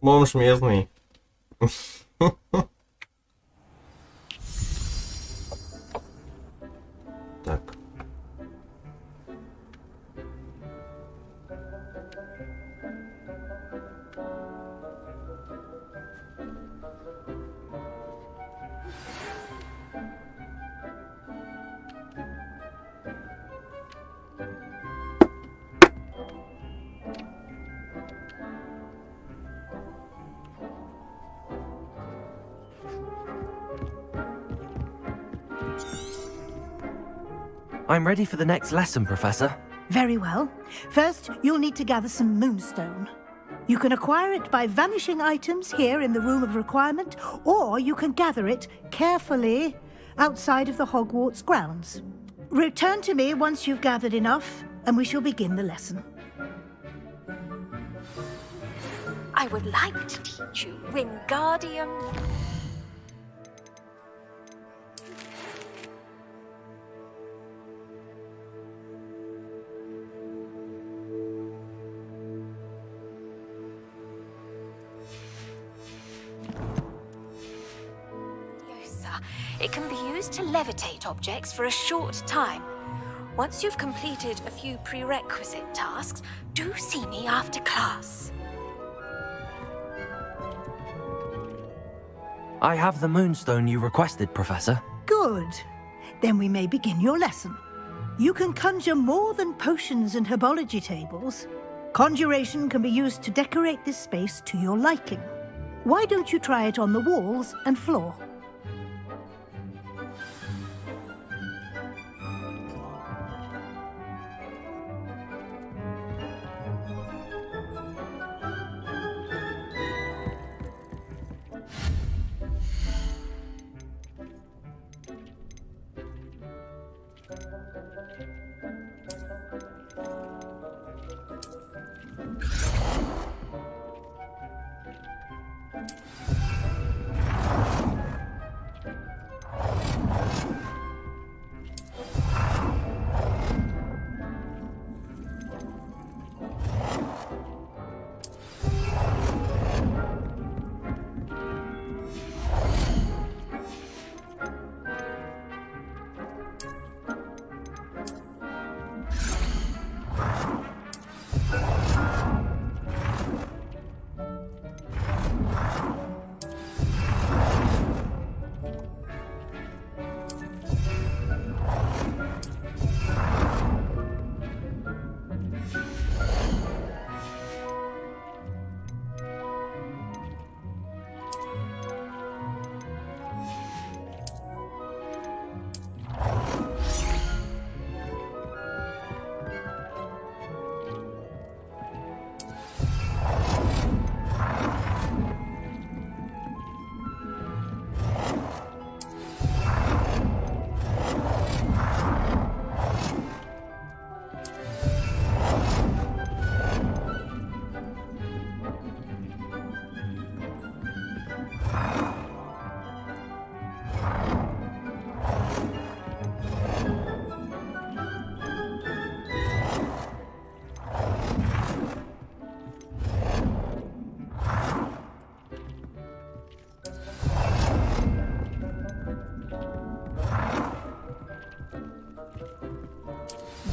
Бомж местный. Так. I'm ready for the next lesson, Professor. Very well. First, you'll need to gather some moonstone. You can acquire it by vanishing items here in the Room of Requirement, or you can gather it carefully outside of the Hogwarts grounds. Return to me once you've gathered enough, and we shall begin the lesson. I would like to teach you Wingardium. It can be used to levitate objects for a short time. Once you've completed a few prerequisite tasks, do see me after class. I have the moonstone you requested, Professor. Good. Then we may begin your lesson. You can conjure more than potions and herbology tables. Conjuration can be used to decorate this space to your liking. Why don't you try it on the walls and floor?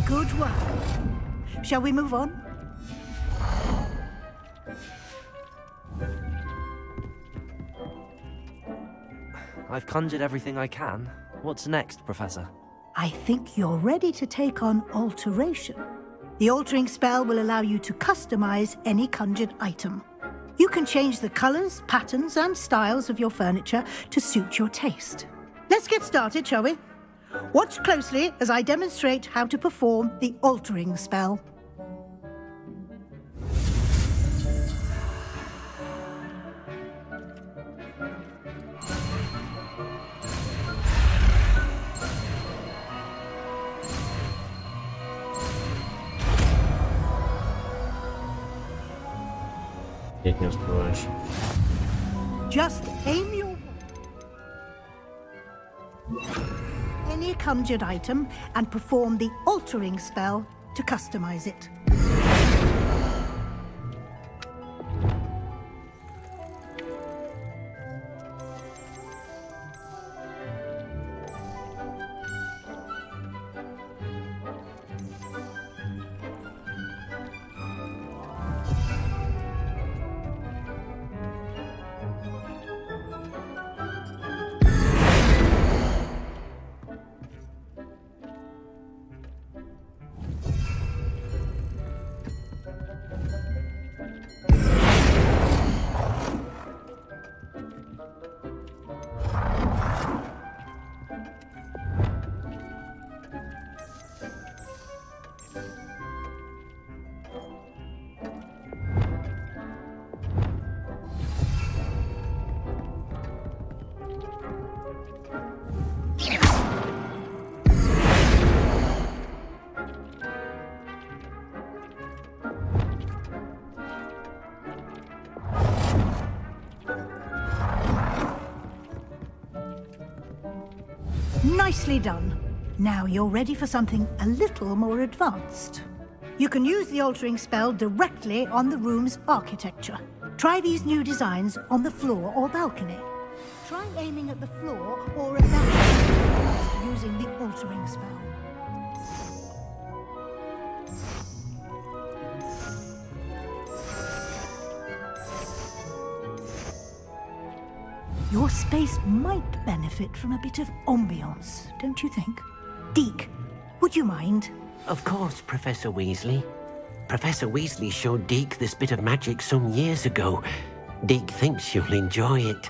Good work. Shall we move on? I've conjured everything I can. What's next, Professor? I think you're ready to take on alteration. The altering spell will allow you to customize any conjured item. You can change the colors, patterns, and styles of your furniture to suit your taste. Let's get started, shall we? Watch closely as I demonstrate how to perform the altering spell. Нет, не успеваешь. Just aim your any conjured item and perform the altering spell to customize it. Nicely done. Now you're ready for something a little more advanced. You can use the altering spell directly on the room's architecture. Try these new designs on the floor or balcony. Try aiming at the floor or at that using the altering spell. Your space might benefit from a bit of ambiance, don't you think? Deke, would you mind? Of course, Professor Weasley. Professor Weasley showed Deke this bit of magic some years ago. Deke thinks you'll enjoy it.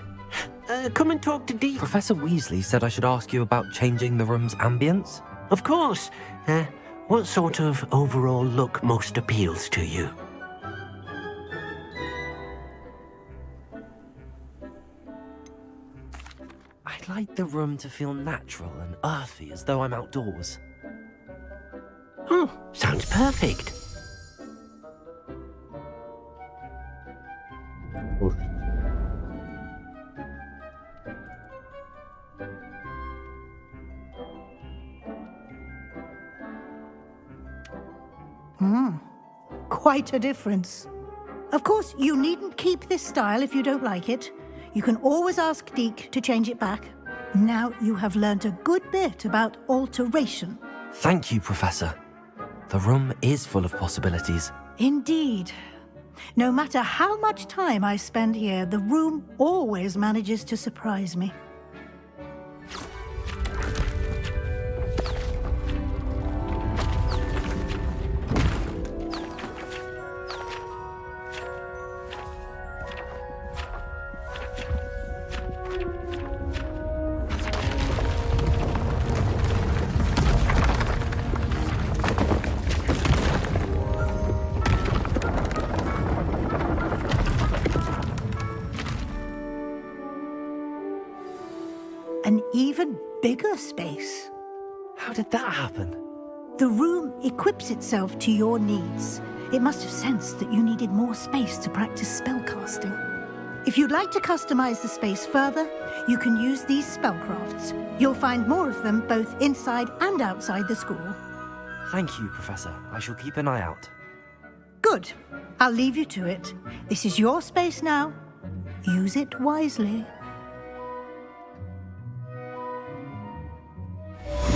Come and talk to Deke. Professor Weasley said I should ask you about changing the room's ambience. Of course. What sort of overall look most appeals to you? I'd like the room to feel natural and earthy, as though I'm outdoors. Oh, sounds perfect. Uff. Quite a difference. Of course, you needn't keep this style if you don't like it. You can always ask Deke to change it back. Now you have learnt a good bit about alteration. Thank you, Professor. The room is full of possibilities. Indeed. No matter how much time I spend here, the room always manages to surprise me. An even bigger space. How did that happen? The room equips itself to your needs. It must have sensed that you needed more space to practice spellcasting. If you'd like to customize the space further, you can use these spellcrafts. You'll find more of them both inside and outside the school. Thank you, Professor. I shall keep an eye out. Good. I'll leave you to it. This is your space now. Use it wisely.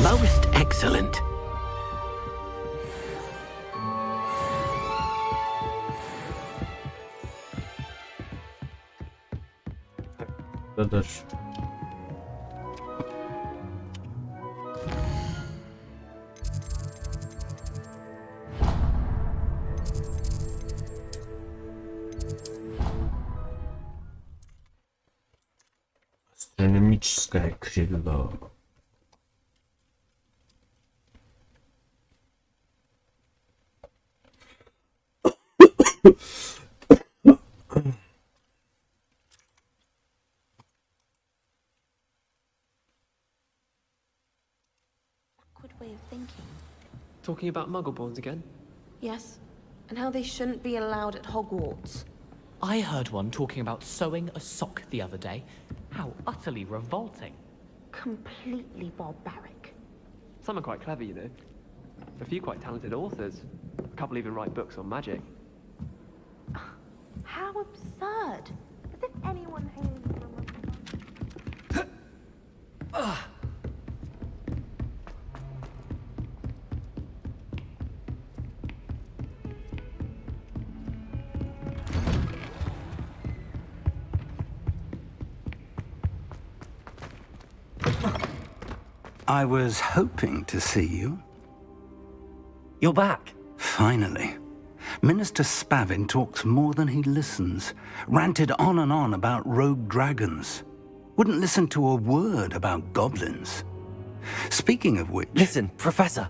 Most excellent. Dur. Астрономическое крыло. Good way of thinking. Talking about Muggleborns again? Yes, and how they shouldn't be allowed at Hogwarts. I heard one talking about sewing a sock the other day. How utterly revolting. Completely barbaric. Some are quite clever, you know. A few quite talented authors. A couple even write books on magic. How absurd! As if anyone hailing from I was hoping to see you. You're back. Finally. Minister Spavin talks more than he listens. Ranted on and on about rogue dragons. Wouldn't listen to a word about goblins. Speaking of which... Listen, Professor.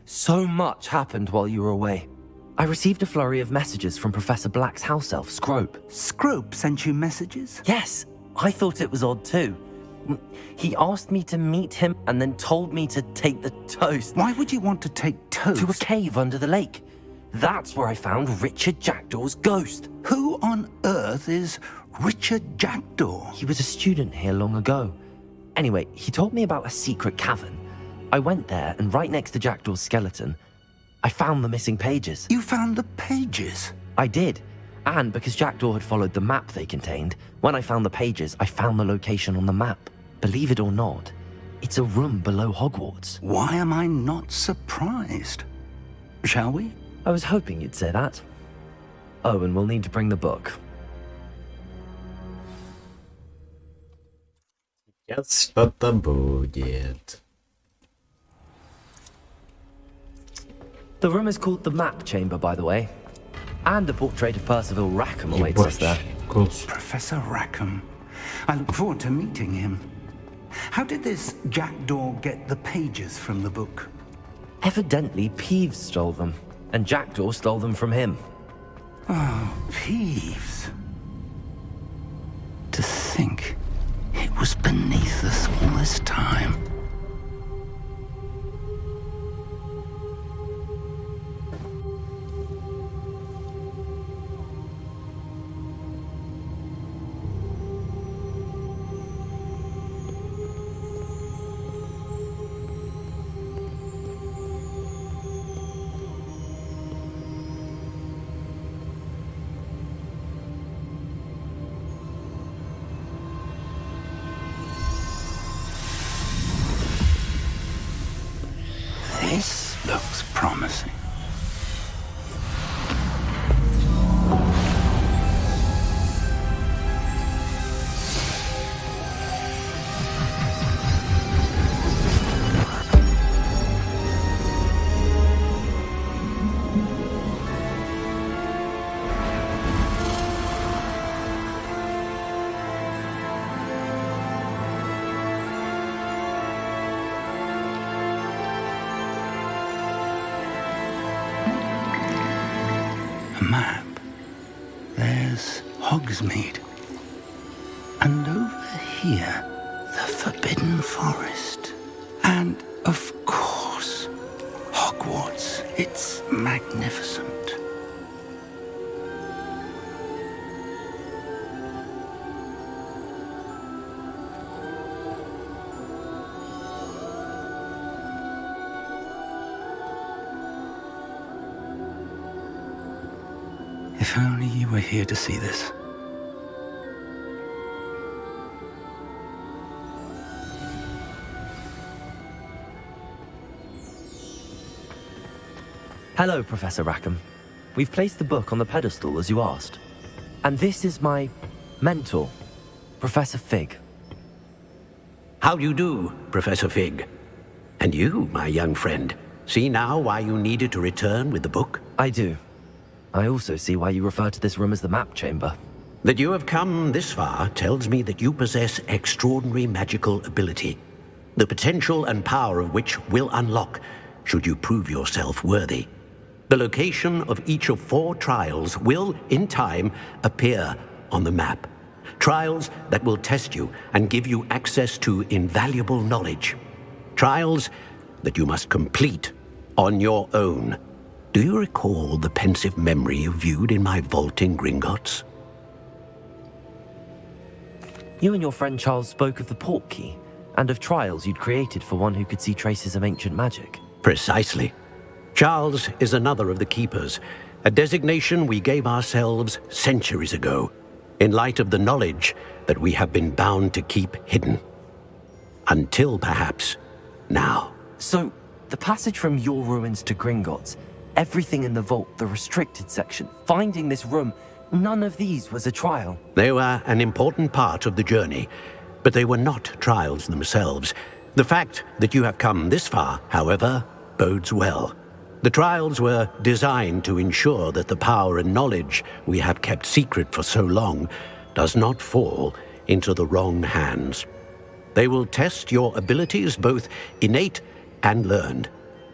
So much happened while you were away. I received a flurry of messages from Professor Black's house elf, Scrope. Scrope sent you messages? Yes, I thought it was odd too. He asked me to meet him and then told me to take the toast Why would you want to take toast? to a cave under the lake. That's where I found Richard Jackdaw's ghost. Who on earth is Richard Jackdaw? He was a student here long ago. Anyway, he told me about a secret cavern. I went there, and right next to Jackdaw's skeleton, I found the missing pages. You found the pages? I did. And because Jackdaw had followed the map they contained, when I found the pages, I found the location on the map. Believe it or not, it's a room below Hogwarts. Why am I not surprised? Shall we? I was hoping you'd say that. Oh, and we'll need to bring the book. Сейчас что-то будет. The room is called the Map Chamber, by the way. And a portrait of Percival Rackham awaits us there. Course. Professor Rackham. I look forward to meeting him. How did this Jackdaw get the pages from the book? Evidently, Peeves stole them, and Jackdaw stole them from him. Oh, Peeves. To think it was beneath us all this time. This looks promising. Map. There's Hogsmeade. And over here, the Forbidden Forest. And, of course, Hogwarts. It's magnificent. If only you were here to see this. Hello, Professor Rackham. We've placed the book on the pedestal as you asked. And this is my mentor, Professor Fig. How do you do, Professor Fig? And you, my young friend, see now why you needed to return with the book? I do. I also see why you refer to this room as the Map Chamber. That you have come this far tells me that you possess extraordinary magical ability, the potential and power of which will unlock should you prove yourself worthy. The location of each of 4 trials will, in time, appear on the map. Trials that will test you and give you access to invaluable knowledge. Trials that you must complete on your own. Do you recall the pensive memory you viewed in my vault in Gringotts? You and your friend Charles spoke of the Portkey, and of trials you'd created for one who could see traces of ancient magic. Precisely. Charles is another of the Keepers, a designation we gave ourselves centuries ago, in light of the knowledge that we have been bound to keep hidden. Until perhaps now. So, the passage from your ruins to Gringotts, everything in the vault, the restricted section, finding this room, none of these was a trial. They were an important part of the journey, but they were not trials themselves. The fact that you have come this far, however, bodes well. The trials were designed to ensure that the power and knowledge we have kept secret for so long does not fall into the wrong hands. They will test your abilities, both innate and learned.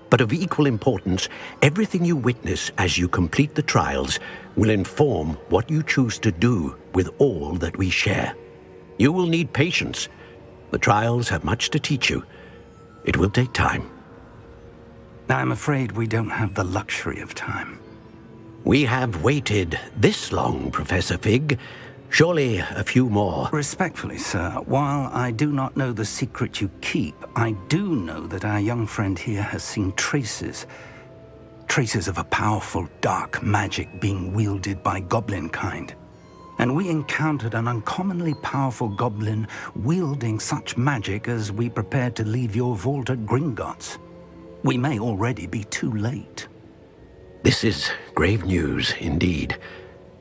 But of equal importance, everything you witness as you complete the trials will inform what you choose to do with all that we share. You will need patience, The trials have much to teach you. It will take time. I'm afraid we don't have the luxury of time. We have waited this long, Professor Fig. Surely a few more. Respectfully, sir, while I do not know the secret you keep, I do know that our young friend here has seen traces. Traces of a powerful dark magic being wielded by goblin kind. And we encountered an uncommonly powerful goblin wielding such magic as we prepared to leave your vault at Gringotts. We may already be too late. This is grave news indeed.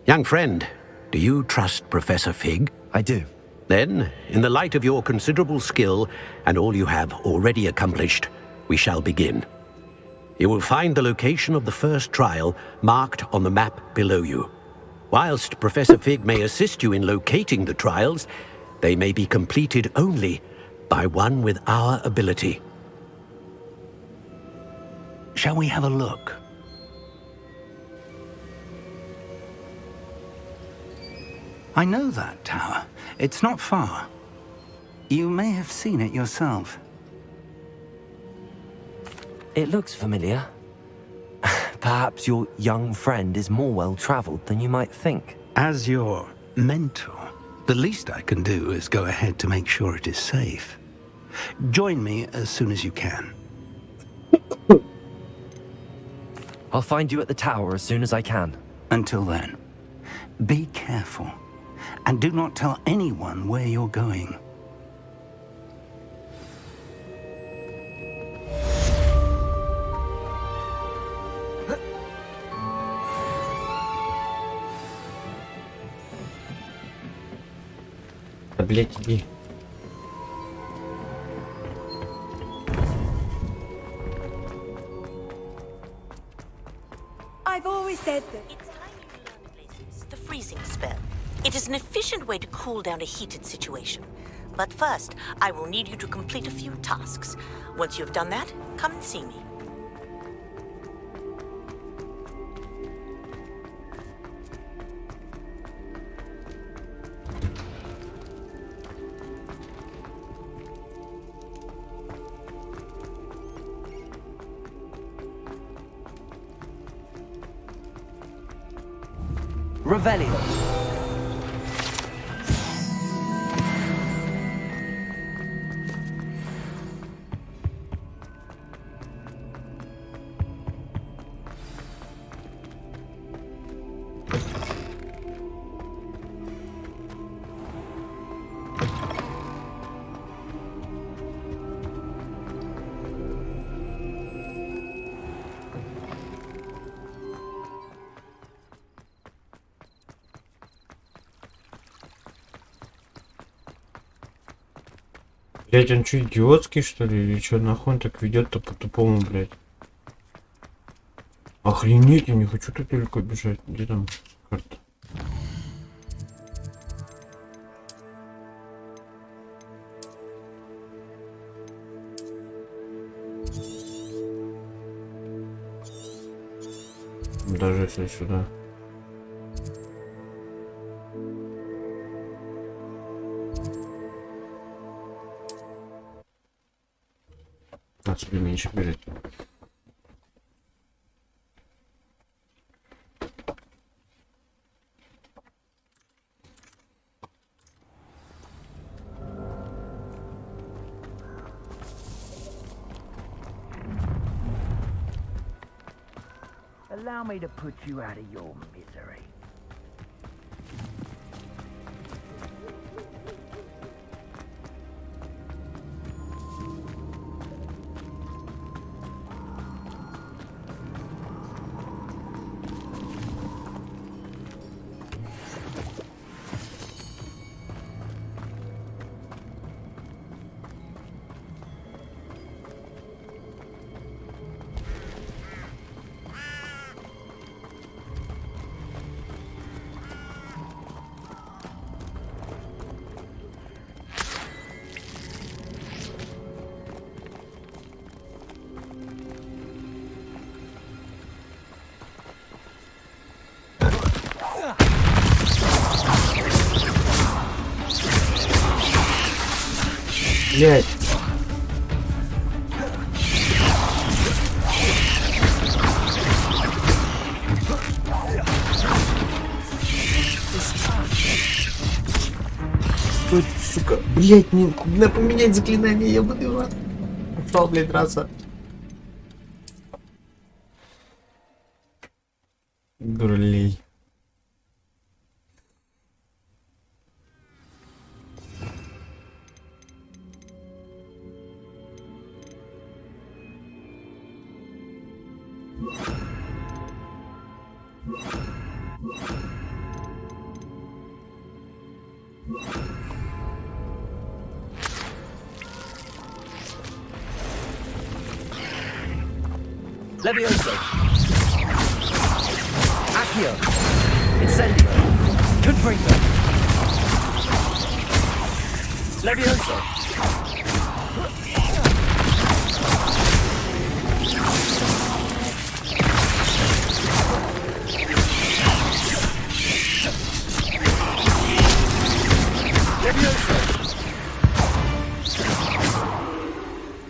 Young friend, do you trust Professor Fig? I do. Then, in the light of your considerable skill and all you have already accomplished, we shall begin. You will find the location of the first trial marked on the map below you. Whilst Professor Fig may assist you in locating the trials, they may be completed only by one with our ability. Shall we have a look? I know that tower. It's not far. You may have seen it yourself. It looks familiar. Perhaps your young friend is more well-traveled than you might think. As your mentor, the least I can do is go ahead to make sure it is safe. Join me as soon as you can. I'll find you at the tower as soon as I can. Until then, be careful. And do not tell anyone where you're going. Блять, иди. I've always said that. It's time you learned, Glacius, the freezing spell. It is an efficient way to cool down a heated situation. But first, I will need you to complete a few tasks. Once you have done that, come and see me. Revelio. Блять, он что, идиотский, что ли? Или что, нахуй он так ведет-то по-тупому, блять? Охренеть, я не хочу тут далеко бежать. Где там карта? Даже если сюда. Надо себе меньше бежать. Allow me to put you out of your misery. Блять. Ой, сука, блять, не надо поменять заклинание, я буду рад. Ушел, блять, драться. Дурлей. Levioso. Accio. Incendio. Confringo. Levioso.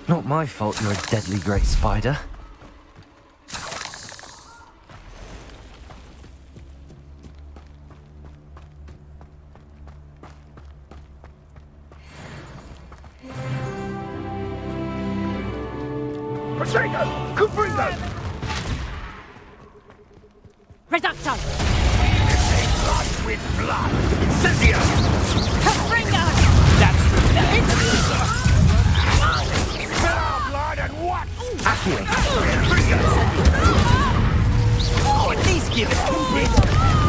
Not my fault you're a deadly great spider. Reducto! With blood! Incendio! Confringo! That's the Spill our blood and what? Accio. Oh, at least give it Confringo!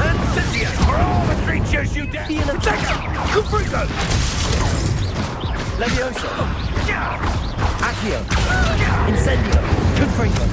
Incendio! For all the creatures you dare! Feel it. Confringo! Levioso. Accio. Incendio. Confringo.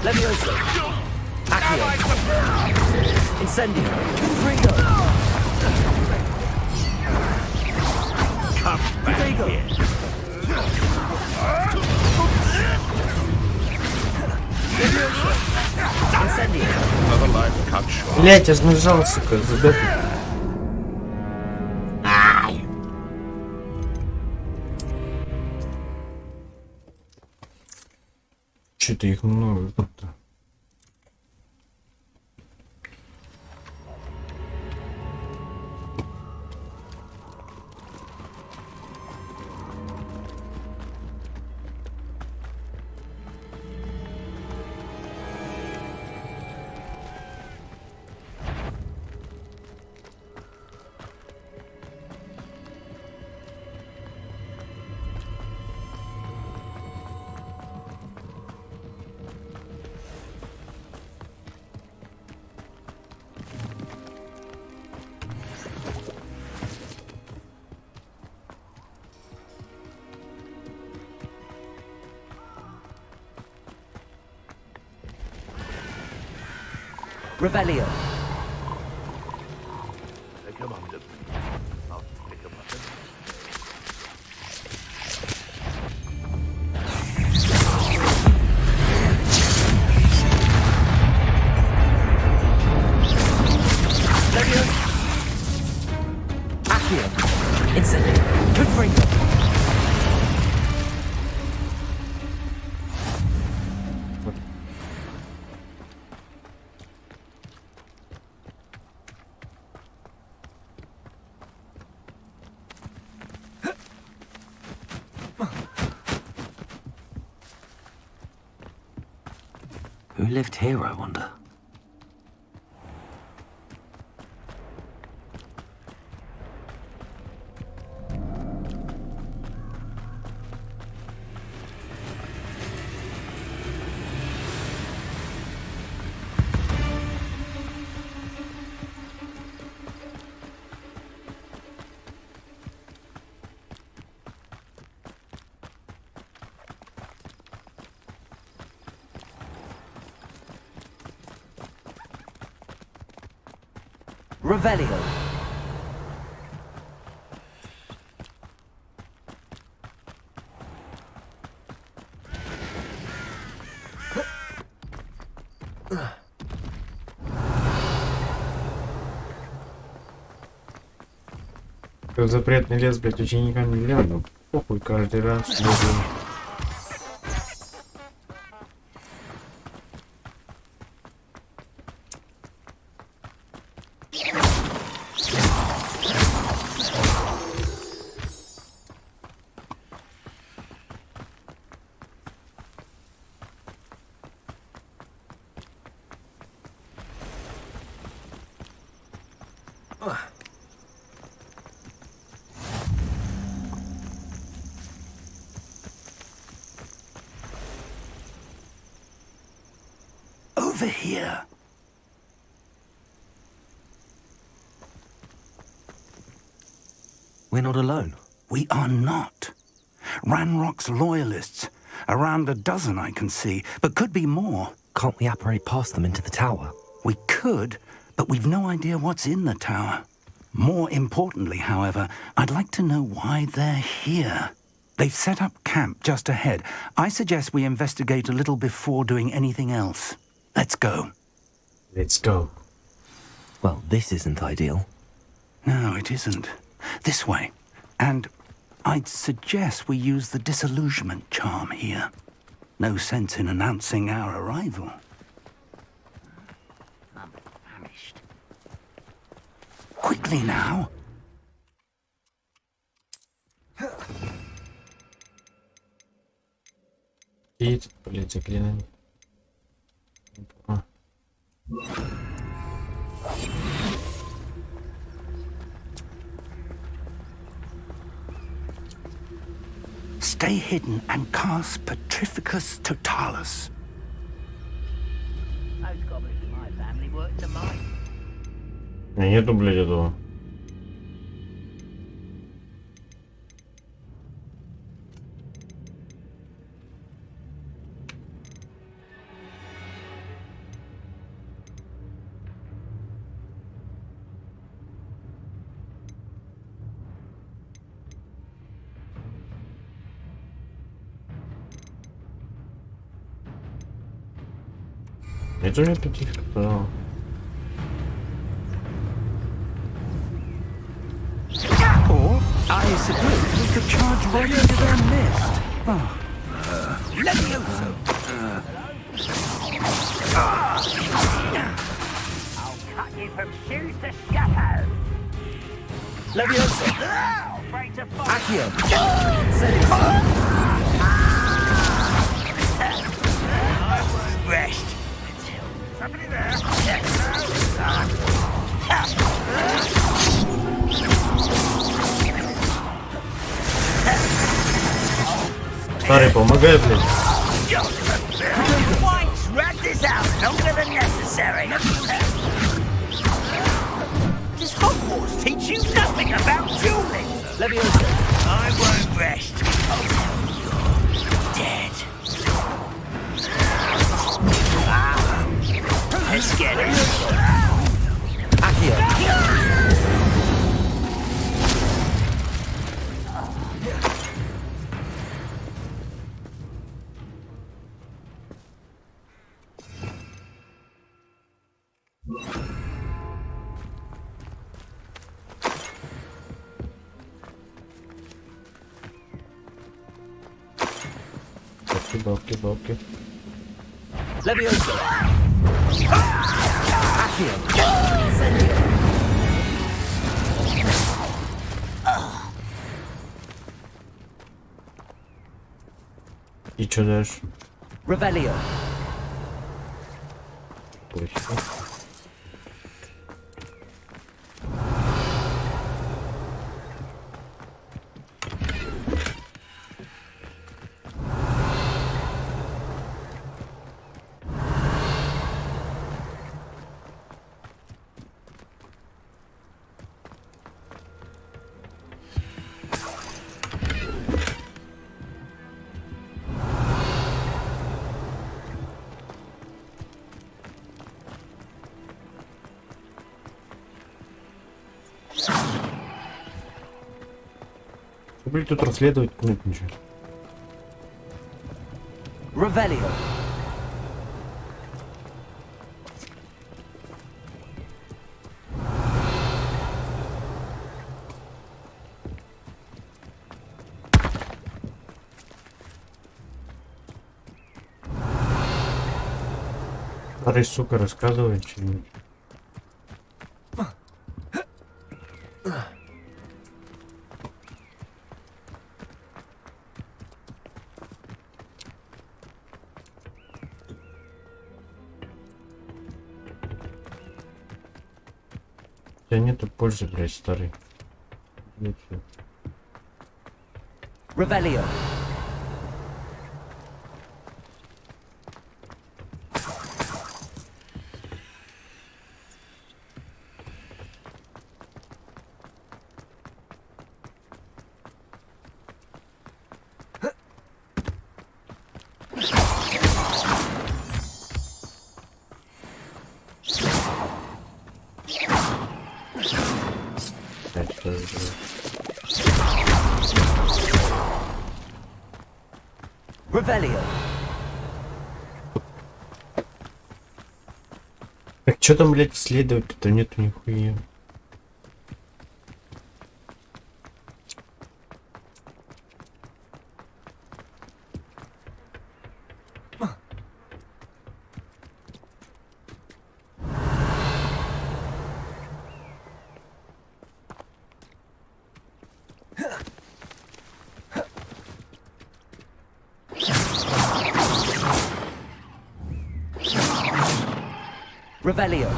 Levioso. Accio. Incendio. Confringo. Come back here. Incendio. Another life cut short. Блять, я ж нажал, сука, забегай. Ай. Что-то их много тут-то. Revelio. Take 'em under. I'll pick 'em up. Levioso. Accio. Incendio. Confringo. Who lived here, I wonder? Revelio. Как запретный лес, блядь, ученикам нельзя, но похуй каждый раз. Over here. We're not alone. We are not. Ranrock's loyalists. Around a dozen I can see, but could be more. Can't we apparate past them into the tower? We could, but we've no idea what's in the tower. More importantly, however, I'd like to know why they're here. They've set up camp just ahead. I suggest we investigate a little before doing anything else. Let's go. Let's go. Well, this isn't ideal. No, it isn't. This way. And I'd suggest we use the disillusionment charm here. No sense in announcing our arrival. I'm famished. Quickly now. И, блядь, заклинание. Stay hidden and cast Petrificus Totalis. Those goblins in my family work in the mine. Нету, блядь, этого. Это же пятишка, да. Or, I suppose we could charge right into their nest. Oh. Levioso! I'll cut you from shoes to scaffold! Levioso. Break to fire! Accio. I won't rest until somebody there. Старый, помогай, блядь. White's rat this out longer than necessary. Does Hogwarts teach you nothing about dueling? Levioso. I won't rest until you're dead. Let's get it. Accio. Бабки. Levioso. Accio. И чё дальше? Revelio. Точно. Блин, тут расследовать нет ничего. Revelio. Старый, сука, рассказывает что-нибудь. У тебя нету пользы, блядь, старый. Нет, всё. Revelio. Блядь, что это? Revelio. Так что там, блядь, исследовать-то нету нихуя. Revelio.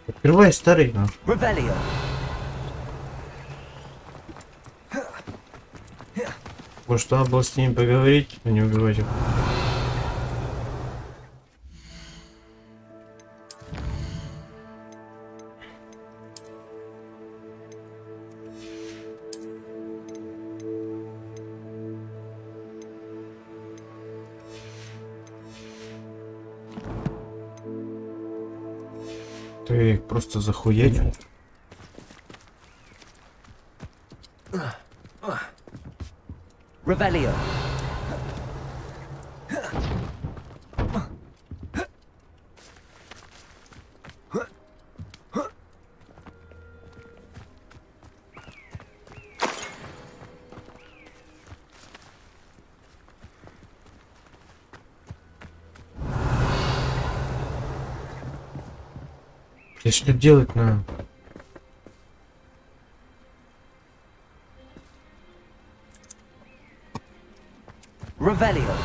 Открывай, старый, нахуй. Revelio. Может, надо было с ними поговорить, а не убивать их. Ты их просто захуячил. Revelio. И что делать на? Revelio.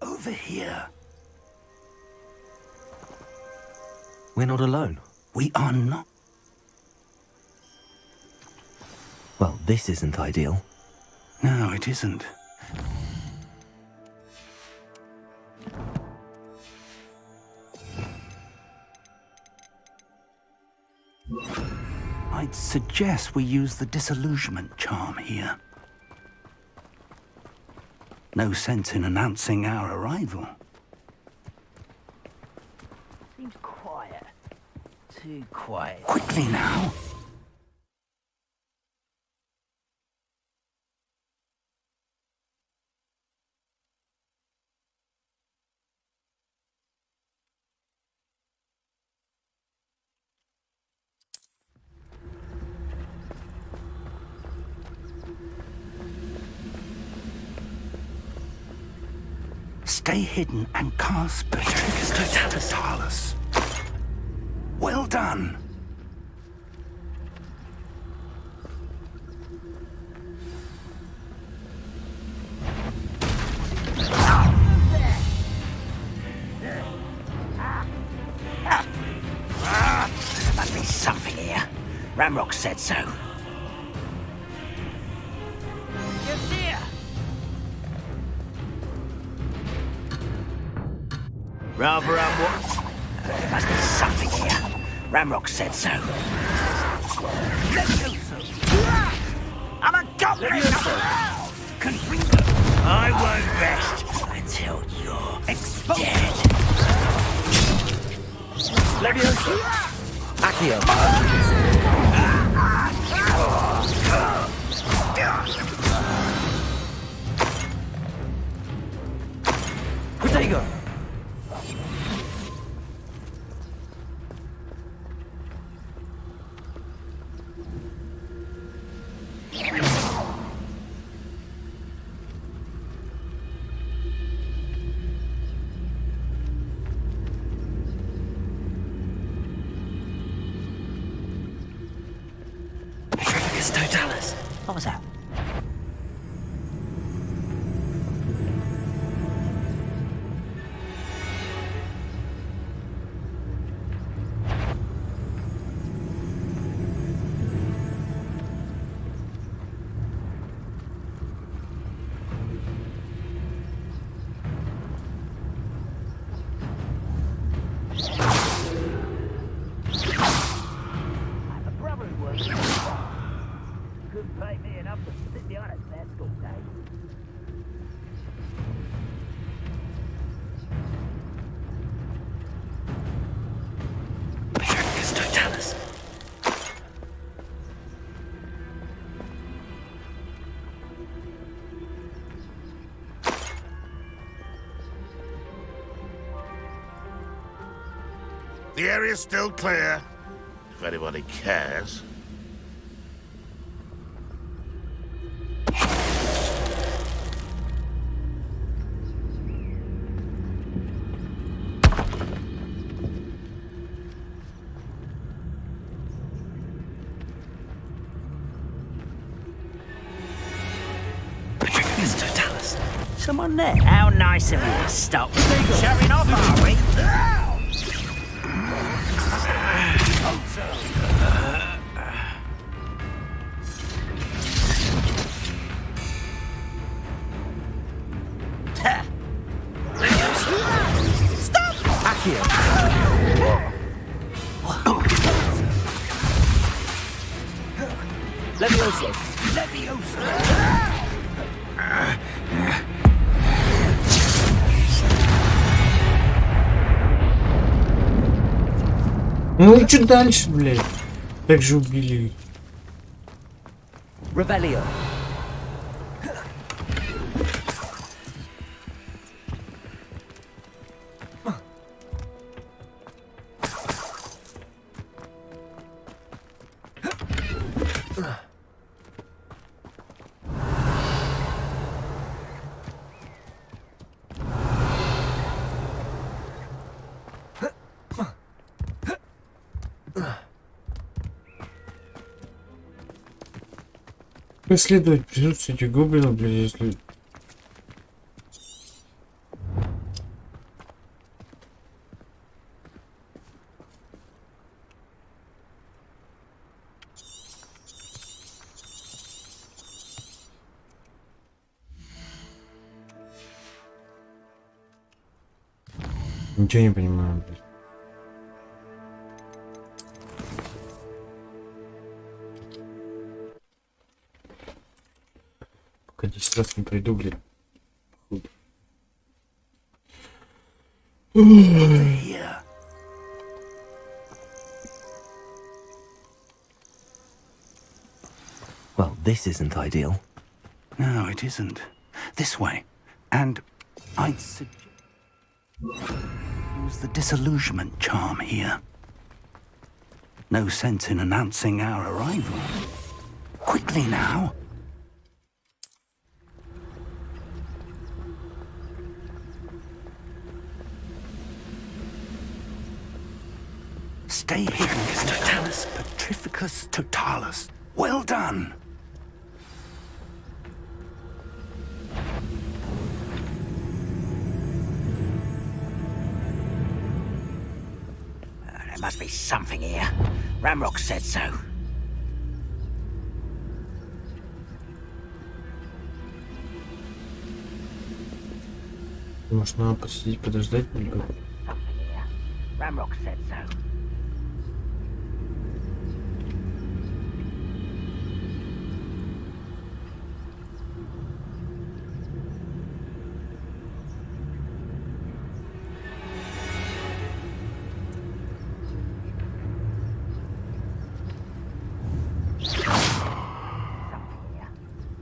Over here. We're not alone. We are not. Well, this isn't ideal. No, it isn't. I'd suggest we use the disillusionment charm here. No sense in announcing our arrival. too quiet. Quickly now. Stay hidden and cast Petricus Totalis. Well done. Must be something here. Ramrock said so. You're there. Rather what? Must be something here. Ramrock said so. I'm a goblin! I won't rest until you're dead. Leviosa! Accio! Protego! Totalis. What was that? The area's still clear, if anybody cares. Someone there? How nice of you to stop. Showing off, are we? Stop! Accio! Leviosa! Leviosa! Ну и что дальше, блядь? Так же убили. Revelio. Исследовать присутствие этих гоблинов, блядь, если... Ничего не понимаю, блядь. Пока 10 раз не пройду, блядь. This isn't ideal. No, it isn't. This way. And I'd suggest use the disillusionment charm here. No sense in announcing our arrival. Quickly now. Stay hidden, Totalis Petrificus Totalis. Well done. There must be something here. Ramrock said so. Может, надо посидеть, подождать немного. Something here. Ramrock said so.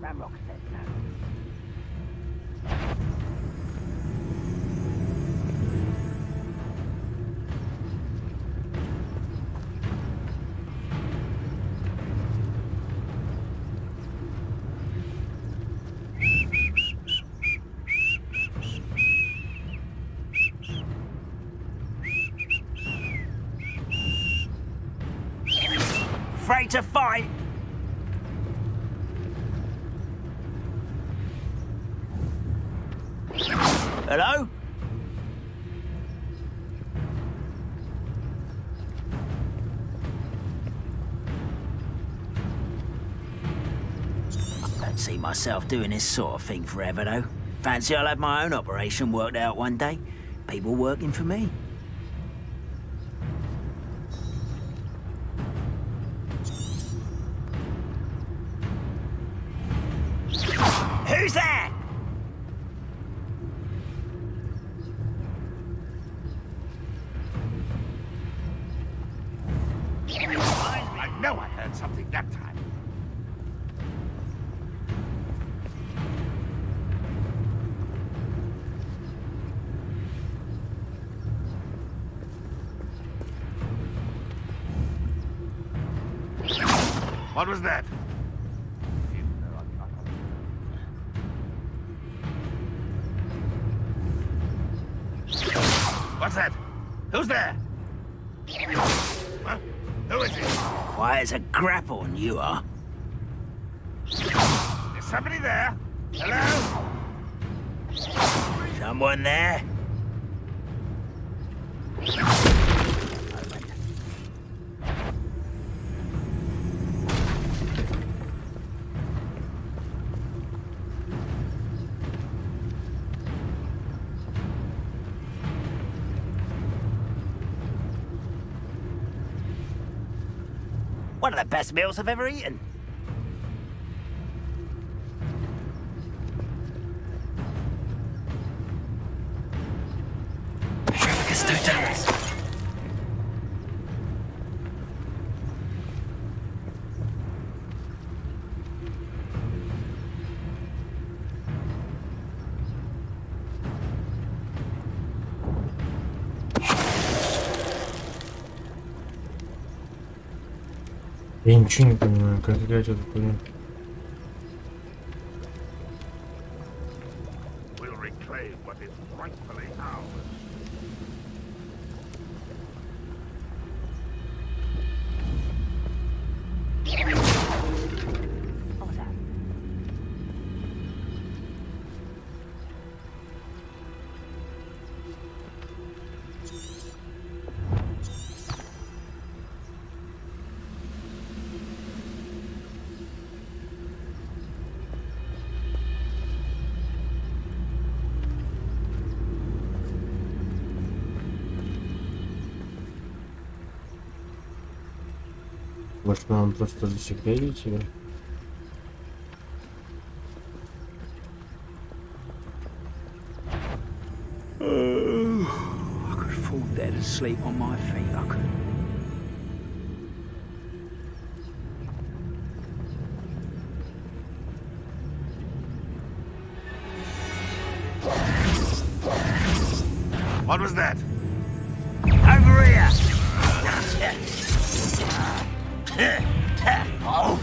Ramrock said so. Afraid to fight? Hello? I don't see myself doing this sort of thing forever, though. Fancy I'll have my own operation worked out one day. People working for me. Who's there? I know I heard something that time. What was that? What's that? Who's there? Huh? Who is it? Quiet as a grapple, you are. Is somebody there? Hello? Someone there? One of the best meals I've ever eaten. Я ничего не понимаю, как играть в эту хуйню. We'll reclaim what is rightfully ours. Может, нам просто засекретить ее? I could fall dead asleep on my feet, I could. What was that? Over here! Oh.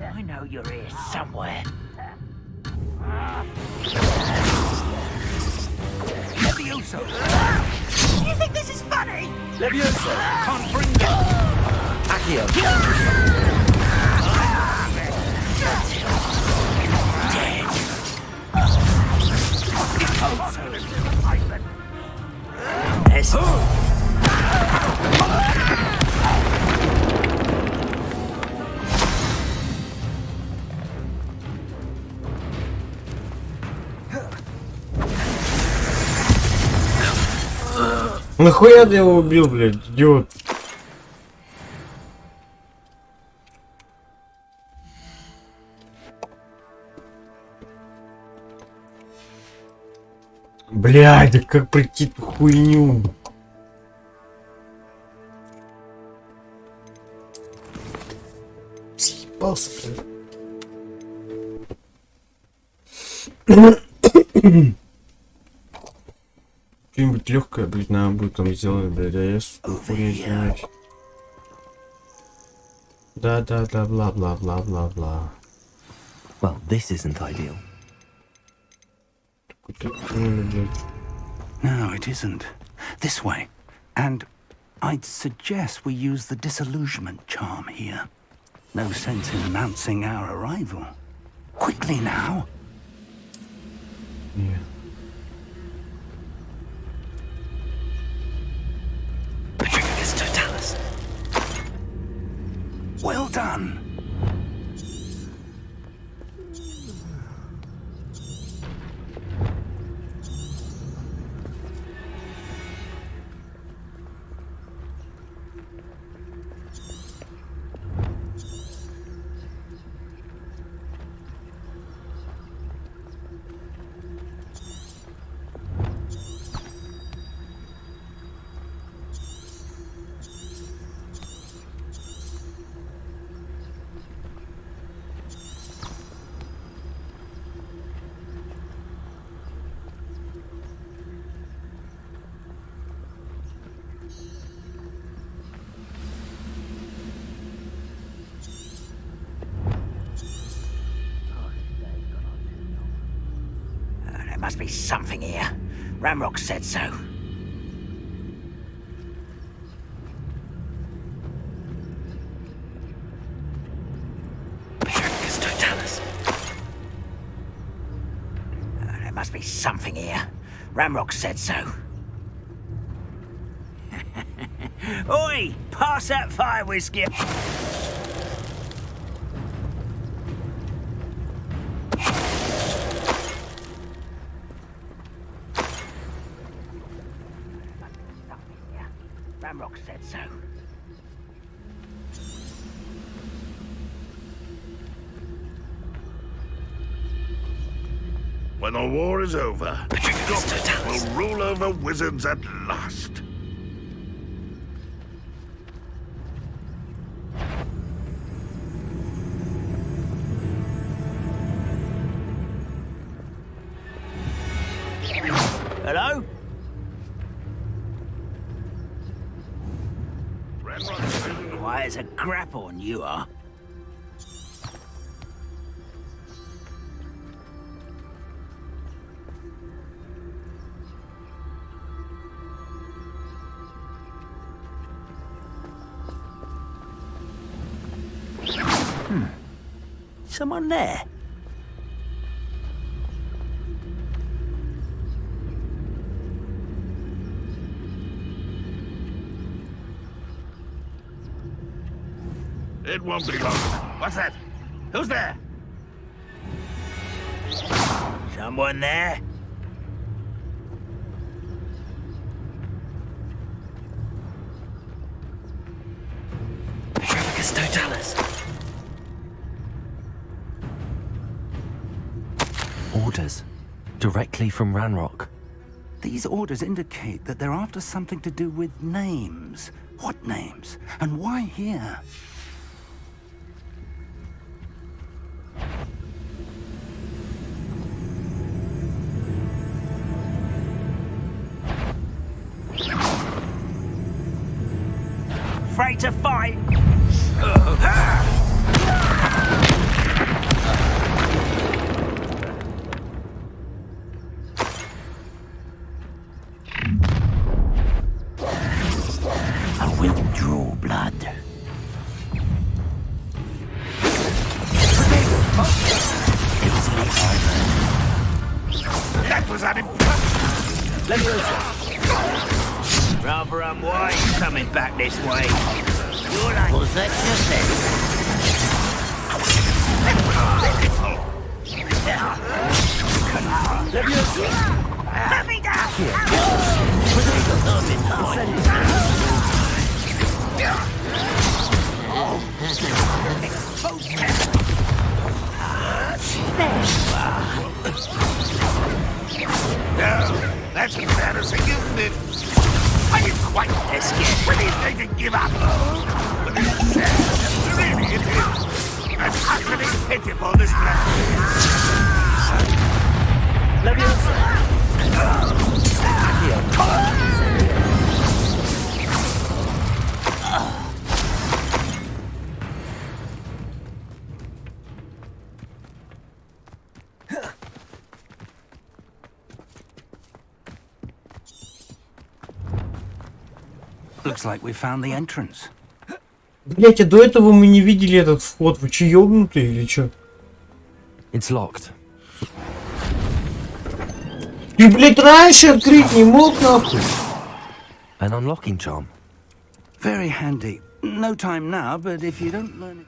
I know you're here somewhere. Levioso! You think this is funny? Levioso! Can't bring them! Accio! Yes. Нахуя ты его убил, блядь, идиот? Блядь, да как пройти эту хуйню? Съебался, блядь. Что-нибудь легкое, блядь, надо будет там сделать, блядь, а я хуйню снимать. Да, бла-бла-бла-бла-бла-бла. Well, this isn't ideal. No, it isn't. This way. And I'd suggest we use the disillusionment charm here. No sense in announcing our arrival. Quickly now. Yeah. Patricius Totalis. Well done. There must be something here. Ramrock said so. Patricius Totalis. There must be something here. Ramrock said so. Oi! Pass that fire whiskey! Ramrock said so. When the war is over, Goblins will rule over wizards at last. Hello? Quiet as a grapple, you are. Someone there? It won't be long. What's that? Who's there? Someone there? Patricius Totalis. Orders. Directly from Ranrock. These orders indicate that they're after something to do with names. What names? And why here? to fight. I will draw blood. That was unimpressive. Rather unwise coming back this way. You're like... Was that just it? Let me down! No, that's embarrassing, isn't it? Are you quite desperate? Really they can give up? But it's sad. Really it is. An utterly pitiful display. Looks like we found the entrance. Блять, а до этого мы не видели этот вход. Вы че, ёбнутые или чё? It's locked. Ты, блять, раньше открыть не мог, нахуй? An unlocking charm. Very handy. No time now, but if you don't learn it,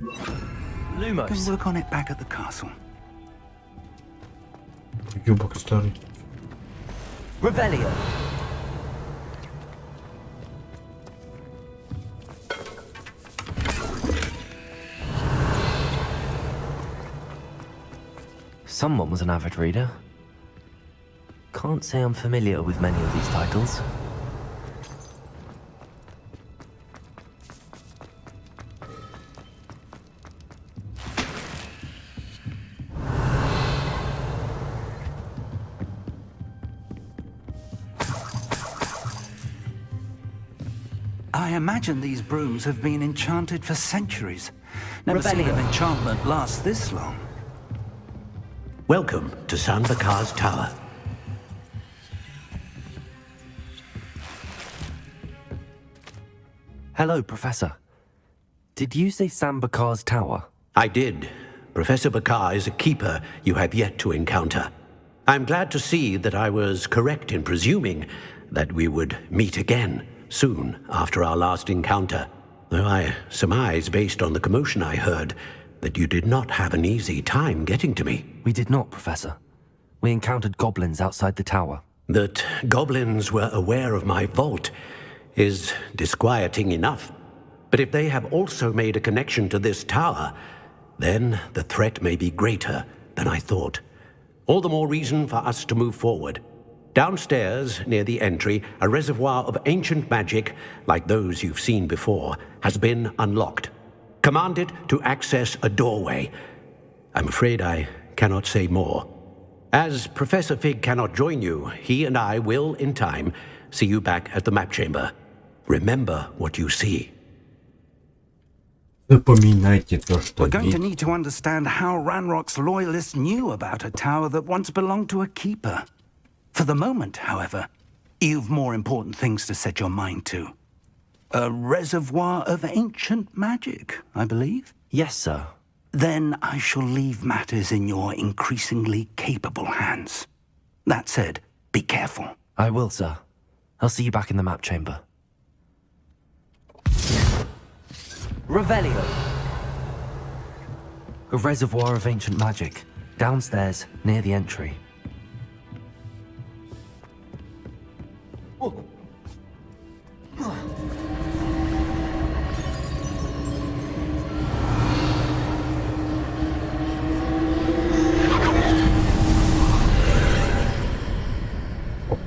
you can Lumos. work on it back at the castle. Ёбок старый. Revelio. Someone was an avid reader. Can't say I'm familiar with many of these titles. I imagine these brooms have been enchanted for centuries. Never seen an enchantment last this long. Welcome to San Bakar's Tower. Hello, Professor. Did you say Sam Bakar's tower? I did. Professor Bakar is a keeper you have yet to encounter. I'm glad to see that I was correct in presuming that we would meet again soon after our last encounter, though I surmise, based on the commotion I heard, that you did not have an easy time getting to me. We did not, Professor. We encountered goblins outside the tower. That goblins were aware of my vault is disquieting enough. But if they have also made a connection to this tower, then the threat may be greater than I thought. All the more reason for us to move forward. Downstairs, near the entry, a reservoir of ancient magic, like those you've seen before, has been unlocked. Commanded to access a doorway. I'm afraid I cannot say more. As Professor Fig cannot join you, he and I will, in time, see you back at the map chamber. Remember what you see. Запоминайте то, что We're going to need to understand how Ranrock's loyalists knew about a tower that once belonged to a keeper. For the moment, however, you've more important things to set your mind to. A reservoir of ancient magic, I believe? Yes, sir. Then I shall leave matters in your increasingly capable hands. That said, be careful. I will, sir. I'll see you back in the map chamber. Revelio. A reservoir of ancient magic. Downstairs, near the entry.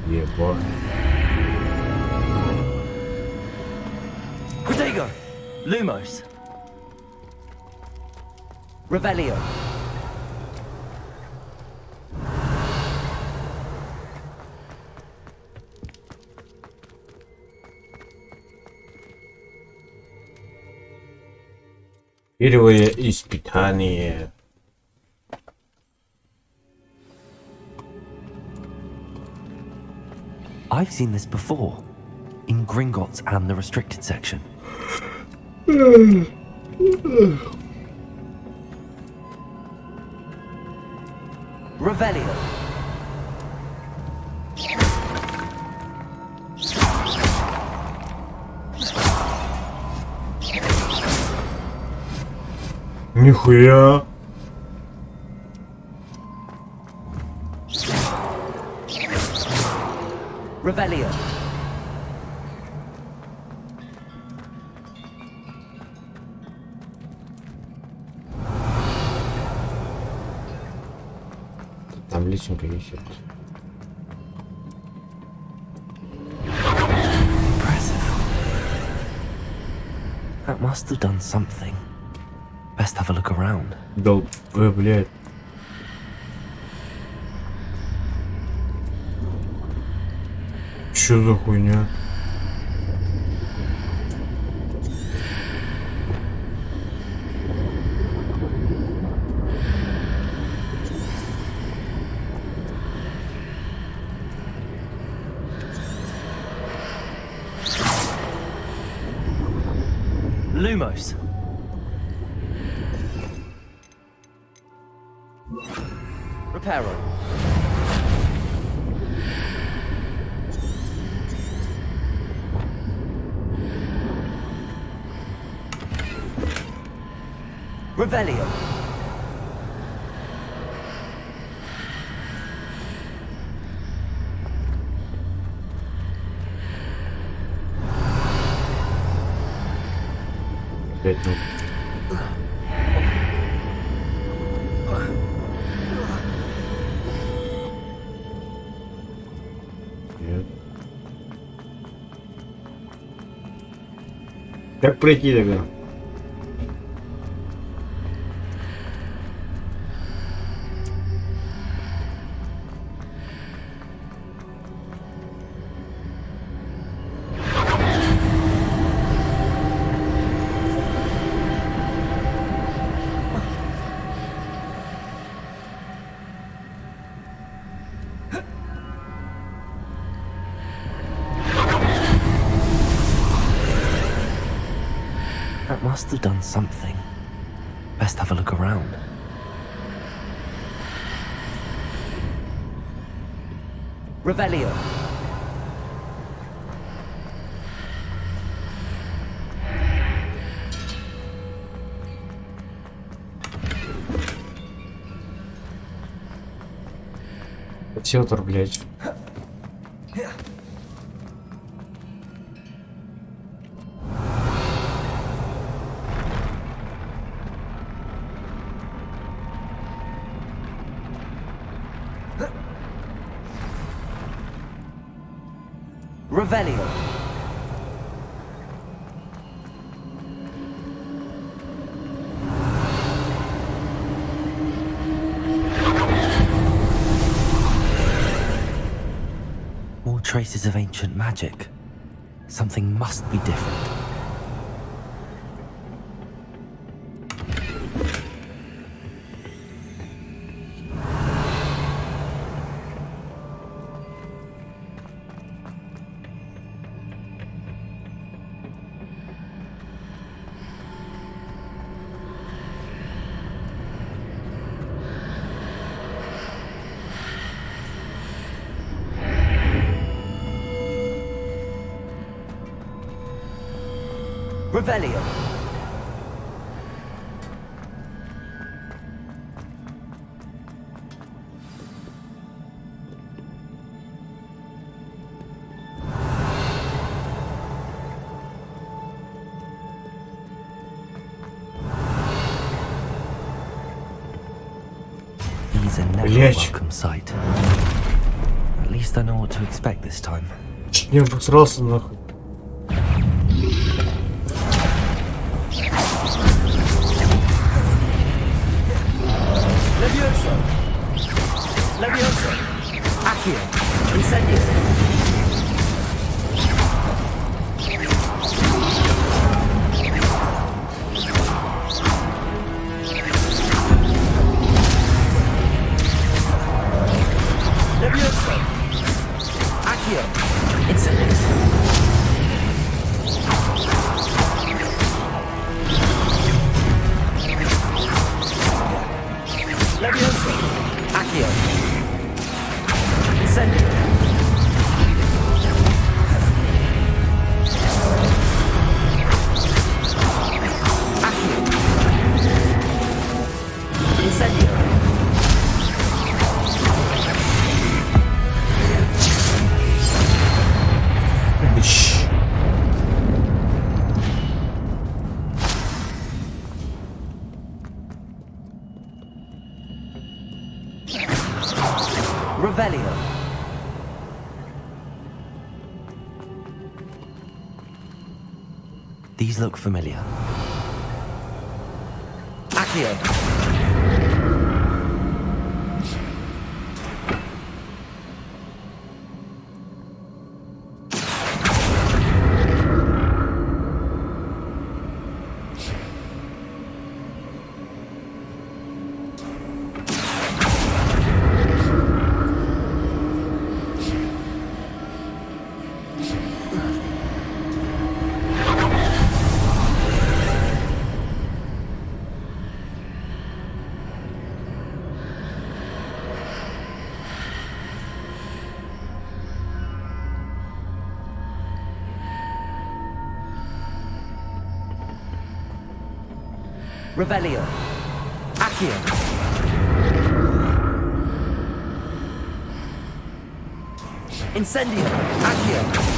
Yeah, boy. Protego! Lumos. Revelio. Первое испытание. I've seen this before, in Gringotts and the restricted section. Revelio. Нихуя. Revelio. Там лесенка висит. That must have done something. Best have a look around. Блядь. Чё за хуйня? Lumos. Reparo. Revelio. Опять ну. Нет. Как пройти тогда? That must have done something. Best have a look around. Revelio. Силтер, блядь. Revelio. More traces of ancient magic. Something must be different. Revelio. These are never a welcome sight. At least I know what to expect this time. Чуть не обосрался нахуй. Levioso! Levioso! Accio! Incendio! Revelio. These look familiar. Accio. Revelio. Accio. Incendio. Accio.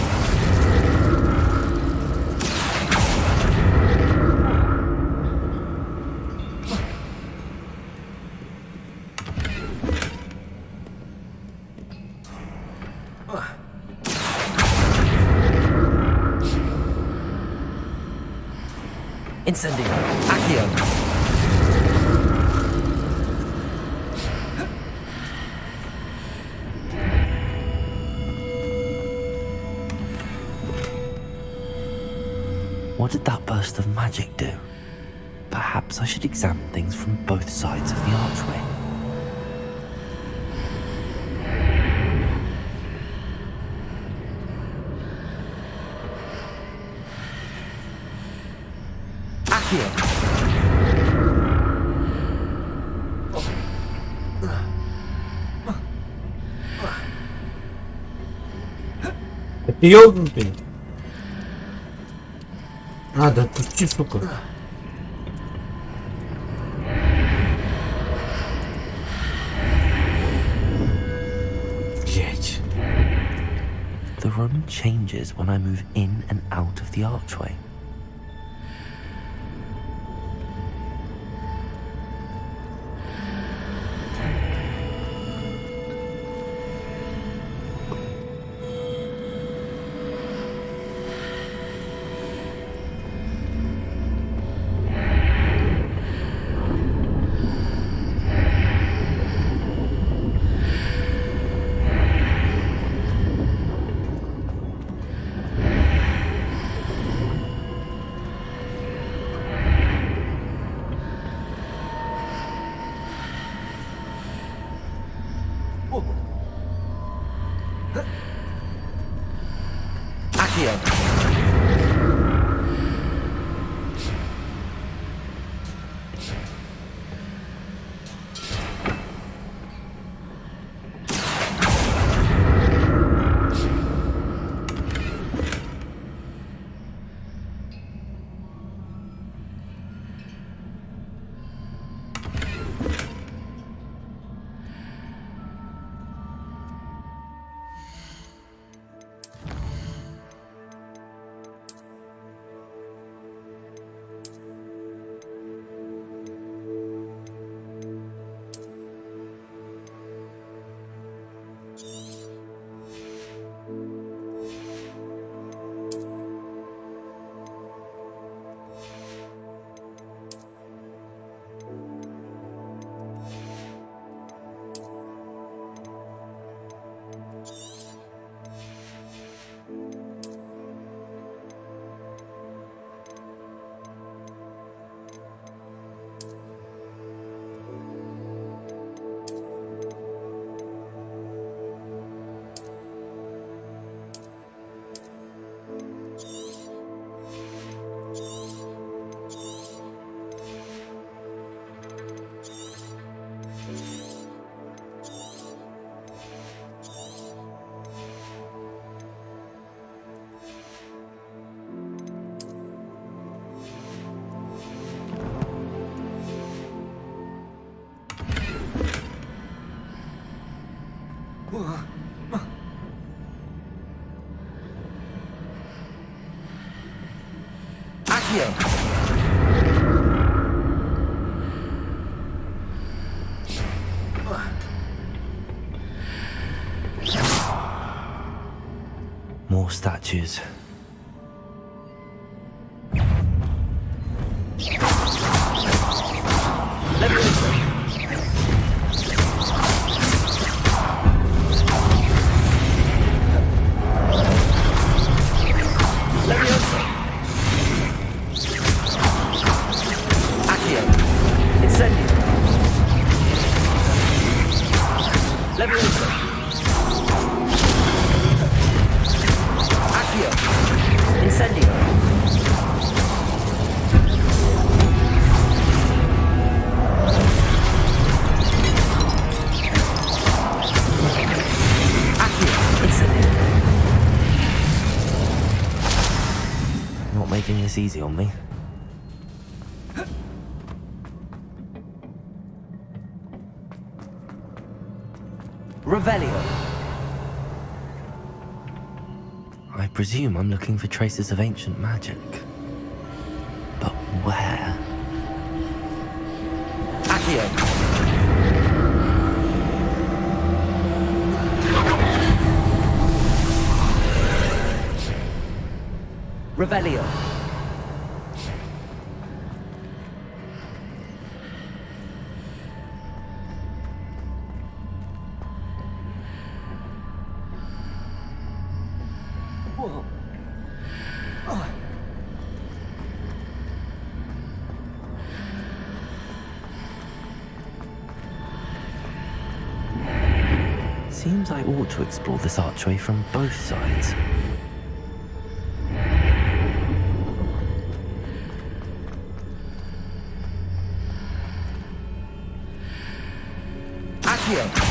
Incendio. Accio. What did that burst of magic do? Perhaps I should examine things from both sides of the archway. Accio. Ты ёбнутый. А, да отпусти, сука. Блять. The room changes when I move in and out of the archway. more statues. Not making this easy on me. Revelio. I presume I'm looking for traces of ancient magic. But where? Accio. Revelio. Whoa. Seems I ought to explore this archway from both sides. Accio.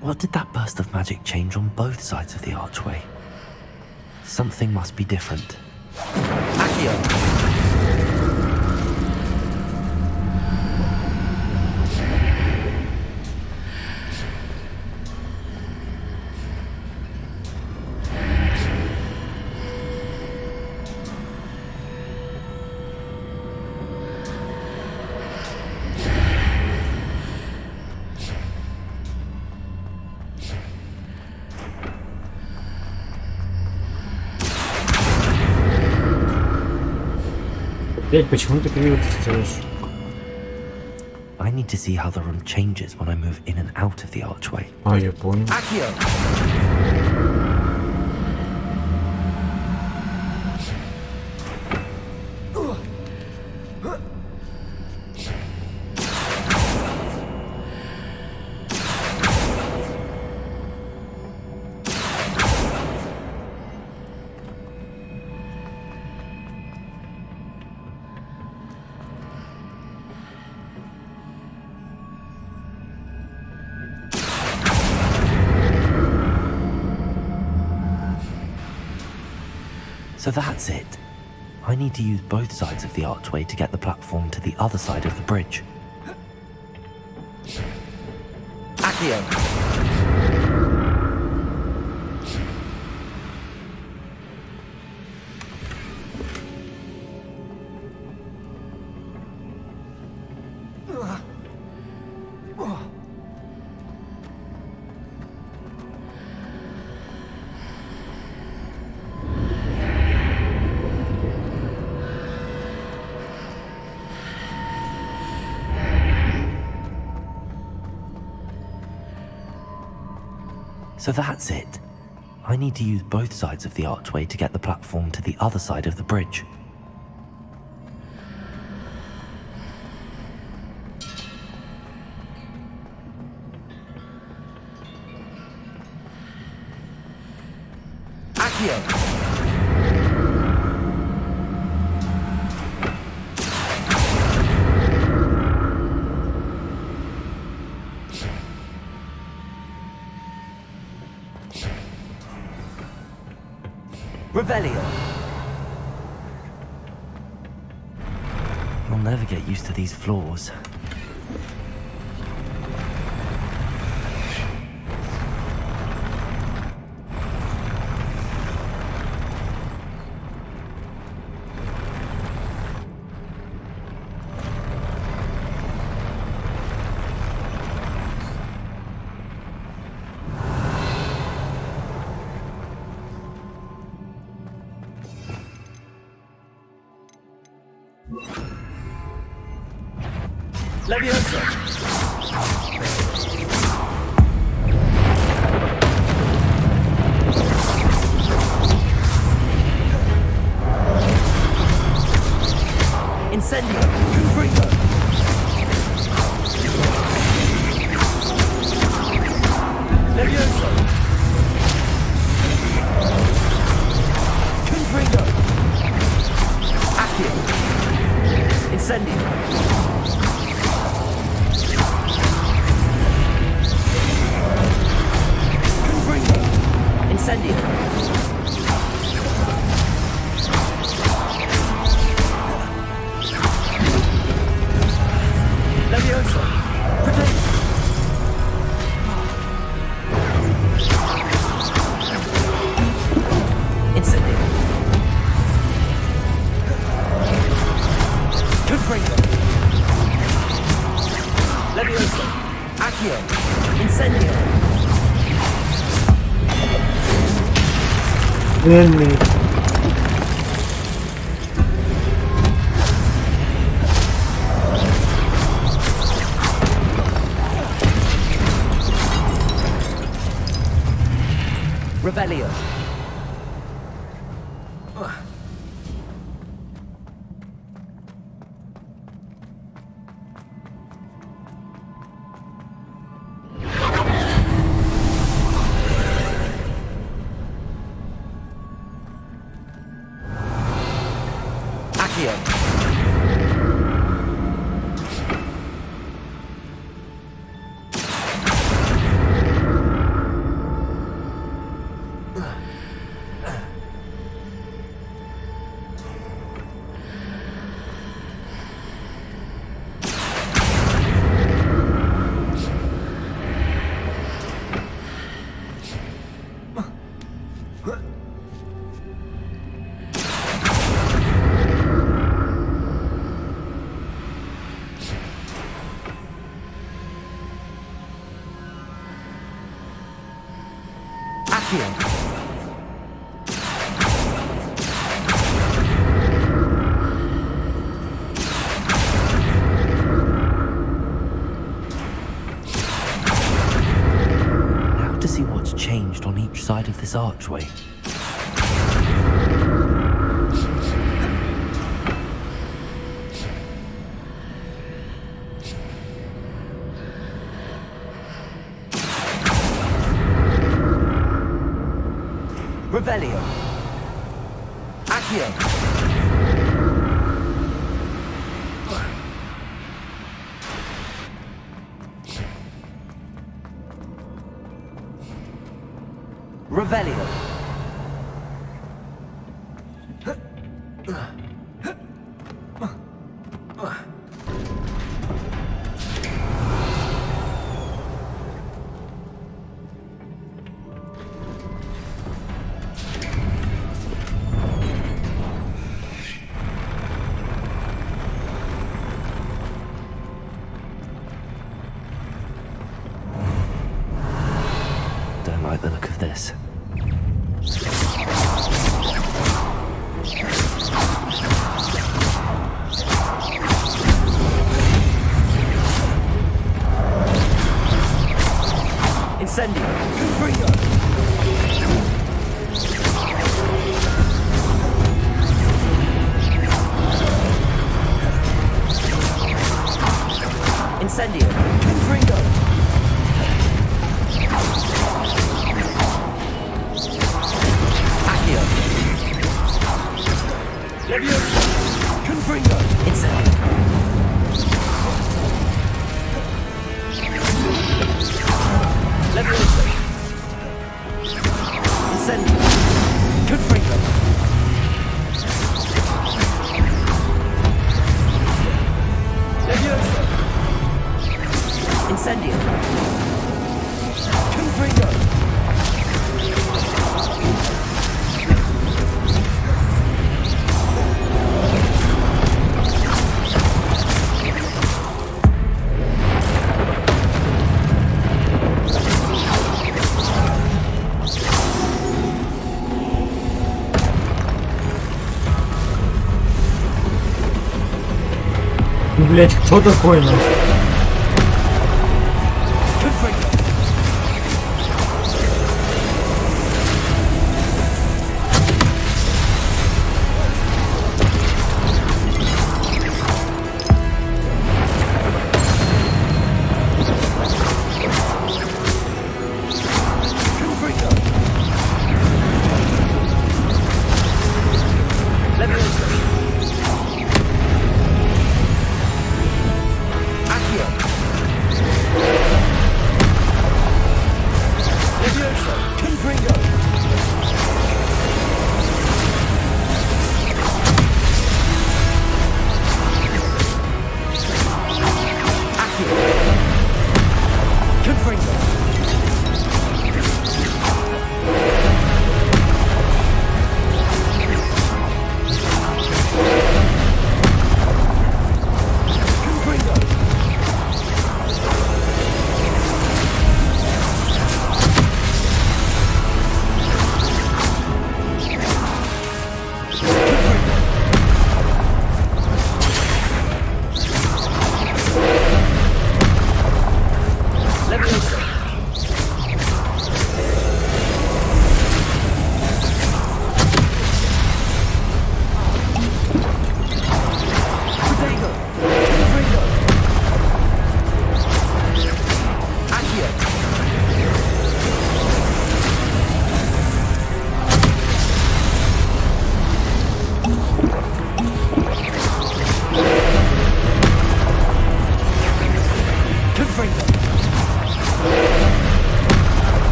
What did that burst of magic change on both sides of the archway? Something must be different. Accio! Блять, почему ты криво сделаешь? I need to see how the room changes when I move in and out of the archway. А, я понял. So that's it. I need to use both sides of the archway to get the platform to the other side of the bridge. Accio! So that's it. I need to use both sides of the archway to get the platform to the other side of the bridge. Accio! Revelio. never get used to these floors. Leviosa! Incendio! Confringo! Leviosa! Confringo! Accio! Incendio! Incendio! Leviosa! Protect! Incendio! Confringo! Leviosa! Accio! Incendio! Enemy. Revelio. Now to see what's changed on each side of this archway. Revelio. Accio. Revelio. Don't like the look of this. Incendio. Confringo. Incendio. Confringo. Accio. Leviosa. Confringo. Incendio. Leviosa. Incendio. Confringo. Incendio. Confringo. Блять, кто такой нахуй?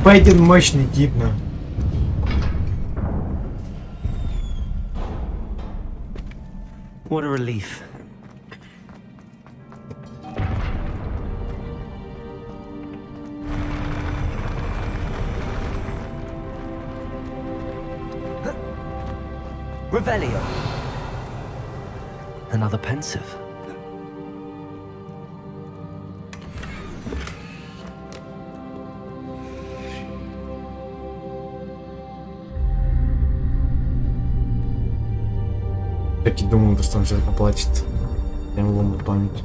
Байден мощный тип, на. What a relief. Revelio. Another pensive. Так и думал, что он сейчас поплачет. Я ему ломал память.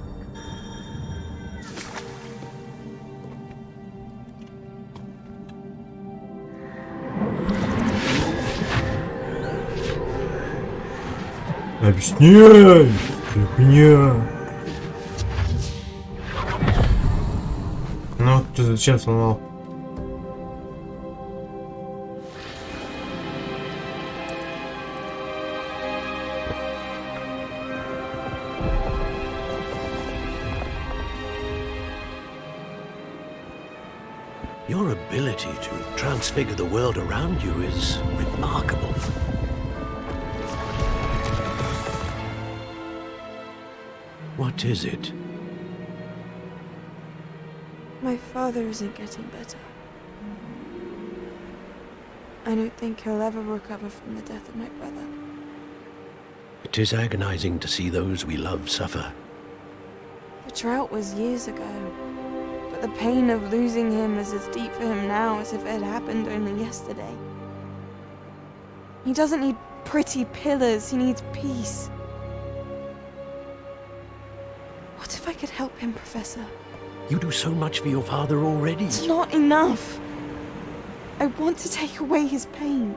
Объясняй! Хуйня! Ну, ты зачем сломал? Your ability to transfigure the world around you is remarkable. What is it? My father isn't getting better. I don't think he'll ever recover from the death of my brother. It is agonizing to see those we love suffer. The drought was years ago, but the pain of losing him is as deep for him now as if it had happened only yesterday. He doesn't need pretty pillars, he needs peace. What if I could help him, Professor? You do so much for your father already. It's not enough. I want to take away his pain.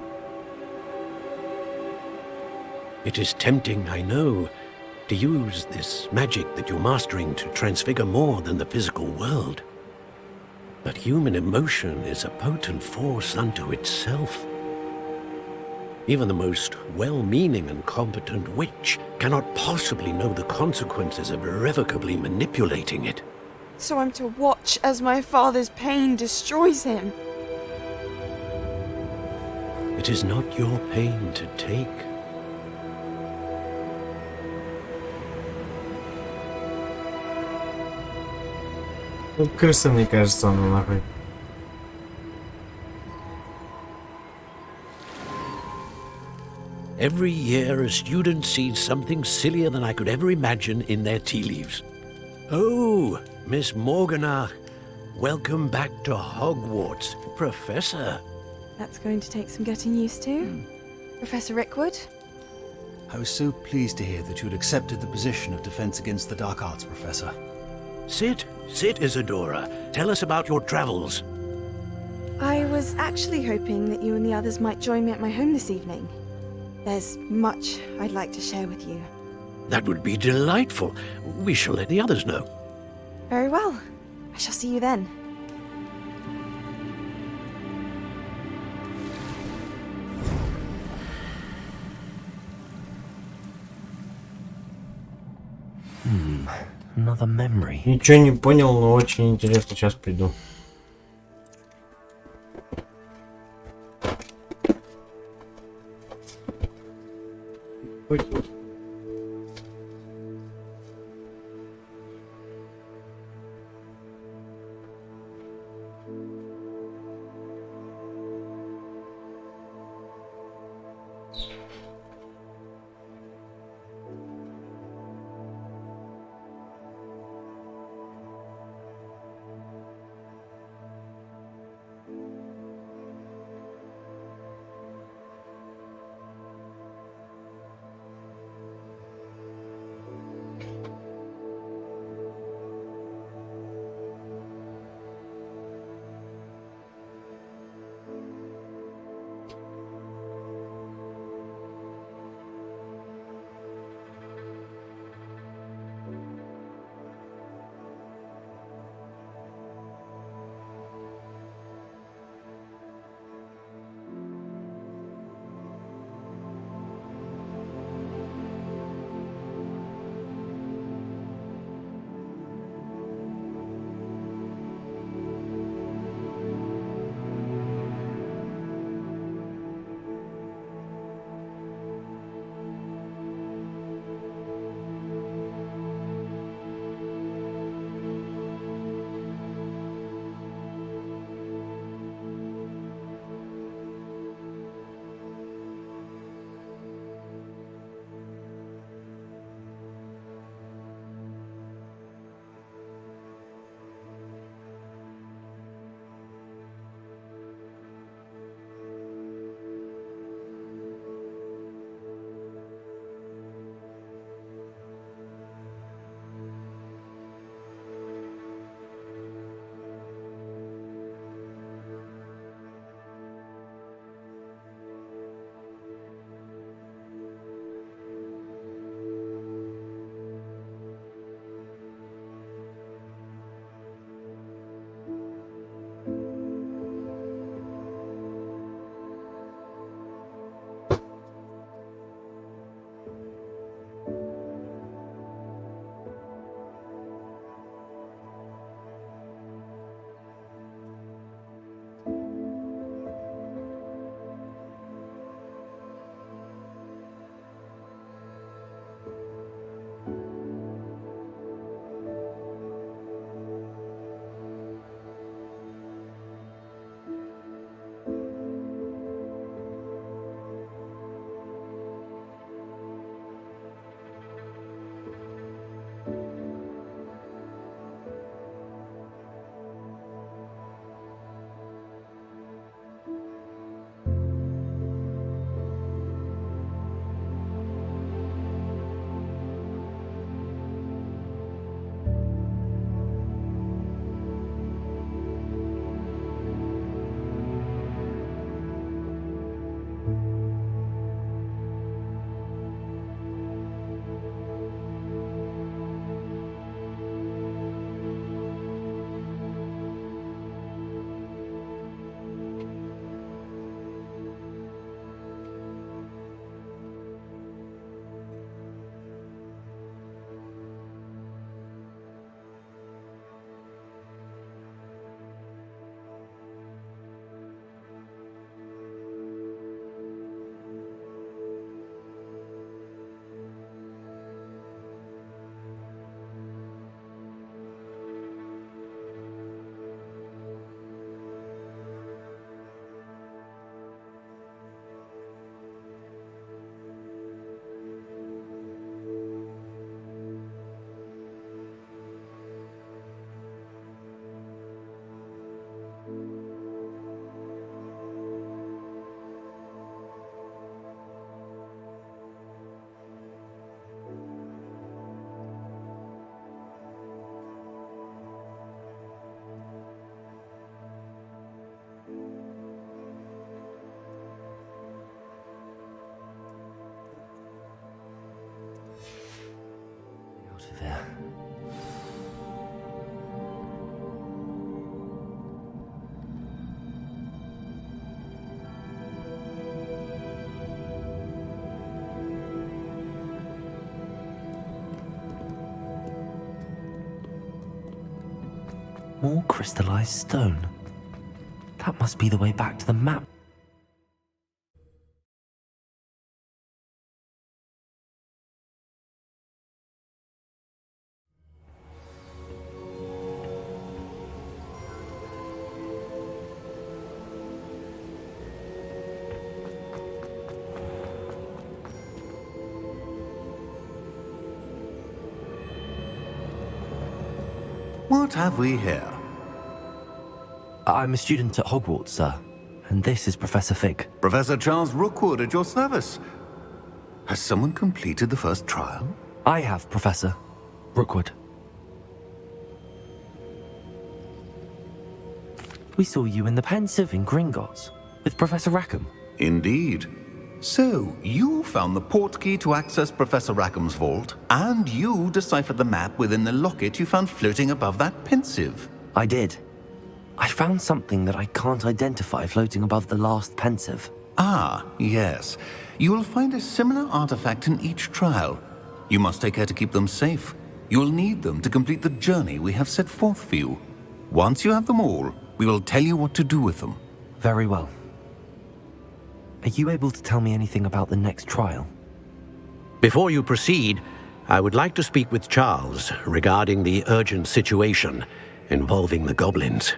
It is tempting, I know, to use this magic that you're mastering to transfigure more than the physical world. But human emotion is a potent force unto itself. Even the most well-meaning and competent witch cannot possibly know the consequences of irrevocably manipulating it. So I'm to watch as my father's pain destroys him. It is not your pain to take. Ну, крыса, мне кажется, она нахуй. Every year a student sees something sillier than I could ever imagine in their tea leaves. Oh, Miss Morganach, welcome back to Hogwarts, Professor. That's going to take some getting used to. Professor Rickwood? I was so pleased to hear that you'd accepted the position of Defense Against the Dark Arts, Professor. Sit, Isadora. Tell us about your travels. I was actually hoping that you and the others might join me at my home this evening. There's much I'd like to share with you. That would be delightful. We shall let the others know. Very well. I shall see you then. Another memory. Ничего не понял, но очень интересно. Сейчас приду. severe. More crystallized stone. That must be the way back to the map. What have we here? I'm a student at Hogwarts, sir. And this is Professor Fig. Professor Charles Rookwood at your service. Has someone completed the first trial? I have, Professor Rookwood. We saw you in the Pensive in Gringotts with Professor Rackham. Indeed. So, you found the portkey to access Professor Rackham's vault, and you deciphered the map within the locket you found floating above that Pensive. I did. I found something that I can't identify floating above the last Pensive. Ah, yes. You will find a similar artifact in each trial. You must take care to keep them safe. You will need them to complete the journey we have set forth for you. Once you have them all, we will tell you what to do with them. Very well. Are you able to tell me anything about the next trial? Before you proceed, I would like to speak with Charles regarding the urgent situation involving the goblins.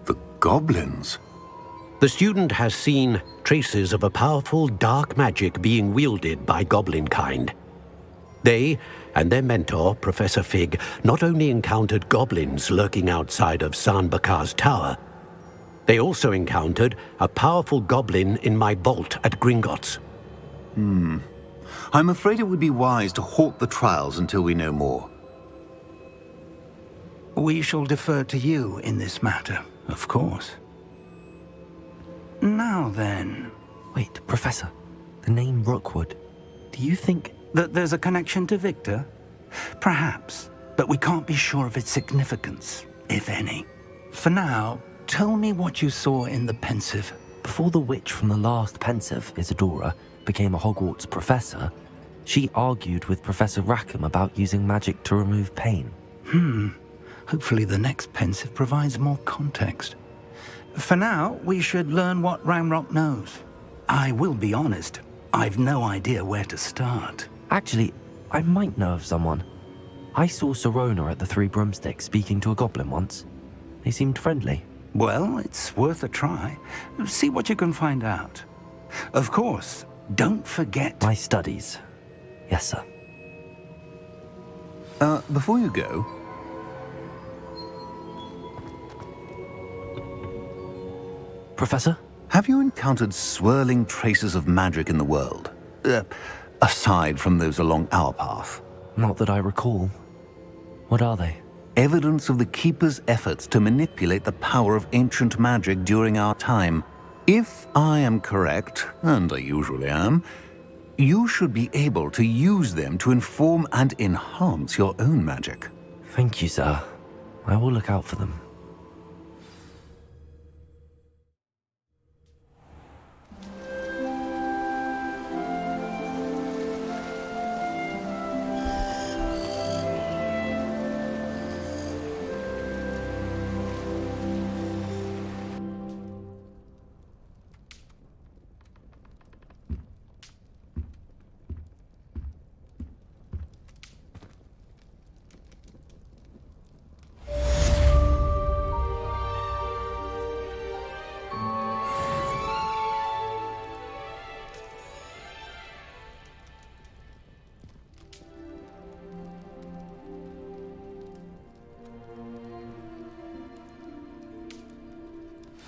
The goblins? The student has seen traces of a powerful dark magic being wielded by goblin kind. They and their mentor, Professor Fig, not only encountered goblins lurking outside of Sanbakar's tower, they also encountered a powerful goblin in my vault at Gringotts. I'm afraid it would be wise to halt the trials until we know more. We shall defer to you in this matter, of course. Now then... Wait, Professor. The name Rookwood. Do you think... that there's a connection to Victor? Perhaps, but we can't be sure of its significance, if any. For now, tell me what you saw in the Pensive. Before the witch from the last Pensive, Isadora, became a Hogwarts professor, she argued with Professor Rackham about using magic to remove pain. Hopefully the next Pensive provides more context. For now, we should learn what Ranrock knows. I will be honest, I've no idea where to start. Actually, I might know of someone. I saw Sirona at the Three Broomsticks speaking to a goblin once. They seemed friendly. Well, it's worth a try. See what you can find out. Of course, don't forget... My studies. Yes, sir. Before you go... Professor? Have you encountered swirling traces of magic in the world? Aside from those along our path? Not that I recall. What are they? Evidence of the Keeper's efforts to manipulate the power of ancient magic during our time. If I am correct, and I usually am, you should be able to use them to inform and enhance your own magic. Thank you, sir. I will look out for them.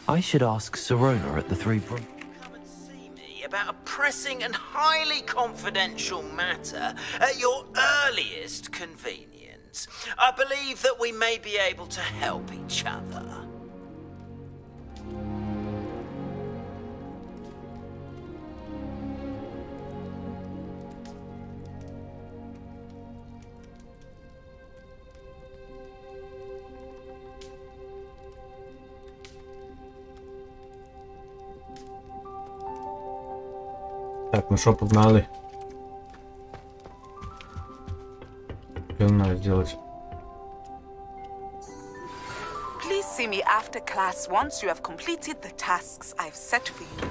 I should ask Sirona at the Three Broom... Come and see me about a pressing and highly confidential matter at your earliest convenience. I believe that we may be able to help each other. Так, ну что, погнали. Что надо сделать? Please see me after class once you have completed the tasks I've set for you.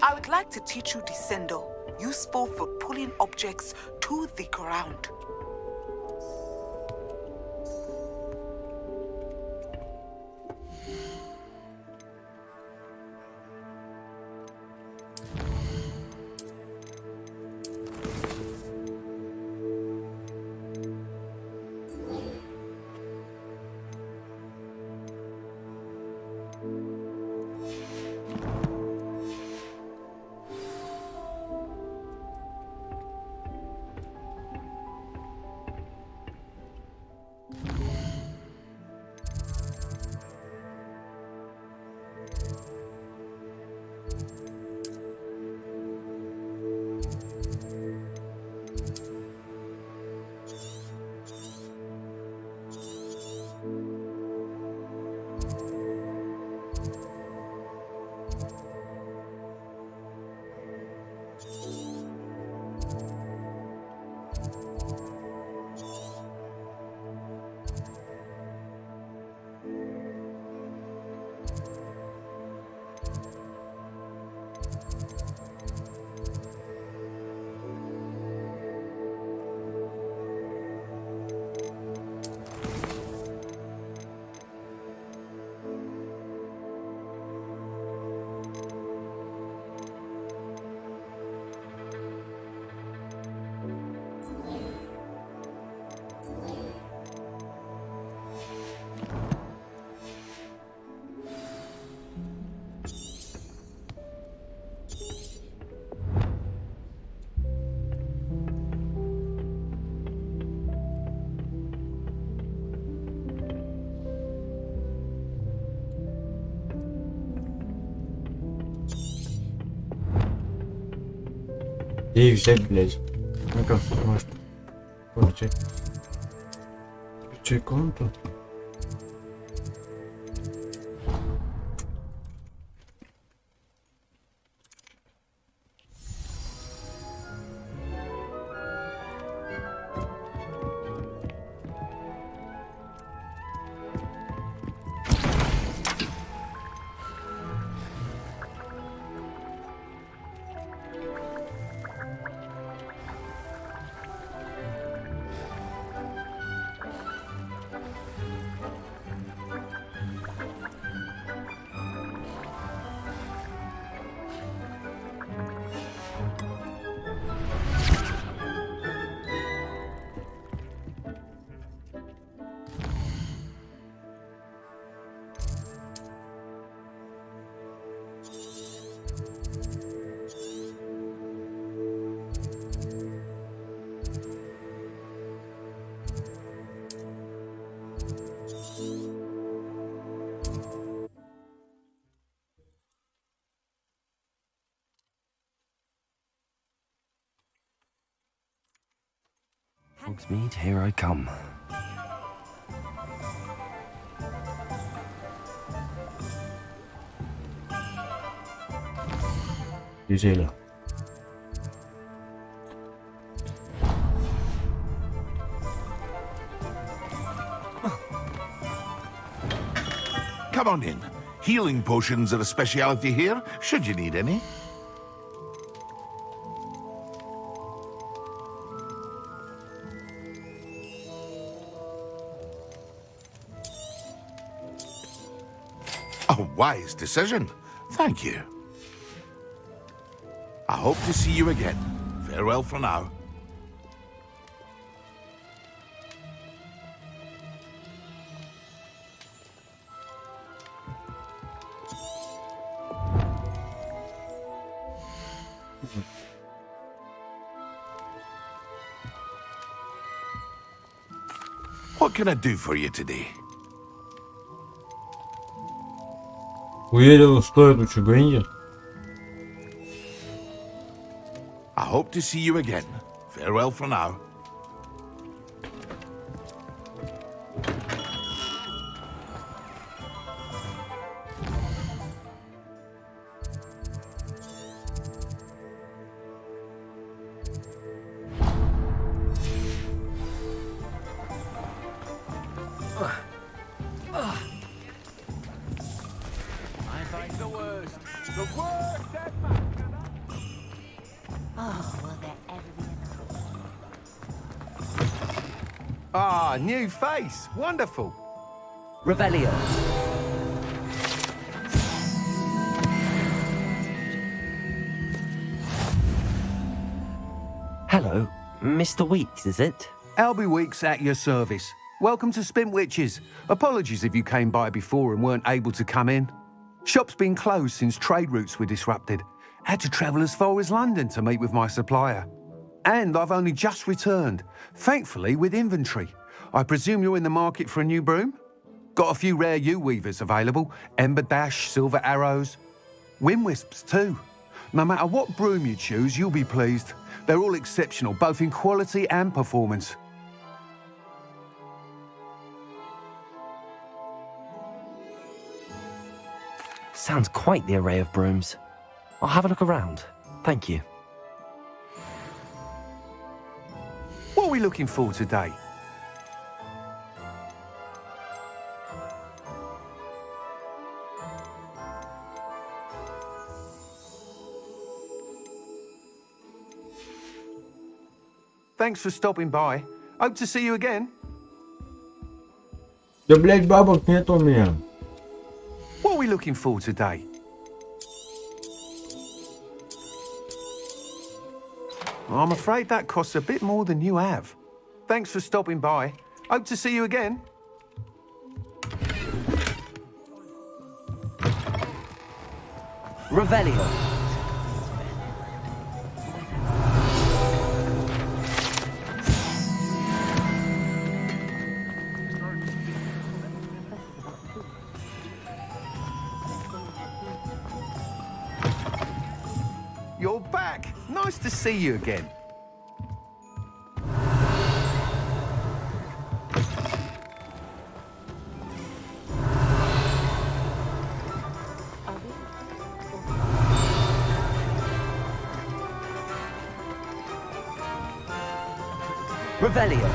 I would like to teach you Descendo, useful for pulling objects to the ground. И взять, блядь. Ну-ка, может. Включи конту. Hogsmeade, here I come. Зелье. Come on in. Healing potions are a speciality here, should you need any. A wise decision. Thank you. I hope to see you again. Farewell for now. What can I do for you today? Уверен, стоит у Чугэнди. I hope to see you again. Farewell for now. The worst. The worst that matter. Oh, will there ever be another? Ah, new face. Wonderful. Revelio. Hello, Mr. Weeks, is it? Albie Weeks at your service. Welcome to Spintwitches. Apologies if you came by before and weren't able to come in. Shop's been closed since trade routes were disrupted. Had to travel as far as London to meet with my supplier. And I've only just returned, thankfully with inventory. I presume you're in the market for a new broom? Got a few rare U-weavers available, Ember Dash, Silver Arrows. Windwisps too. No matter what broom you choose, you'll be pleased. They're all exceptional, both in quality and performance. Sounds quite the array of brooms. I'll have a look around. Thank you. What are we looking for today? Thanks for stopping by. Hope to see you again. Да, блядь, бабок нет у меня. What are we looking for today? I'm afraid that costs a bit more than you have. Thanks for stopping by. Hope to see you again. Revelio. You're back. Nice to see you again. Revelio.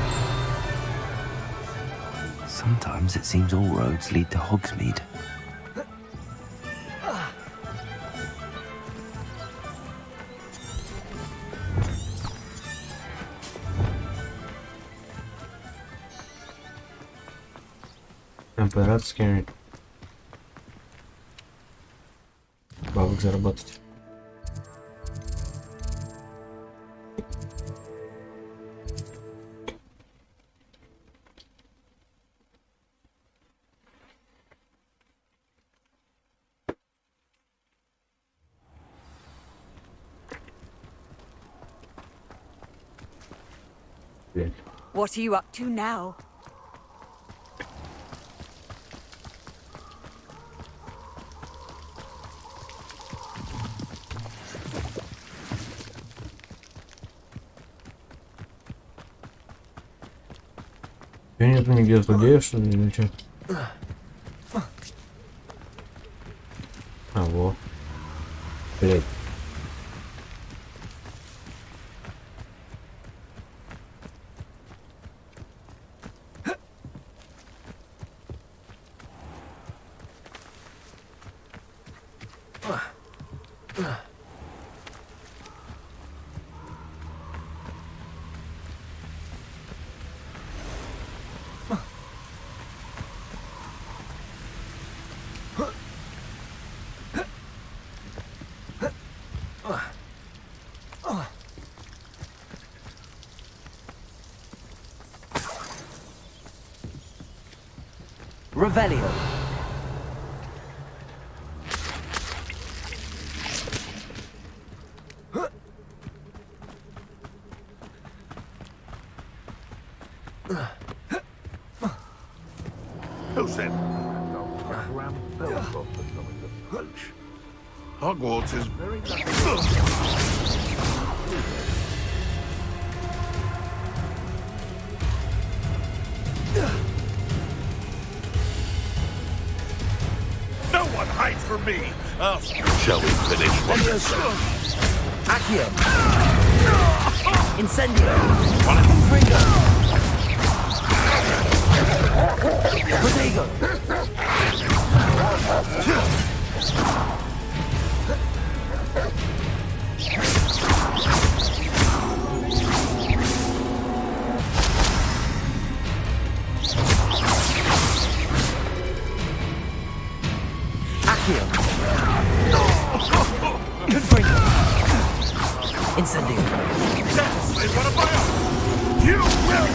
Sometimes it seems all roads lead to Hogsmeade. Пиратскими бабок заработать. What are you up to now? Нет нигде злодеев, что ли, или что? А, во. Блять. Revelio. Who said? Hogwarts is very No one hides from me. Shall we finish what we're saying? Accio. Incendio. Confringo. Protego! Accio! Confringo! Incendio! Yes, they want to buy up! You will!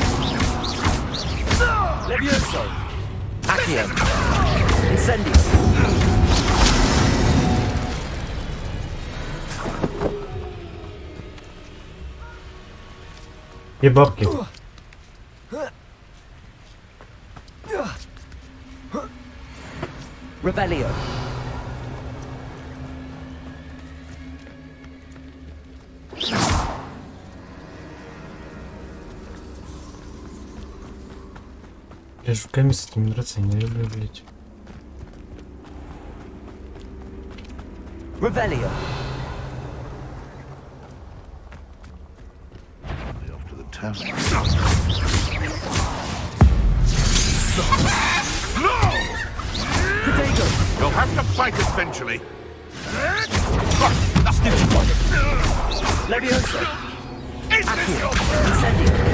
Levioso! Accio! Incendio! Где бабки? Revelio! Я жуками с этим драться не люблю, блять. Revelio! Off to the town. No! Protego! You'll have to fight eventually. Levioso! Accio! Incendio!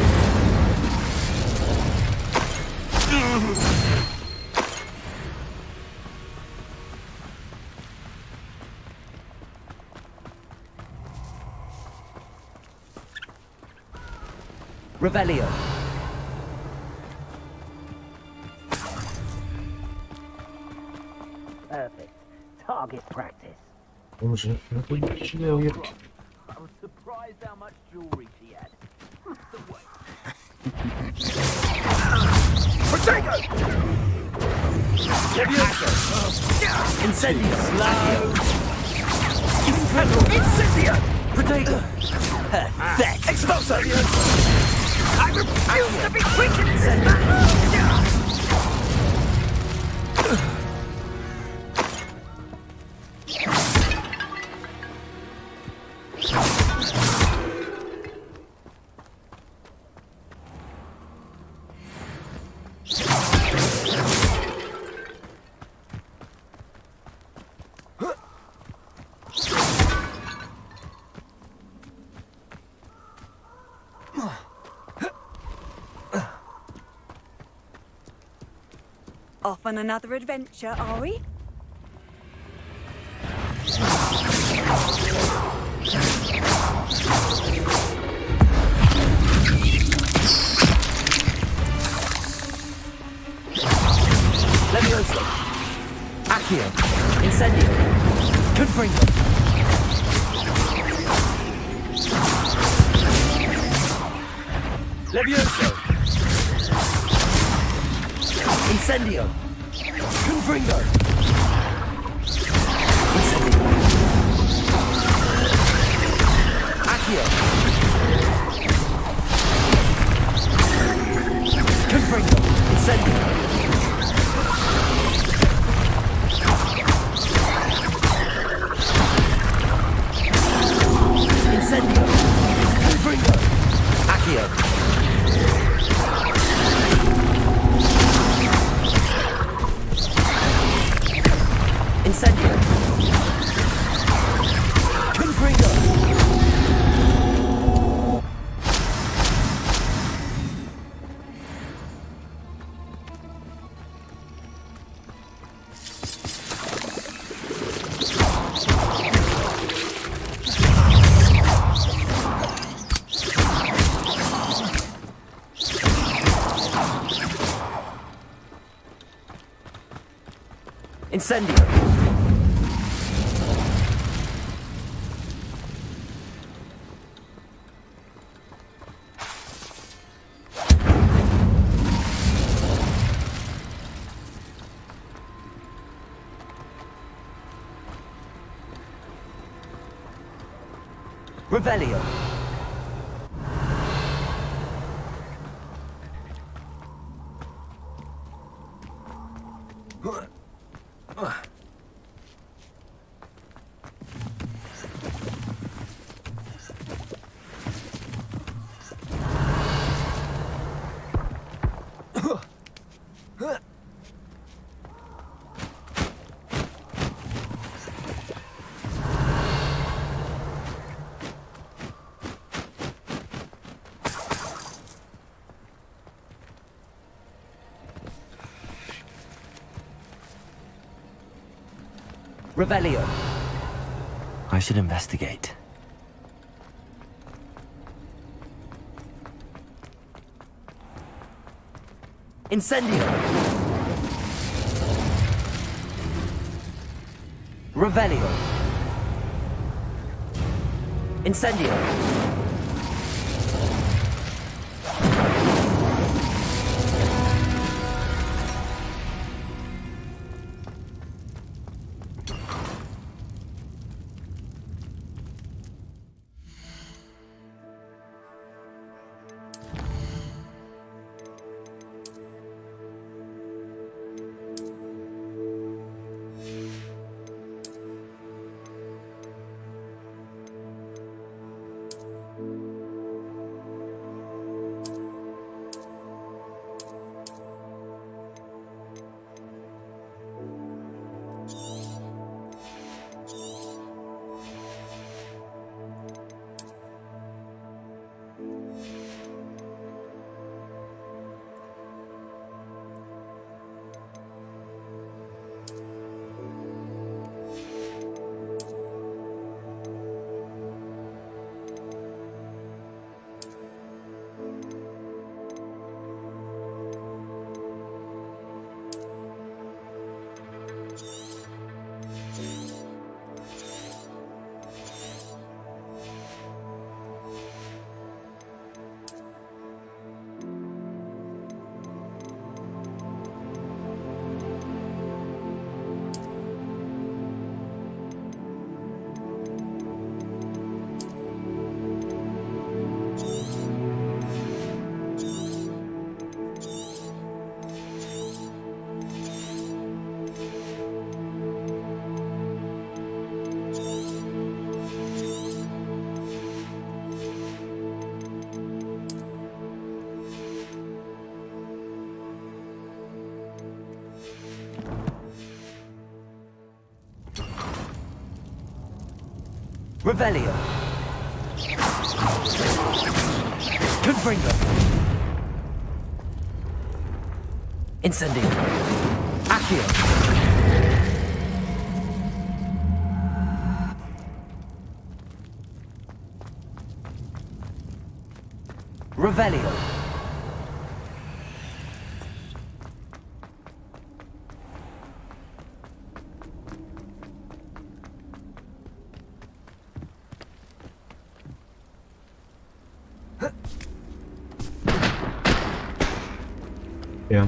Revelio! Perfect. Target practice. Он же нахуй чилил, ёпки. I was surprised how much jewelry she had. Protego! Incendio! Incendio! Protego! Perfect! Expulso! I refuse to be treated in this manner! Off on another adventure, are we? Levioso! Accio! Incendio! Confringo! Levioso! Incendio! Confringo! Incendio! Accio! Confringo! Incendio! Incendio! Confringo! Accio! Incendio! Confringo! Incendio! Revelio! Revelio. I should investigate. Incendio. Revelio. Incendio. Revelio. Confringo. Incendio. Accio. Revelio. Ja.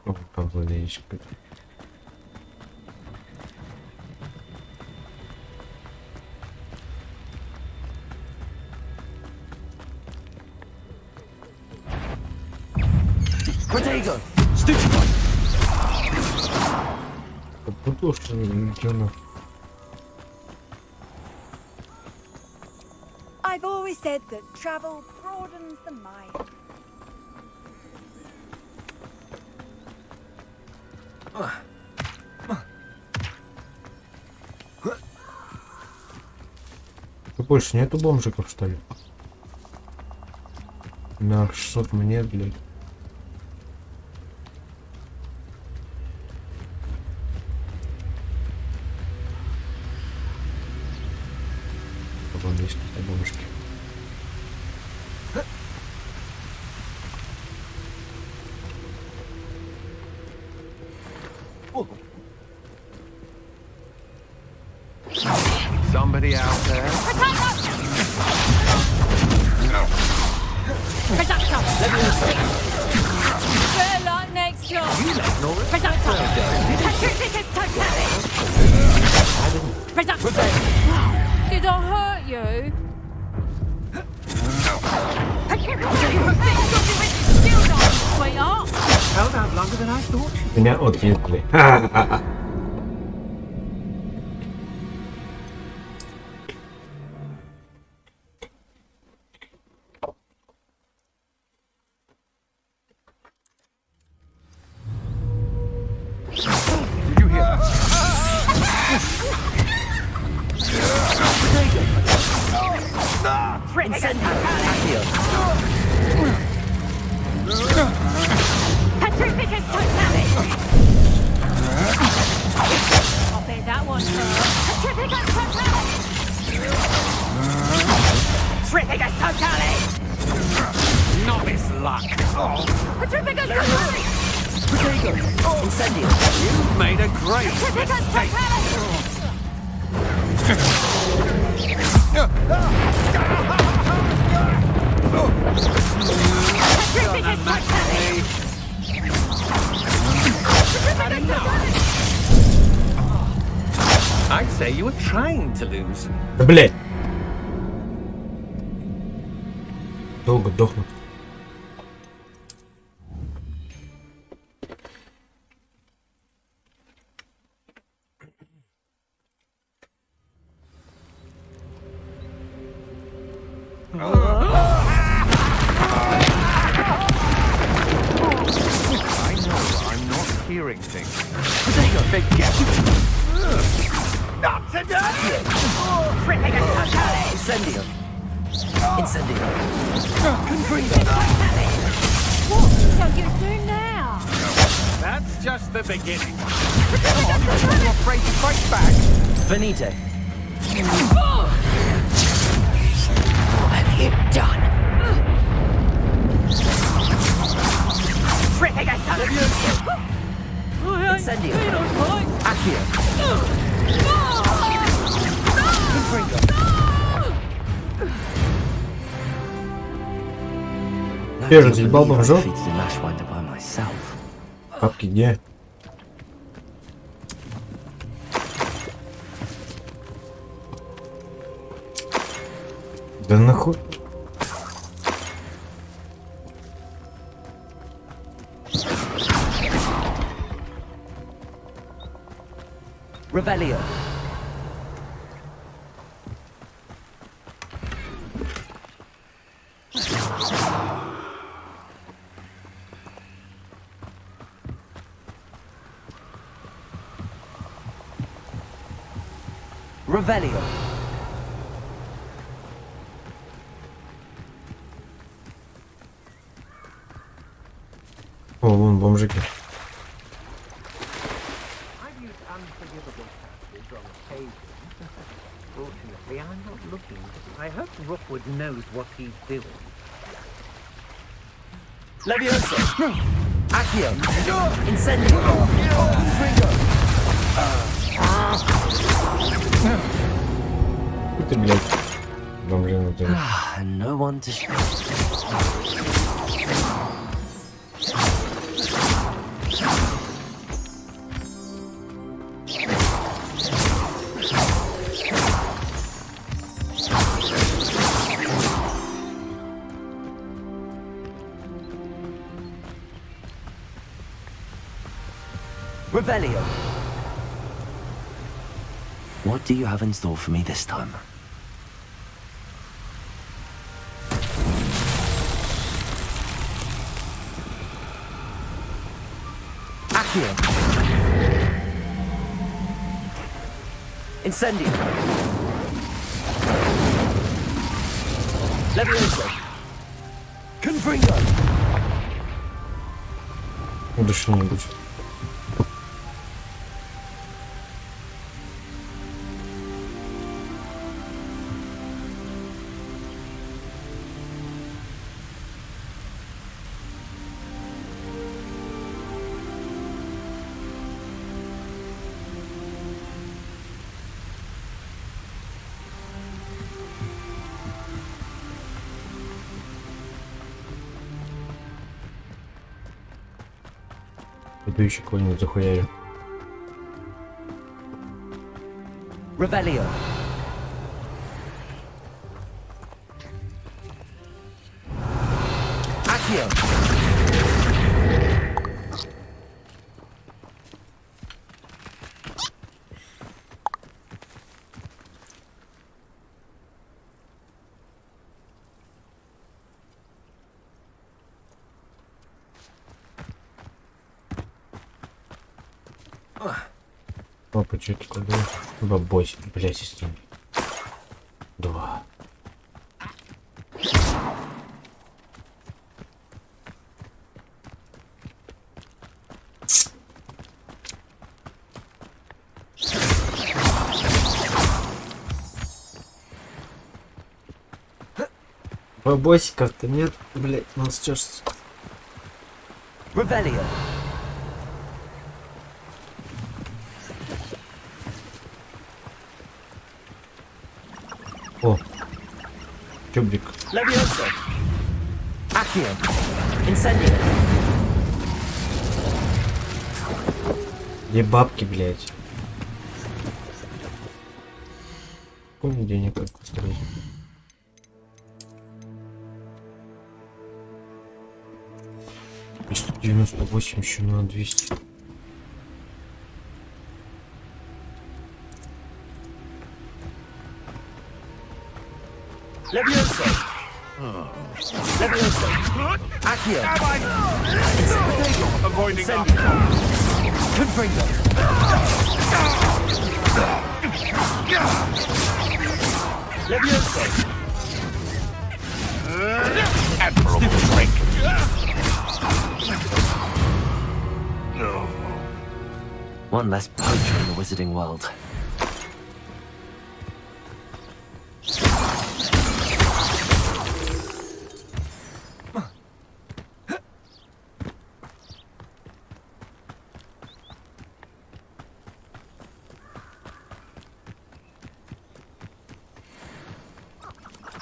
Oh, Pavlodечка. Protego. Stupefy. Попутал, что ли, регионов? I've always said that travel broadens the mind. Тут больше нету бомжиков, что ли? На 600 монет, блядь. Вон есть тут бомжики. Somebody out there? Good luck next job. Did I hurt you? Sweetheart. Held out longer than I thought. Меня отъехали. Did you hear that? Petrificus totalis! I'll bet that one first. Petrificus totalis! Petrificus totalis! Novice luck. Petrificus totalis! Protego! Incendio! You made a great Petrificus mistake. totalis! Petrificus totalis! I'd say you were trying to lose. Да, блядь. Долго дохнут. I know I'm not hearing things. Protego! Big gap. Not today! Incendio! Incendio! Confringo! What shall you do now? That's just the beginning. Come on, you're afraid to fight back. Venite! What have you done? Incendio! Accio! Confringo! Ты же заебал бомжов? defeated a Mashwinder by myself. Папки где? Да нахуй. Revelio! Revelio! О, вон бомжики. I've used unforgivable tactics on occasion. Fortunately, I'm not looking. I hope Rookwood knows what he's doing. Levioso! Accio! Incendio! Confringo! Ты, блядь. Бомжи на тебе. And no one to shoot. Revelio! What do you have in store for me this time? Accio! Incendio! Levioso! Confringo! Буду что-нибудь. Иду еще кого-нибудь захуярю. Revelio! Accio! Папа, что такое было? Бабось, блядь, система. 2. Бабосиков-то нет, блядь, нас сейчас. Revelio. О, тюбик. Levioso. Accio. Incendio. Где бабки, блядь? Сколько денег как устроить? И 198 еще на 200. Levioso. Levioso. Accio. Avoiding Incendio. Confringo. Levioso. admirable trick. One less poacher in the wizarding world.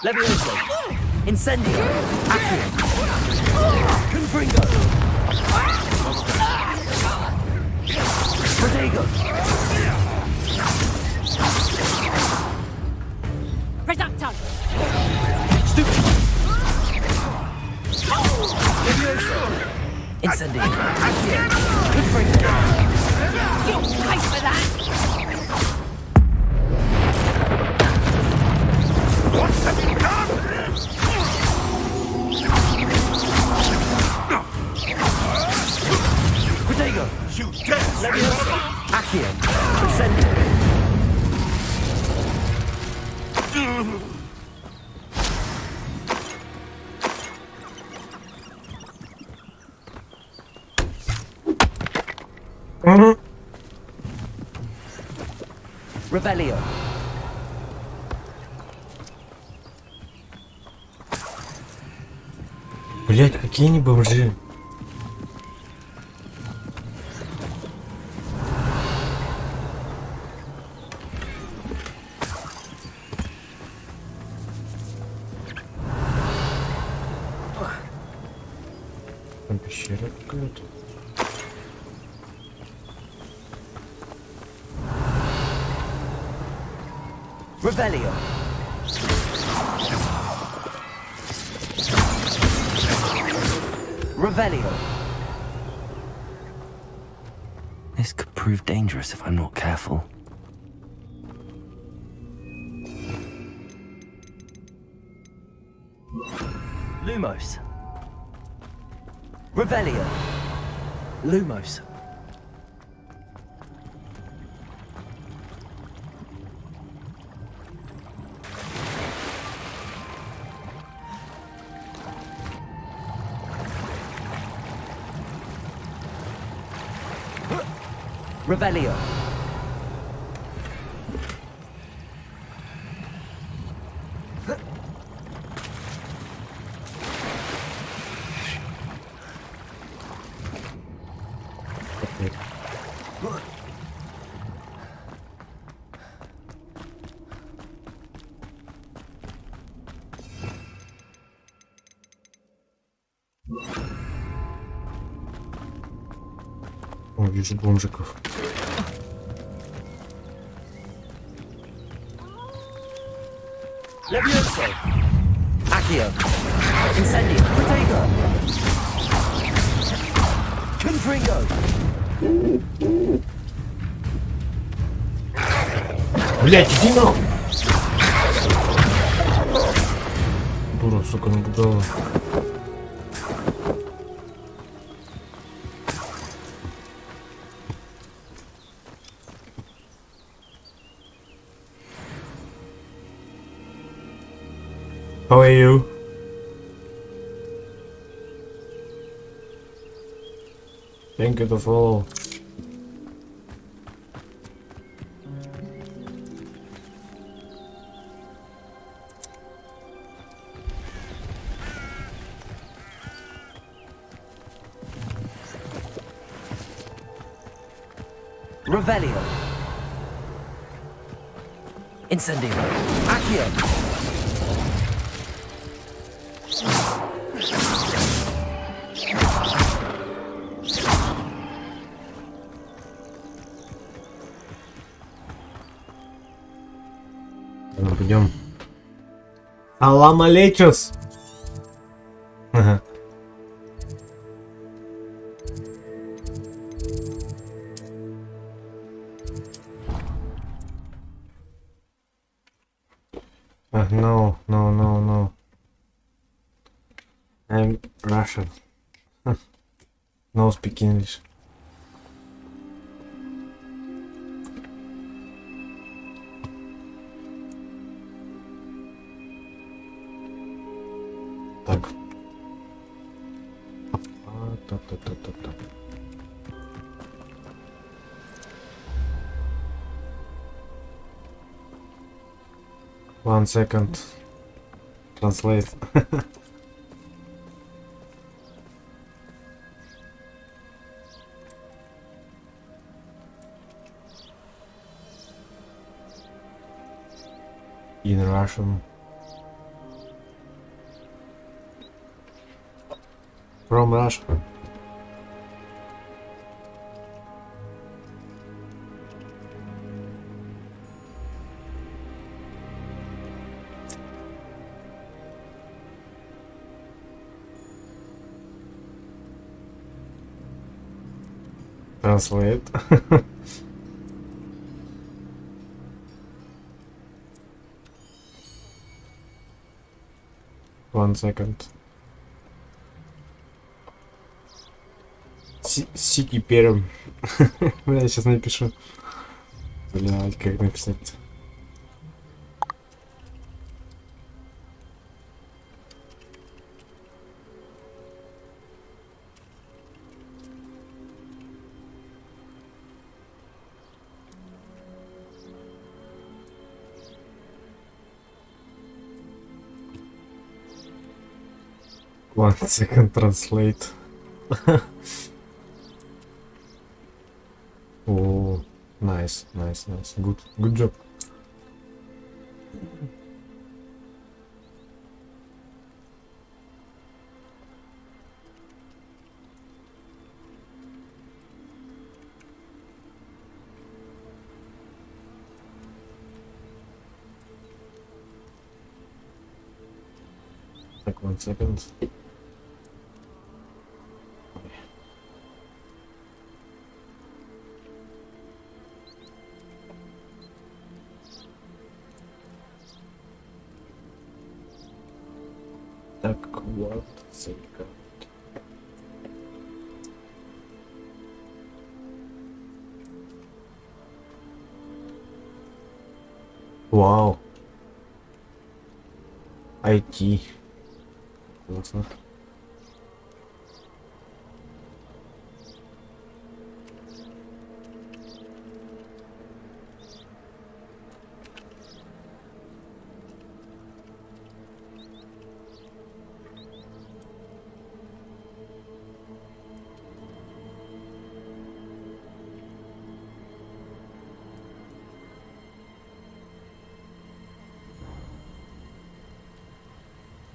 Levioso. Incendio. Accio. Confringo. Protego. Reducto. Stupid. Levioso. Incendio. Accio. Confringo. You'll pay for that. What have you done? Protego. You dare! Levioso. Accio. Incendio. Revelio. Блять, какие они бомжи. Там пещера какая-то. Revelio. Revelio. This could prove dangerous if I'm not careful. Lumos. Revelio. Lumos. Revelio. О, вижу бомжиков. Levioso. Accio. Incendio. Protego. Confringo. Блять, иди на! Дура, сука, напугала. How are you? Thank you to follow. Revelio. Incendio. Accio. Ну, пойдем. Салам алейчус. Ага. No, no, no, no. I'm Russian. No speak English. Так. Та-та-та-та-та. 1 second. Translate. In Russian. From Russia. Translate. One second. Сики первым. Я сейчас напишу. Блядь, как написать? One second translate. Oh, nice, nice, nice. Good job. Так, 1 second. Так, вот, second. Вау. IT. Классно.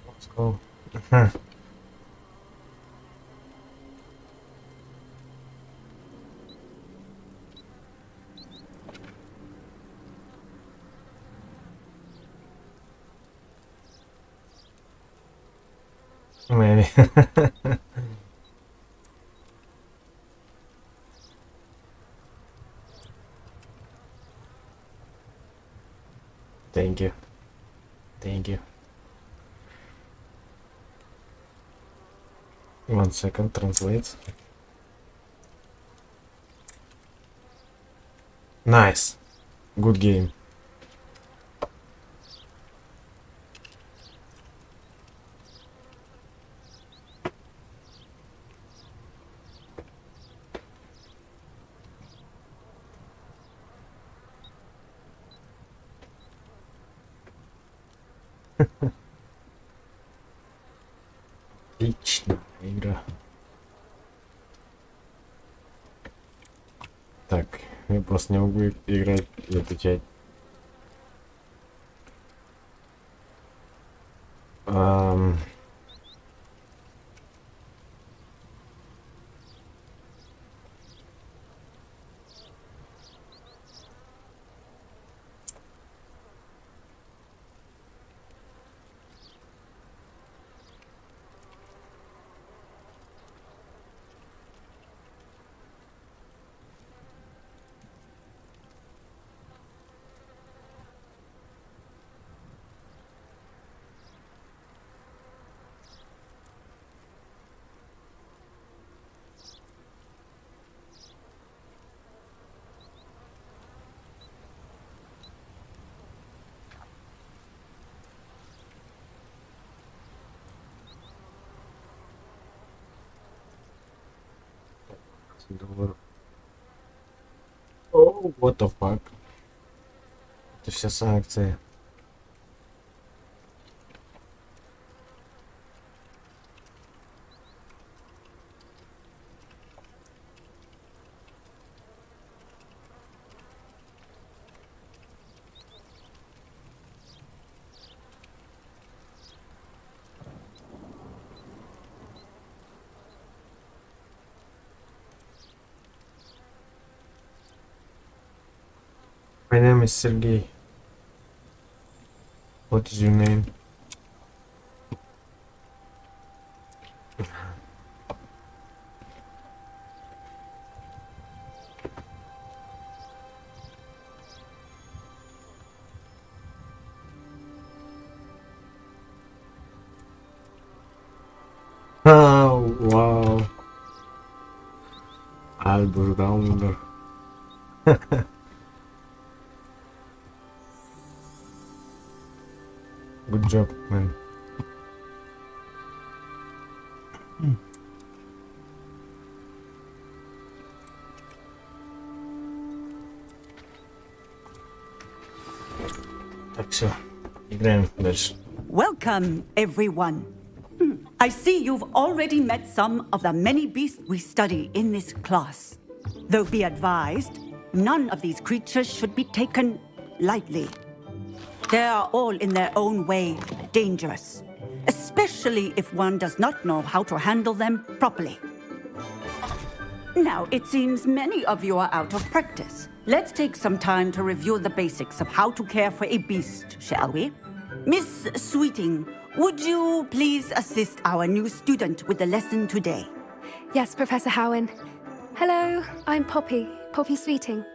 Let's go. Maybe. Thank you. Thank you. 1 second, translate. Nice. Good game. Отличная игра. Так, я просто не могу играть и отвечать. О, what the fuck? Это все санкции. My name is Sergey. What is your name? Oh, wow. Albert Rounder. Good job, man. Так, все. Играем дальше. Welcome, everyone. I see you've already met some of the many beasts we study in this class. Though be advised, none of these creatures should be taken lightly. They are all in their own way dangerous, especially if one does not know how to handle them properly. Now, it seems many of you are out of practice. Let's take some time to review the basics of how to care for a beast, shall we? Miss Sweeting, would you please assist our new student with the lesson today? Yes, Professor Howen. Hello, I'm Poppy Sweeting.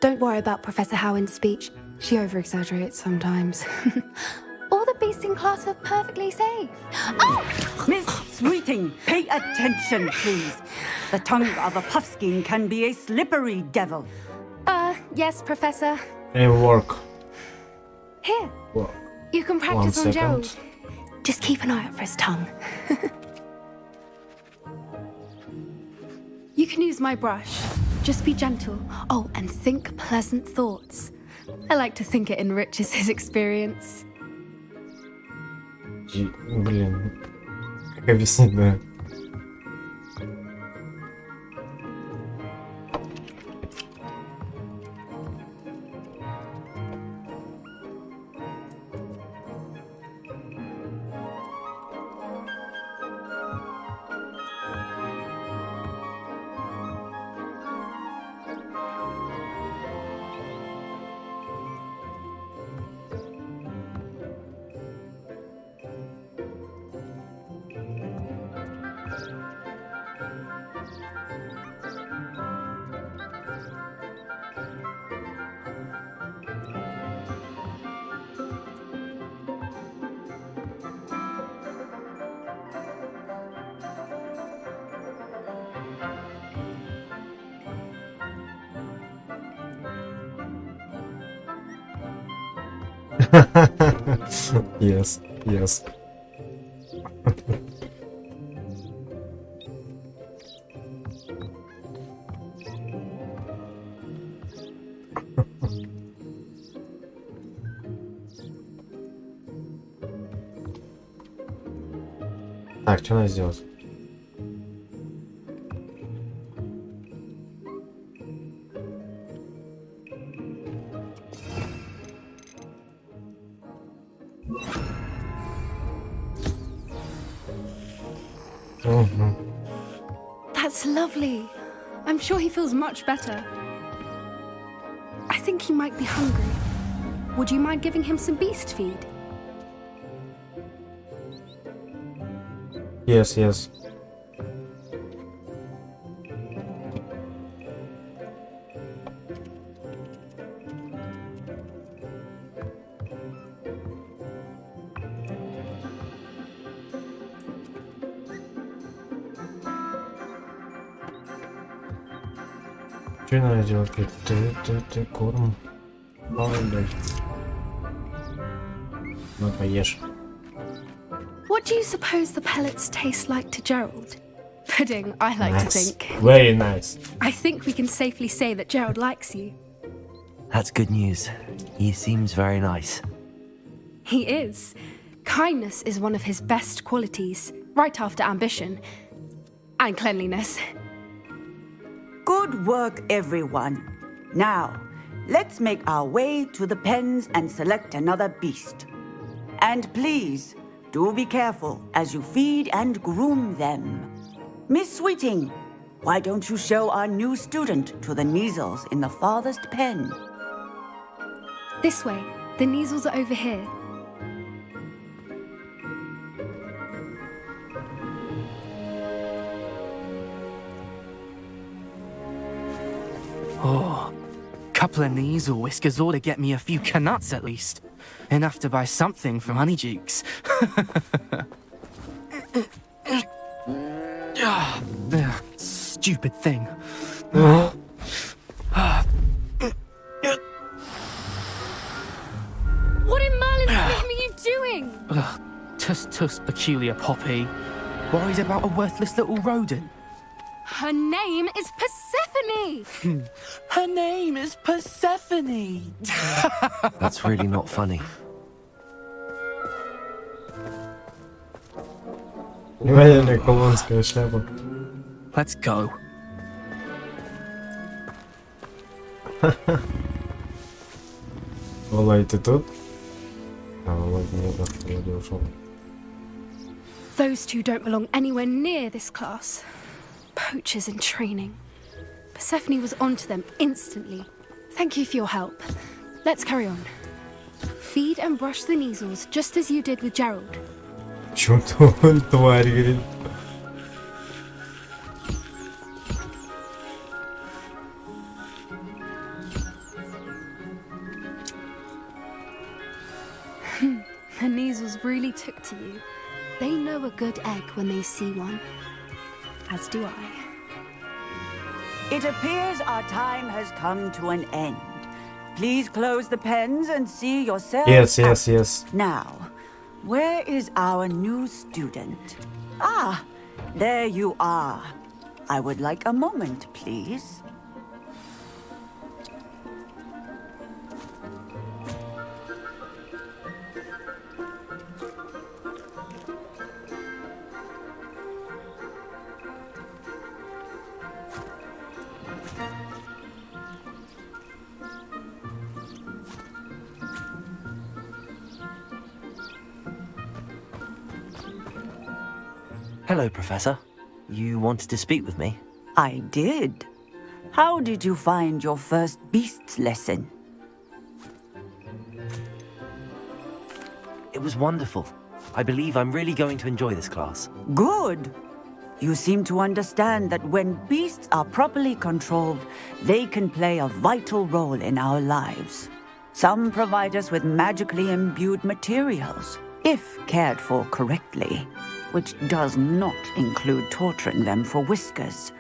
Don't worry about Professor Howen's speech. She over-exaggerates sometimes. All the beasts in class are perfectly safe. Oh! Miss Sweeting, pay attention, please. The tongue of a puffskein can be a slippery devil. Yes, Professor. And work. Here. Work. You can practice on Joe. Second. Just keep an eye out for his tongue. You can use my brush. Just be gentle. Oh, and think pleasant thoughts. I like to think it enriches his experience. Блин. Как объяснить, да? Yes, yes. Так, что надо сделать? That's lovely. I'm sure he feels much better. I think he might be hungry. Would you mind giving him some beast feed? Yes, yes. Что надо делать? Ты корм. Молодец. Ну, поешь. What do you suppose the pellets taste like to Gerald? Pudding, I like to Nice. think. Very nice. I think we can safely say that Gerald likes you. That's good news. He seems very nice. He is. Kindness is one of his best qualities, right after ambition. And cleanliness. Good work, everyone. Now, let's make our way to the pens and select another beast. And please, do be careful as you feed and groom them. Miss Sweeting, why don't you show our new student to the Neasels in the farthest pen? This way. The Neasels are over here. Oh, couple of Neasel whiskers ought to get me a few canuts at least. Enough to buy something from Honeydukes. Stupid thing. What in Merlin's name are you doing? Tuss, peculiar Poppy. Worried about a worthless little rodent. Her name is Persephone! Her name is Persephone! That's really not funny. Реально колонская шляпа. Let's go. Володь, ты тут? А, Володь нет, Володя ушел. Those two don't belong anywhere near this class. Poachers in training. Persephone was onto them instantly. Thank you for your help. Let's carry on. Feed and brush the Neasels just as you did with Gerald. Чё-то он тварь, говорит. The Neasels really took to you. They know a good egg when they see one. As do I. It appears our time has come to an end. Please close the pens and see yourselves Yes, out. yes, yes. Now, where is our new student? Ah, there you are. I would like a moment, please. Hello, Professor. You wanted to speak with me? I did. How did you find your first beasts lesson? It was wonderful. I believe I'm really going to enjoy this class. Good. You seem to understand that when beasts are properly controlled, they can play a vital role in our lives. Some provide us with magically imbued materials, if cared for correctly, which does not include torturing them for whiskers.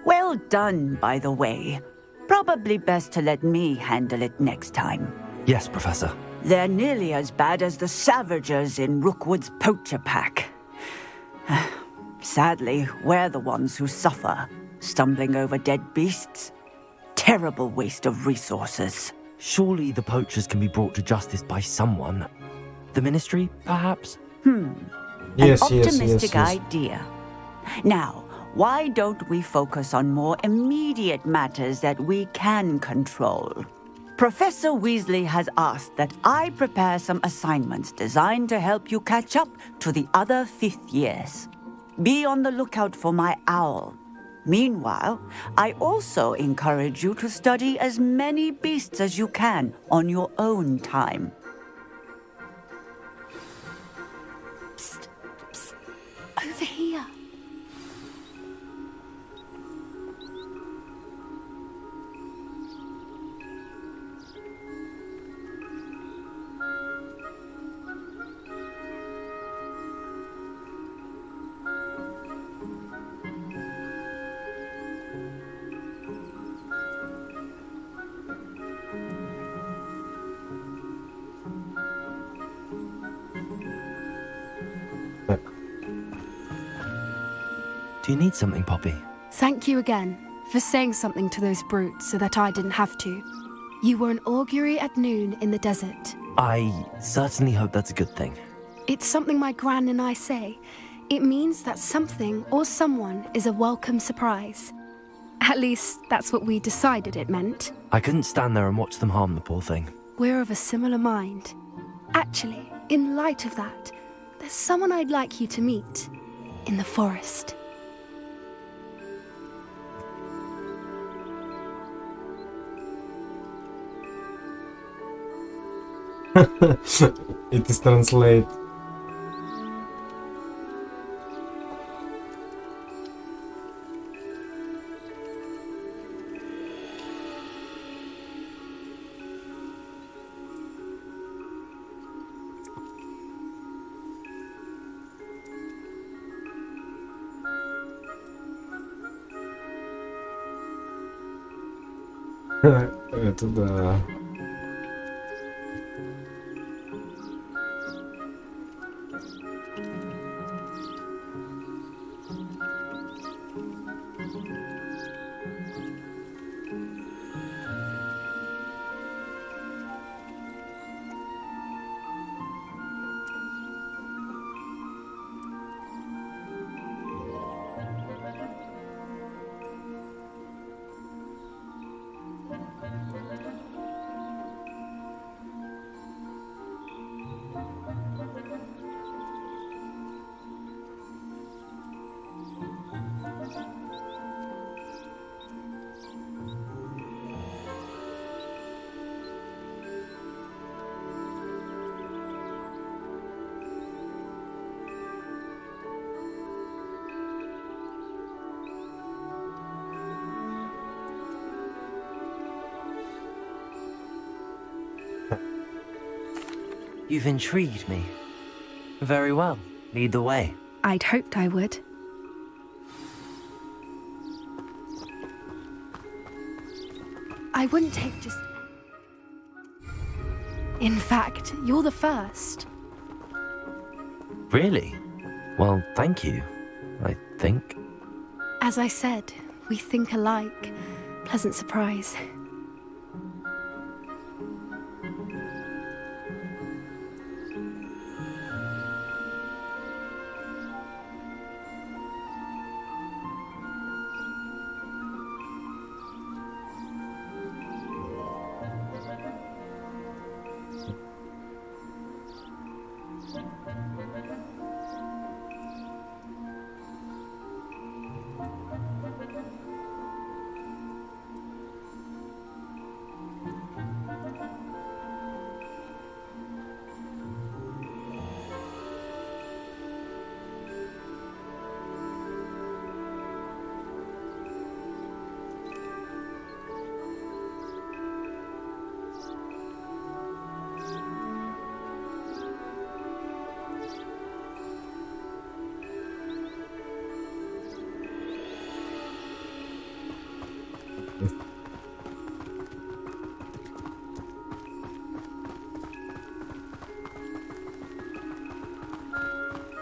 Well done, by the way. Probably best to let me handle it next time. Yes, Professor. They're nearly as bad as the Savagers in Rookwood's poacher pack. Sadly, we're the ones who suffer, stumbling over dead beasts. Terrible waste of resources. Surely the poachers can be brought to justice by someone. The Ministry, perhaps? Yes, An optimistic yes. idea. Now, why don't we focus on more immediate matters that we can control? Professor Weasley has asked that I prepare some assignments designed to help you catch up to the other 5th years. Be on the lookout for my owl. Meanwhile, I also encourage you to study as many beasts as you can on your own time. Psst, psst. Over here. Do you need something, Poppy? Thank you again for saying something to those brutes so that I didn't have to. You were an augury at noon in the desert. I certainly hope that's a good thing. It's something my gran and I say. It means that something or someone is a welcome surprise. At least, that's what we decided it meant. I couldn't stand there and watch them harm the poor thing. We're of a similar mind. Actually, in light of that, there's someone I'd like you to meet. In the forest. It is translate. Это да. You've intrigued me. Very well. Lead the way. I'd hoped I would. I wouldn't take just... In fact, you're the first. Really? Well, thank you, I think. As I said, we think alike. Pleasant surprise.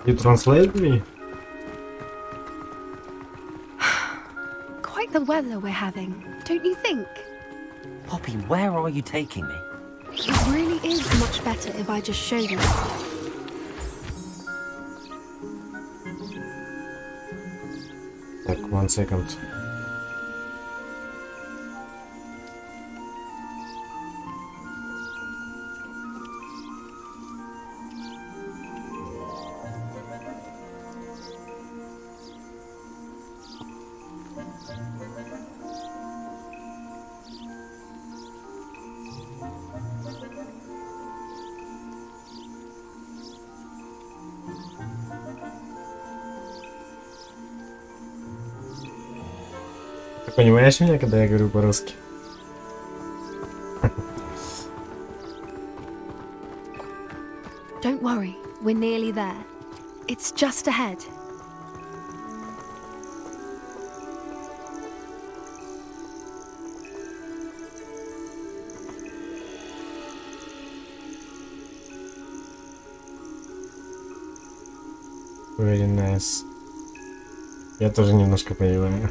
You translate me? Quite the weather we're having, don't you think? Poppy, where are you taking me? It really is much better if I just show you. 1 second. Ты понимаешь меня, когда я говорю по-русски? Don't worry, we're nearly there. It's just ahead. Very nice. Я тоже немножко понимаю.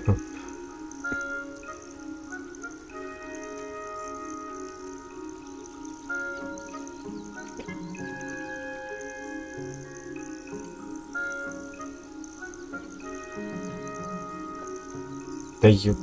Да ёп.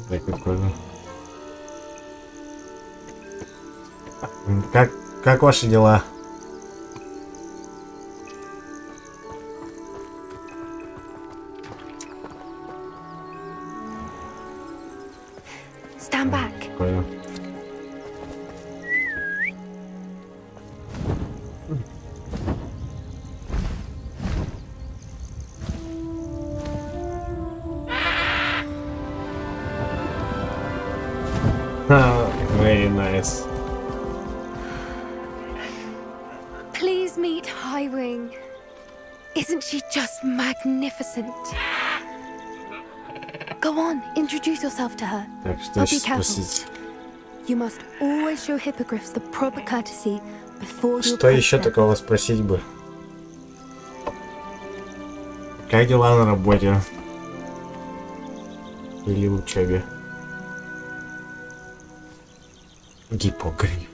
Так прикольно. Как ваши дела? Stand back. Прикольно. Very nice. Please meet Highwing. Isn't she just magnificent? Go on, introduce yourself to her. Так, что But be еще careful. спросить? You must always show hippogriffs the proper courtesy before you Что approach еще them. такого спросить бы? Как дела на работе? Или в учебе? Гиппогриф.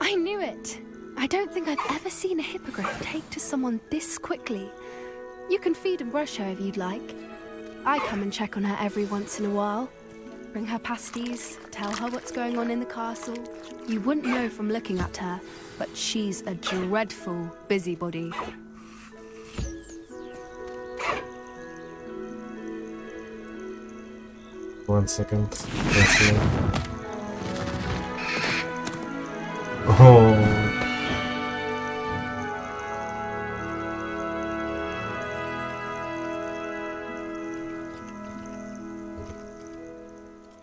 I knew it. I don't think I've ever seen a hippogriff take to someone this quickly. You can feed and brush her if you'd like. I come and check on her every once in a while. Bring her pasties, tell her what's going on in the castle. You wouldn't know from looking at her, but she's a dreadful busybody. One second. Oh.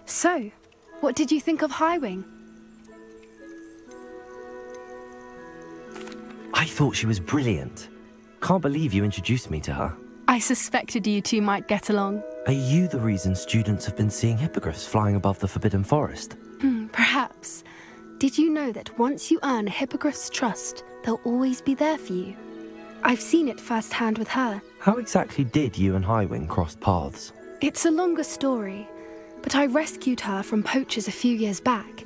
So, what did you think of Highwing? I thought she was brilliant. Can't believe you introduced me to her. I suspected you two might get along. Are you the reason students have been seeing hippogriffs flying above the Forbidden Forest? Perhaps. Did you know that once you earn a hippogriff's trust, they'll always be there for you? I've seen it firsthand with her. How exactly did you and Highwing cross paths? It's a longer story, but I rescued her from poachers a few years back.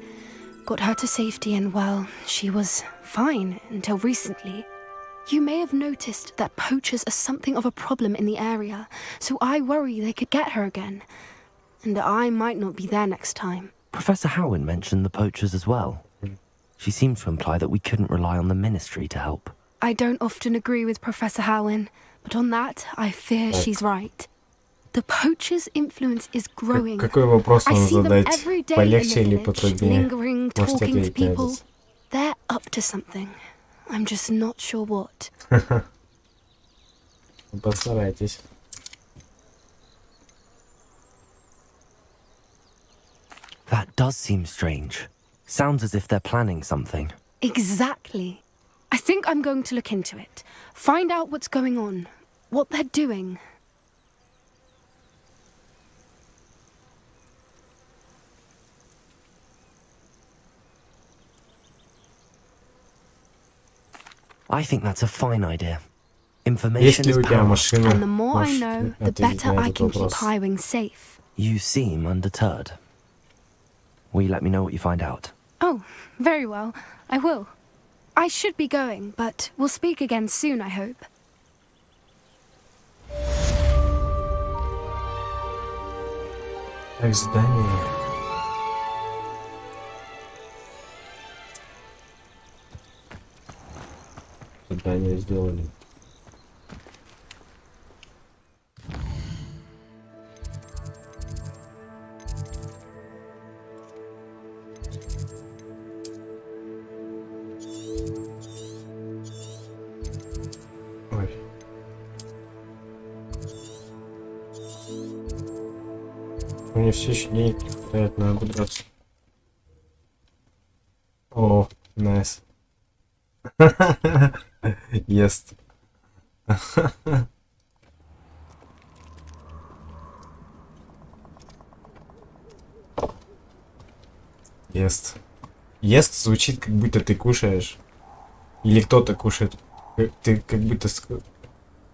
Got her to safety and, well, she was fine until recently. You may have noticed that poachers are something of a problem in the area, so I worry they could get her again. And I might not be there next time. Professor Howen mentioned the poachers as well. She seemed to imply that we couldn't rely on the ministry to help. I don't often agree with Professor Howen, but on that, I fear she's right. The poacher's influence is growing. Какой вопрос I вам see them задать? every day Полегче in или the village, потруднее? lingering, Можете talking to ответить на people. этот? They're up to something. I'm just not sure what. Постарайтесь. That does seem strange. Sounds as if they're planning something. Exactly. I think I'm going to look into it. Find out what's going on. What they're doing. I think that's a fine idea. Information is power. And the more I know, the better I can keep Highwing safe. You seem undeterred. Will you let me know what you find out? Oh, very well. I will. I should be going, but we'll speak again soon, I hope. Так, задание. Задание сделали. Ой. Мне все еще денег не хватает на обыграться. О, найс. Ест. Ест. Ест звучит, как будто ты кушаешь. Или кто-то кушает. Ты как будто...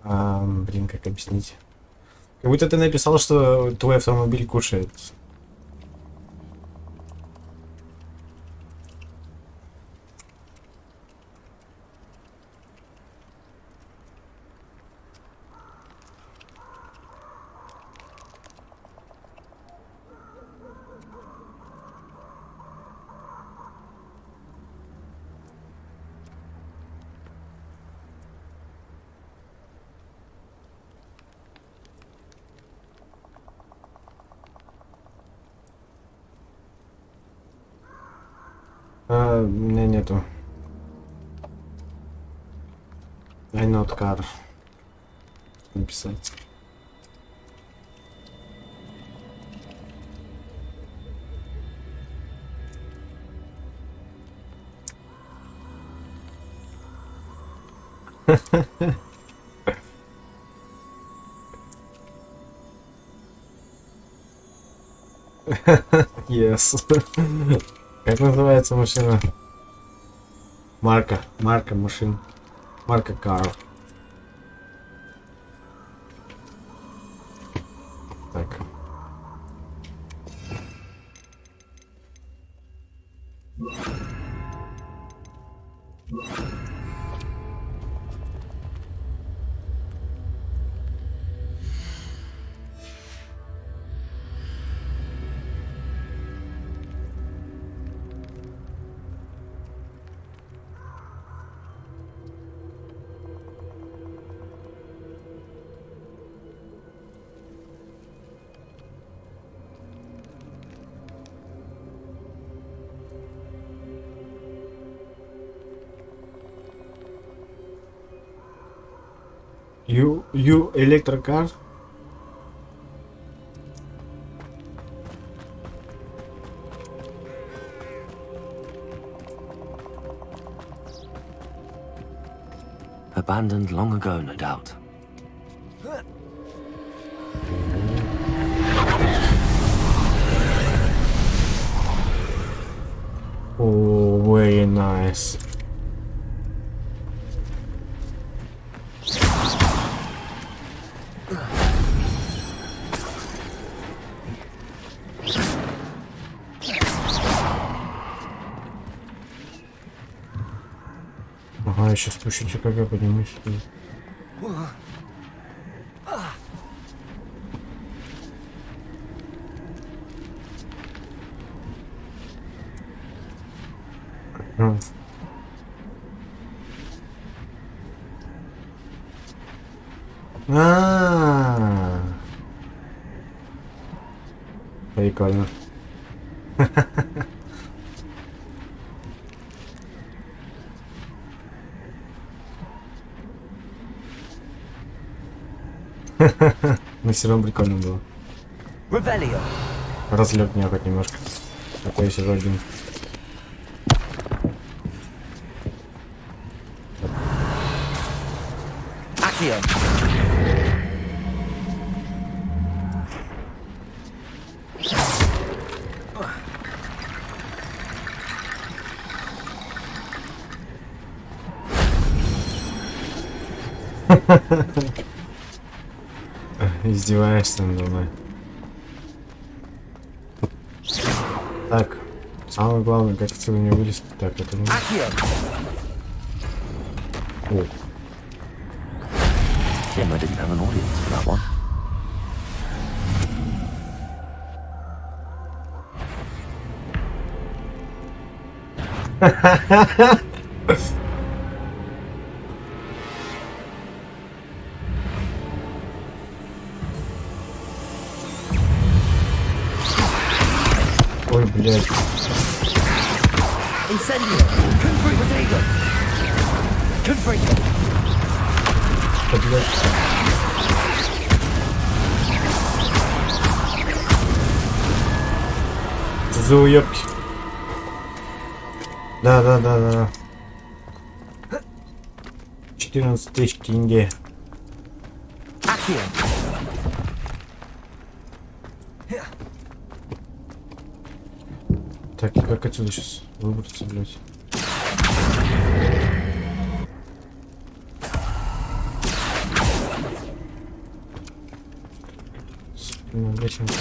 блин, как объяснить? Как будто ты написал, что твой автомобиль кушает. У меня нету. I not car. Написать. Yes. Как называется машина? Марка машин. Марка car. Так. You electric car? Abandoned long ago, no doubt. Oh, very nice. Ага, я сейчас выше ЧКГ поднимусь. Прикольно. Но все равно прикольно было. Разлег меня хоть немножко. Пока я сижу один. Издеваешься надо мной. Так, самое главное, как отсюда не вылезть. Так, это не... О. Damn, I didn't have an audience for that one. Ой, блядь. Incendio! Confree Potato! Confree! Да, блядь. Что за уёбки? Да. 14 тысяч тенге. Так, и как отсюда сейчас выбраться, блядь? Лесенка.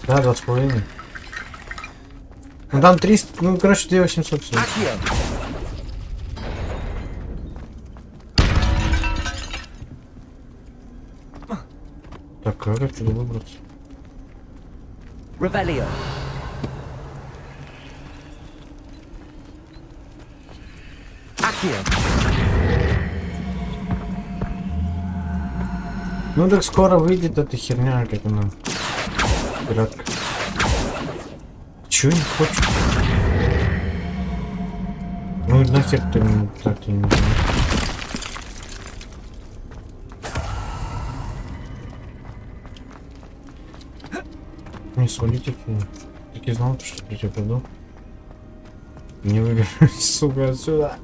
Да, 20,5. Ну там 300, ну короче 2800 всего. Так, как отсюда выбраться? Revelio. Ну так скоро выйдет эта херня, как она. Пиратка. Чё не хочешь? Ну нахер ты мне так не нужен. Не свалите фигню. Так и знал, что я тебя приду. Не выберусь, сука, отсюда.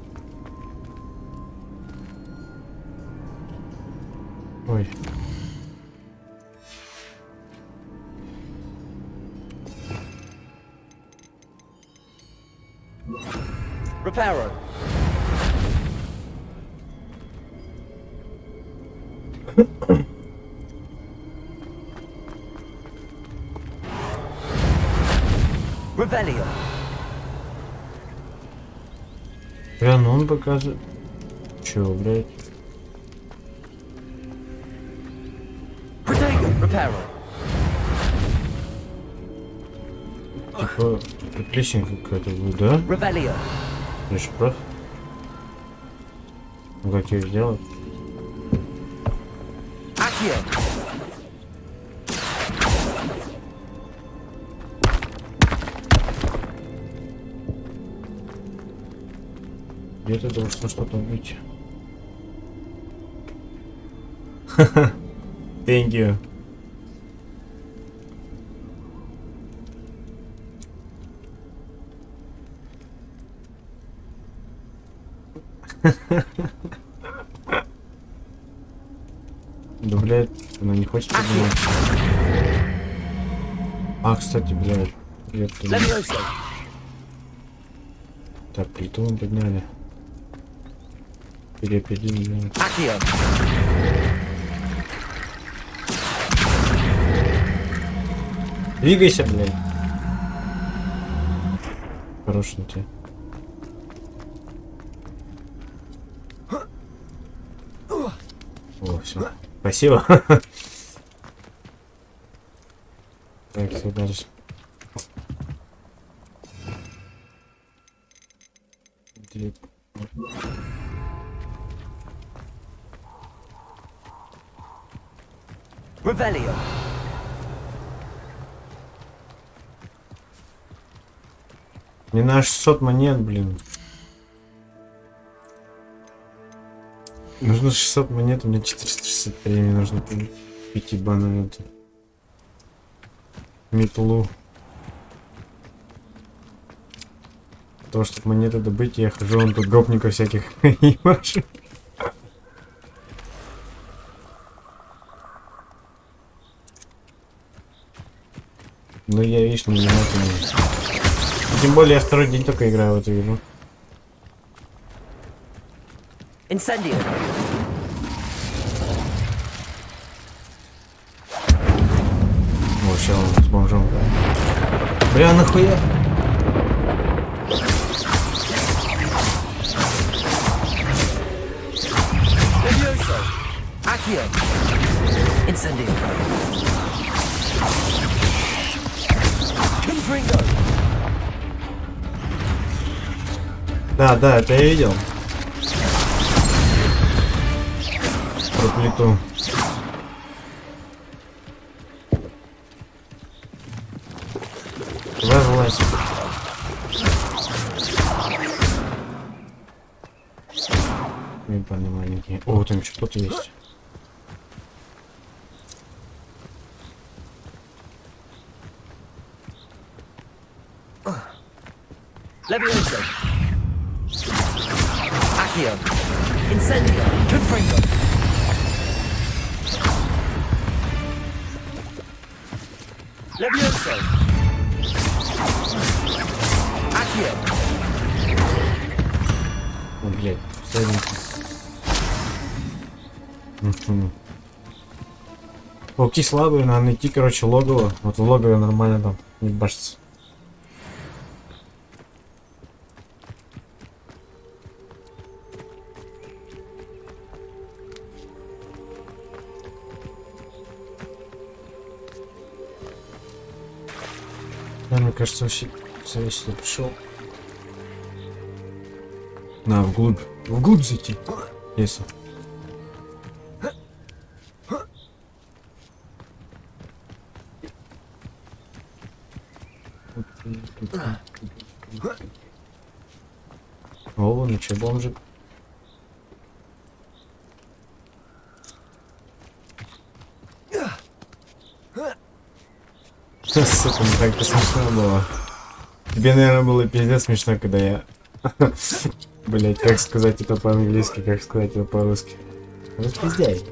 Ой. Reparo. Revelio. Бля, ну он показывает. Чего, блядь? Reparo. Типа, песенка какая-то будет, да? Revelio. Я же прав. Ну как ее сделать? Где-то должно что-то быть. Ха-ха. Thank you. Да, блядь, она не хочет подниматься. А, кстати, блядь. Так, плиту мы подняли. Переопределили, блядь. Двигайся, блядь. Хорош на тебе. О, все. Спасибо. Так, все дальше. Revelio. Не на 600 монет, блин. Нужно 600 монет, у меня 463, мне нужно купить ебаную эту метлу. Для того, чтобы монеты добыть, я хожу, вон тут гопников всяких не машу. Ну я, видишь, не могу. Тем более я второй день только играю в эту игру. Incendio. Вообще он с бомжом. Бля, нахуя? Levioso. Accio. Incendio. Confringo. Да, да, это я видел. Про плиту. Залазь. Парни маленькие. О, там еще кто-то есть. Levioso. Accio. Incendio. Confringo. Levioso. Accio. О, блядь, Пауки слабые, надо найти, короче, логово. Вот в логове нормально там не башится. Да, мне кажется, вообще я сюда пришел. На, вглубь. Вглубь зайти. Леса. О, ну че, бомжик. Сука, ну так-то смешно было. Тебе, наверное, было пиздец смешно, когда я... Блять, как сказать это по-английски, как сказать это по-русски. Распиздяй.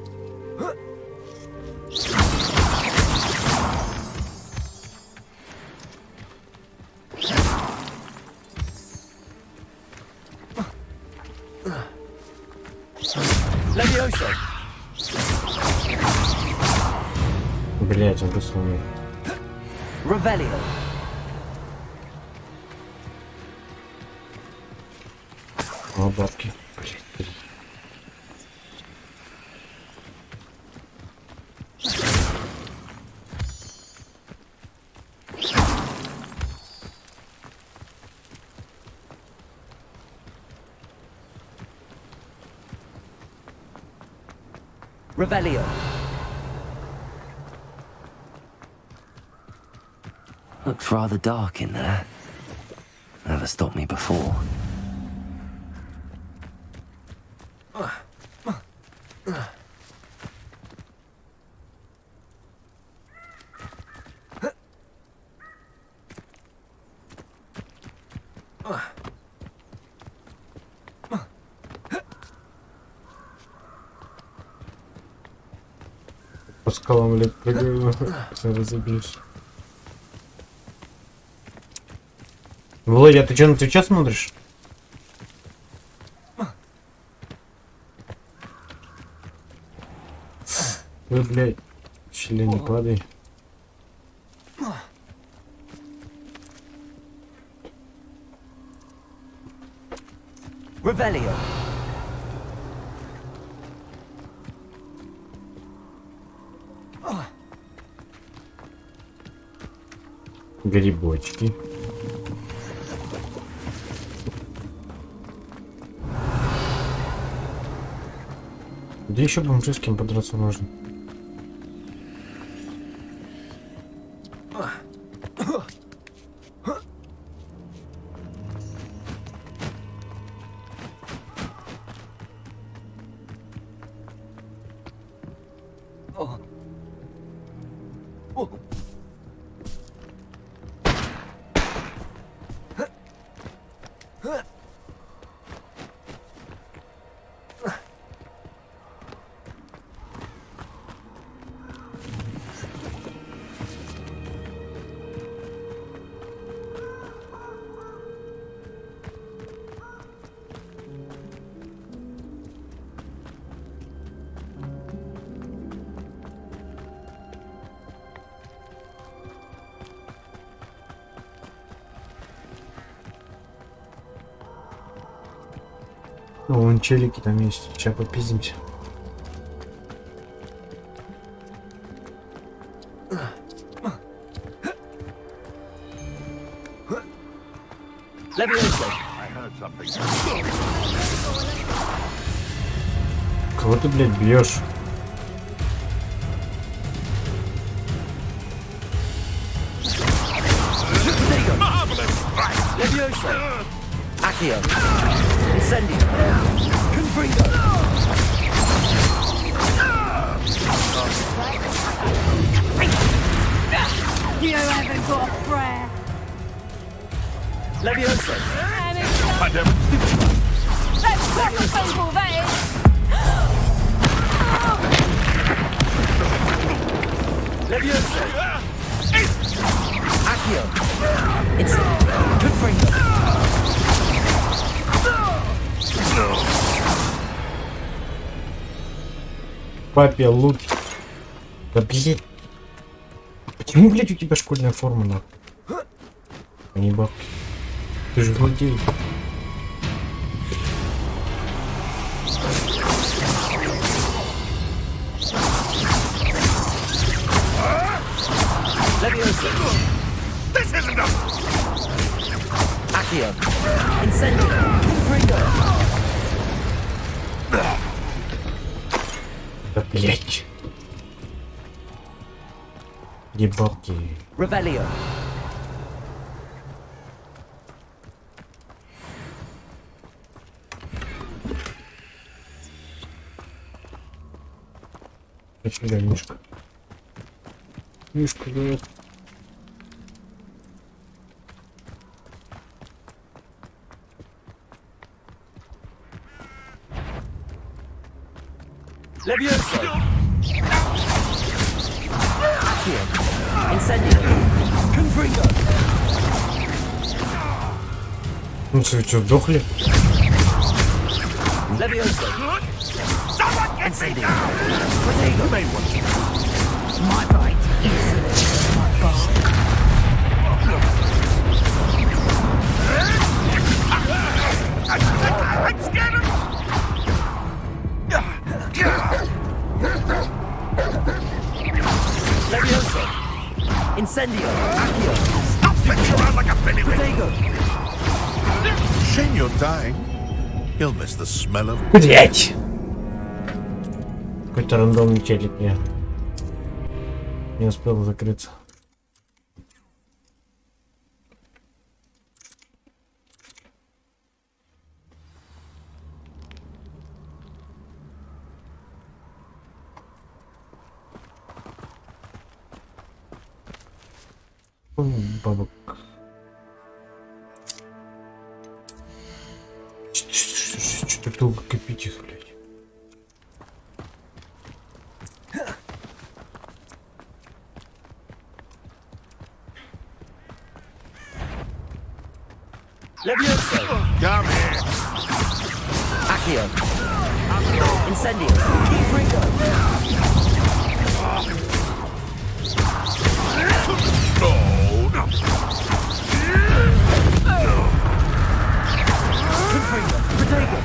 Levioso. Блять, он просто умер. Revelio. О, бабки. Блять. Revelio. Looks rather dark in there. Never stopped me before. По скалам, блядь, прыгаю. Все разобьюсь. Володя, ты что, на Твича смотришь? Ой, блядь, щели не падай. Revelio. Грибочки. Где еще бомжи с кем подраться можно? О, вон челики там есть. Сейчас попиздимся. Кого ты, блядь, бьешь? Accio. Incendio. Confringo. You haven't got a prayer. Levioso. Let's cut the people, that is. Levioso. Accio. Incendio. Confringo. Папе лут. Да блядь. Почему, блядь, у тебя школьная форма, нахуй? А не бабки. Ты же злодей. This isn't a... Accio. Incendio. Confringo. Да блядь. Где бабки? Revelio. Нифига, Мишка. Мишка, говорит. Levioso. Accio. Incendio. Confringo. Ну что, сдохли? Levioso. Incendio. Protego. My bite is my bite. Let's get him! Levioso. Incendio. Accio. Stop flicking around like a penny ring! Protego. Shame you're dying. You'll miss the smell of... Блять! Какой-то рандомный челик мне не успел закрыться. Бабок. Что так долго копить их, блядь? Levioso. Come here. Accio. Incendio. Confringo. No, no. Confringo. Protego.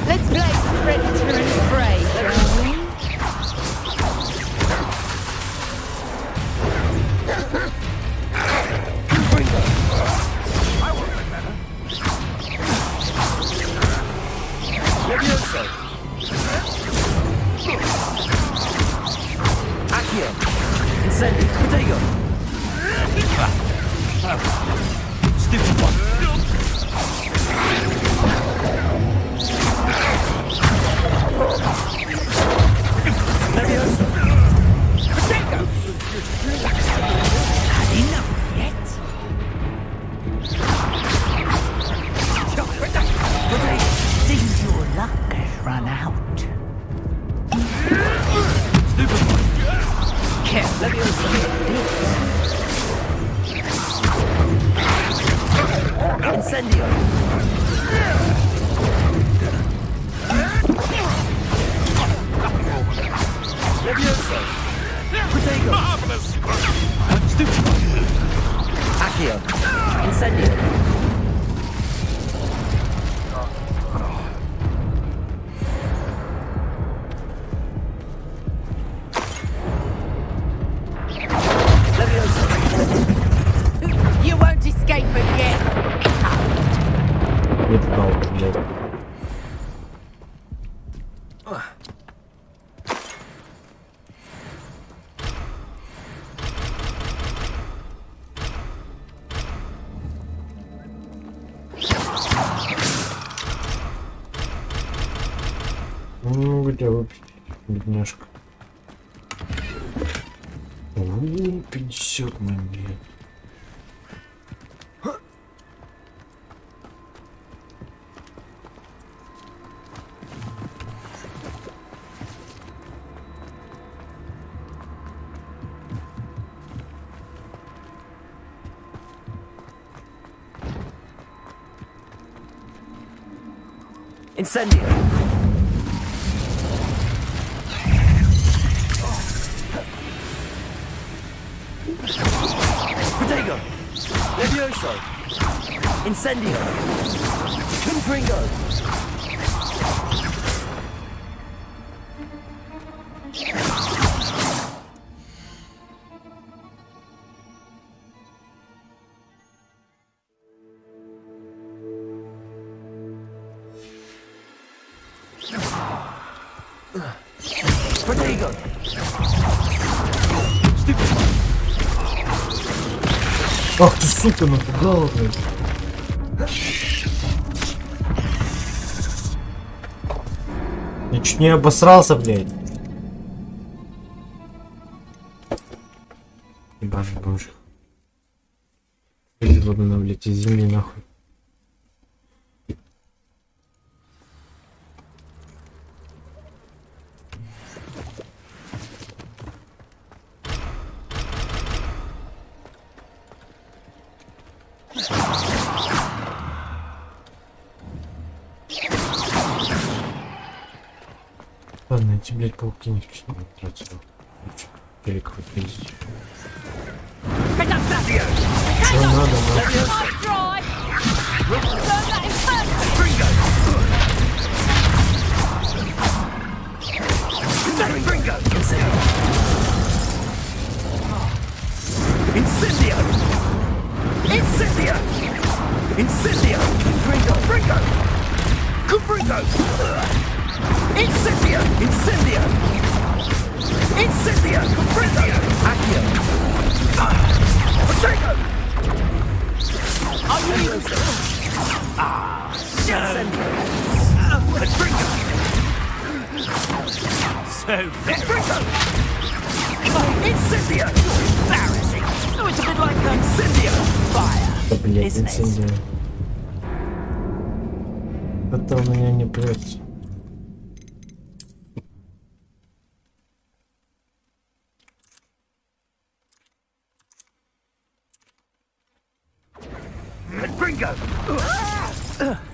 Let's play some predator and prey, shall we? Confringo. Levioso. Accio. Incendio. Protego. Stupid one. Levioso. Protego. Had enough yet? Protego. Seems your luck has run out. Stupid one. Levioso. Incendio. Levioso. Protego. Stupid one. Accio. Incendio. блядь. Ну, где выпустить, бедняжка. 50 монет. Incendio! Protego! Levioso! Incendio! Confringo! Protego! Ах ты, сука, напугала, блядь. Я чуть не обосрался, блядь. Ебашь, бомж. Вылезла бы, блядь, из земли, нахуй. Ладно, эти, блядь, пауки не хочу тратить. Перек выпилить. Что надо, Incendio! Incendio! Incendio! Confringo! Confringo! Confringo! Incendio! Incendio! Incendio! Confringo! Accio! Protego! Are you even... Ah! Incendio! Confringo! So Confringo! Incendio! Embarrassing! So it's a bit like Incendio! Fire! блядь, инцидент. Это у меня не прется.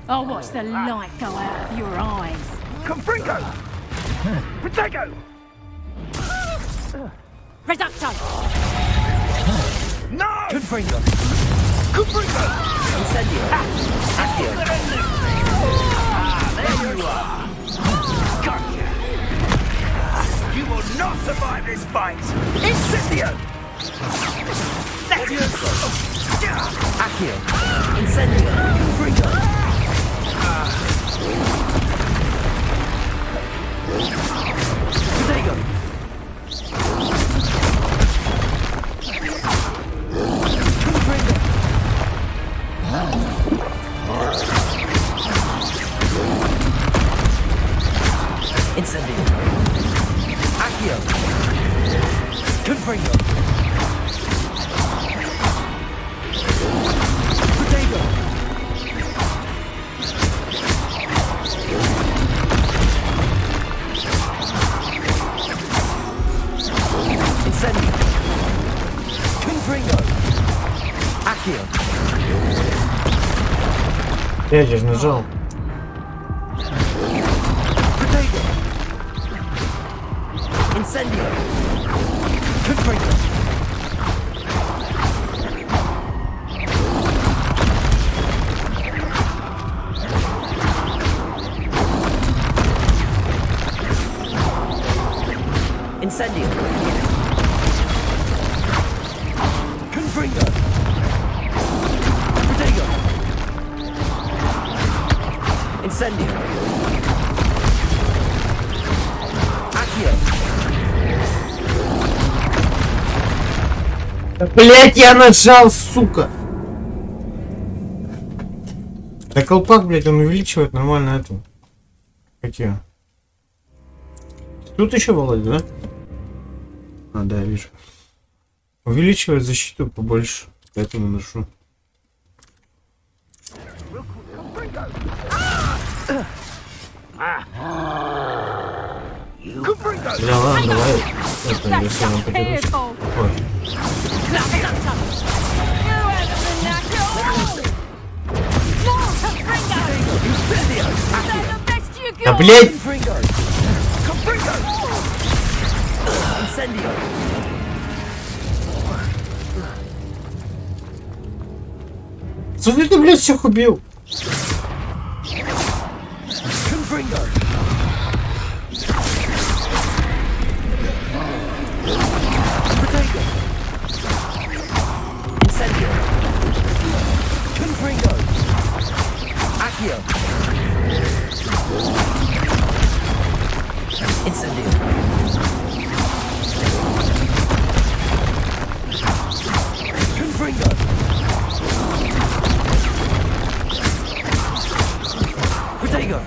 I'll watch the light go out of your eyes. Confringo! Protego! Reducto! No! Confringo! Confringo! Incendio! Accio! There you are! Gotcha! You will not survive this fight! Incendio! Levioso! Accio! Incendio! Confringo! Protego! Incendio! Accio! Confringo! Protego! Incendio! Confringo! Accio! Я же нажал. Protego! Incendio! Confringo! Incendio! Confringo! Protego! Incendio. Accio. Блять, я нажал, сука! Да колпак, блять, он увеличивает нормально эту. Какие? Тут еще Володя, да? А, да, я вижу. Увеличивает защиту побольше, поэтому ношу. Бля, ладно, давай. Это, если нам подерутся. Ой. Да, блядь! Смотри, ты, блядь, всех убил! Incendio. Confringo. Protego.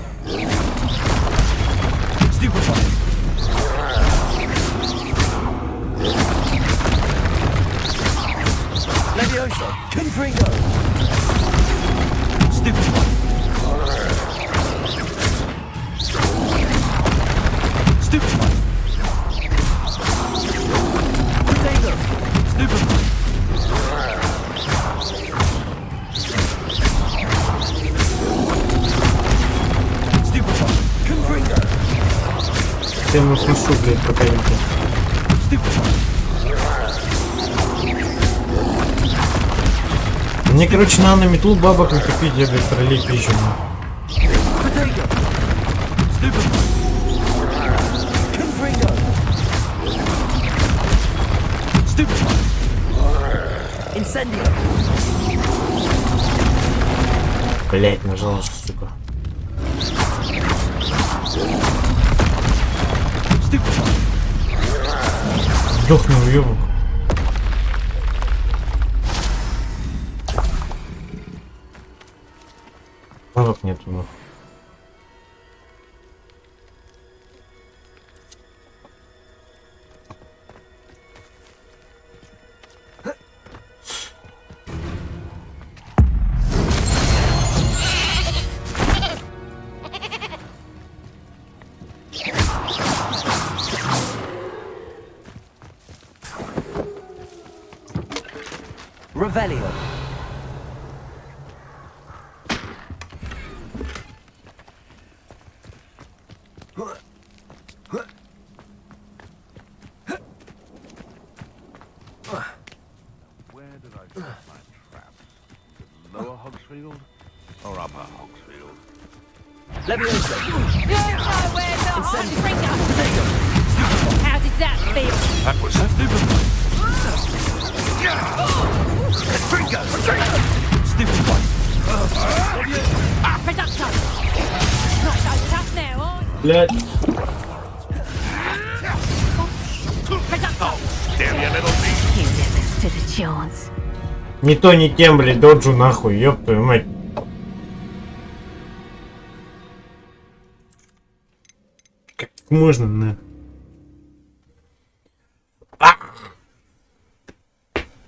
Stupefy. Levioso. Confringo. Stupefy. Stupefy. Potato. Stupefy. Stupefy. Confringo. Я ему сношу, блядь, противника. Stupefy. Мне, короче, надо на метлу бабок накопить, я, блядь, троллей пищу. Potato. Stupefy. Confringo. Stupefy. Incendio. Блядь, нажал, сука. Stupefy. Сдохни, уёбок. Бабок нету, нахуй. Revelio. Where did I set my trap? Lower Hogsfield or upper Hogsfield? Levioso. How did that feel? That was stupid. Stupid one. Producto. Not so tough now, are you? Блядь. Producto. Damn you, little thief. You never stood a chance. Не то, не тем, блядь, доджу нахуй, ёб твою мать. Как можно, на?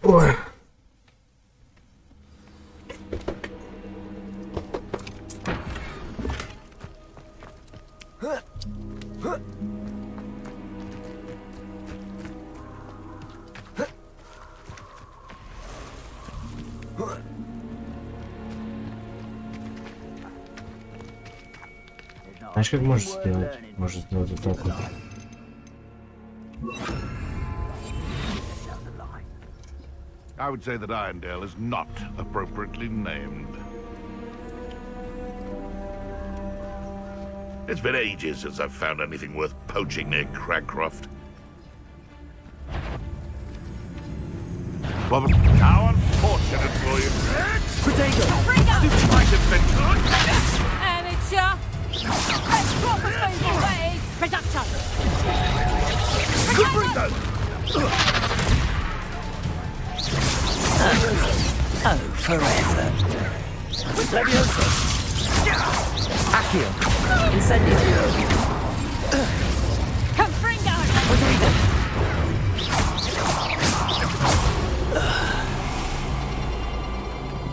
Ой. Знаешь, как можешь сделать? Может сделать вот так вот. I would say that Irondale is not appropriately named. It's been ages since I've found anything worth poaching near Cragcroft. Well, how unfortunate for you. Potato. Stupid adventure. Amateur! feeble that is! Reducto! Oh, forever. Levioso. Accio. Incendio. Confringo! Rodrigo.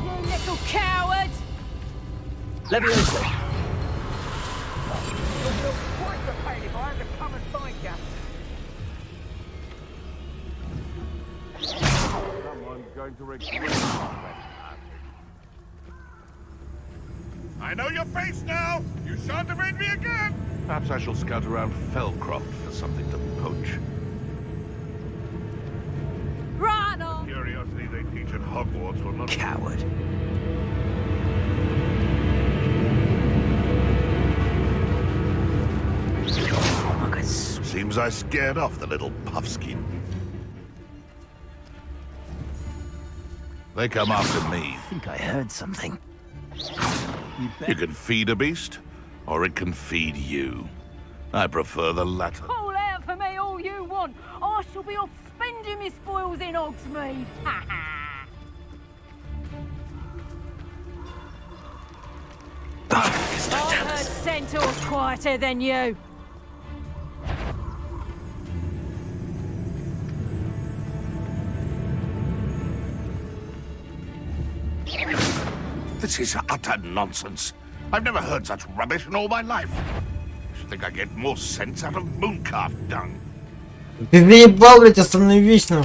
You little coward! Levioso. Quite the pain if I had to come and find you. Someone's going to regret that. I know your face now! You shan't evade me again! Perhaps I shall scout around Fellcroft for something to poach. Right on! Curiosity they teach at Hogwarts will not... Coward. Seems I scared off the little puffskin. They come after me. I think I heard something. You can feed a beast, or it can feed you. I prefer the latter. Call out for me all you want. I shall be off spending my spoils in Hogsmeade. Ha ha! I heard Centaur's quieter than you. This is utter nonsense. I've never heard such rubbish in all my life. I should think I get more sense out of mooncalf dung. Ты заебал, блядь, остановись, ну.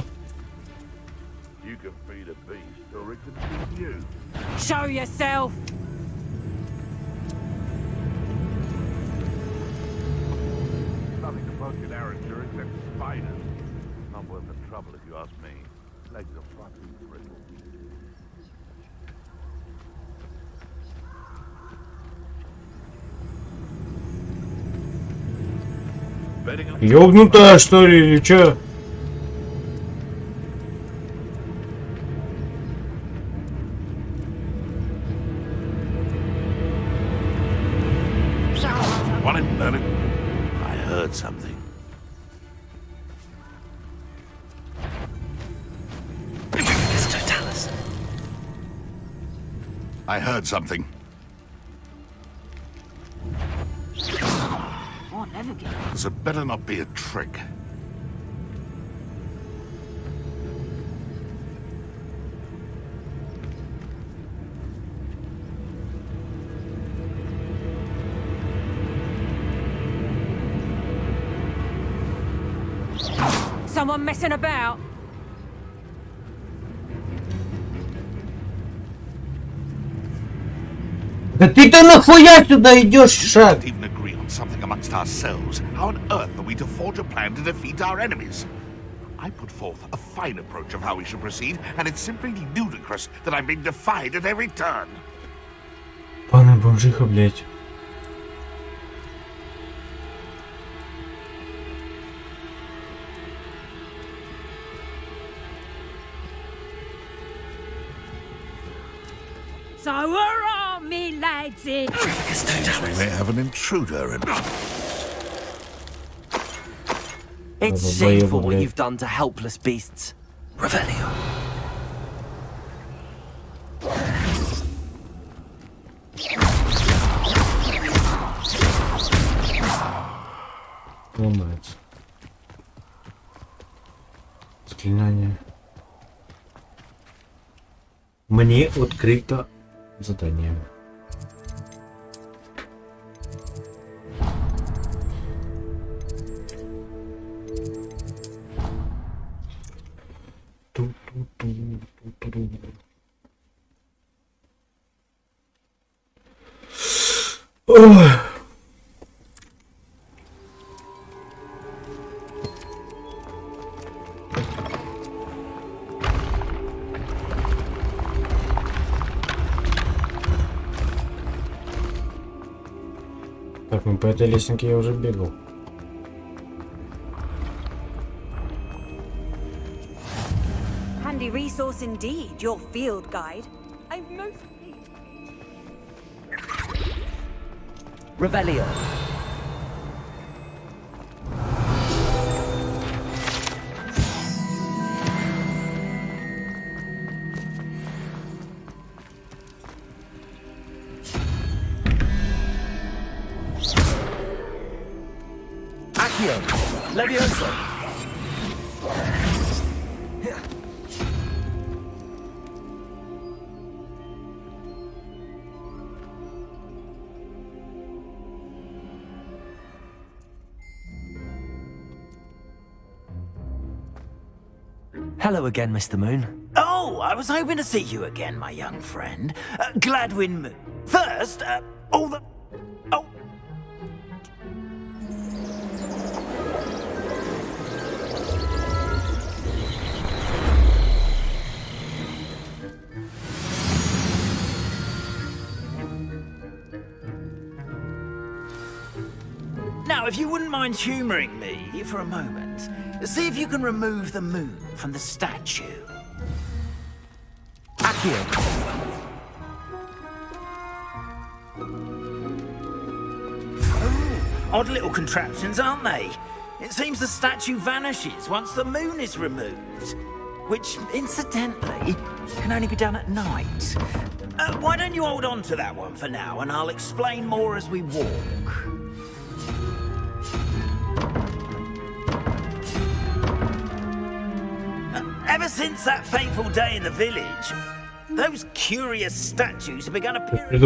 You can feed a beast, or it can feed you. Show yourself. Nothing to poke in Arranger except spiders. Not worth the trouble if you ask me. Legs are far too brittle. Ёбнутая, что ли, или чё? What in the... I heard something. I heard something. I'll never get it. This had better not be a trick. Someone messing about? Да ты-то нахуя сюда идешь, шаг? Even agree on something amongst ourselves. How on earth are we to forge a plan to defeat our enemies? I put forth a fine approach of how we should proceed, and it's simply ludicrous that I'm being defied at every turn. Пана бомжиха, блядь. So hurrah, me lads! We may have an intruder in. It's shameful what you've done to helpless beasts. Revelio. Ломается. Заклинание. Мне открыто задание. Ой. Так, ну по этой лесенке я уже бегал. Handy resource indeed, your field guide. I'm most Revelio. Accio. Levioso. Hello again, Mr. Moon. Oh, I was hoping to see you again, my young friend. Gladwin Moon. First, all the... Oh. Now, if you wouldn't mind humouring me for a moment, see if you can remove the moon from the statue. Accio. Odd little contraptions, aren't they? It seems the statue vanishes once the moon is removed. Which, incidentally, can only be done at night. Why don't you hold on to that one for now, and I'll explain more as we walk. Ever since that fateful day in the village, those curious statues have begun appearing.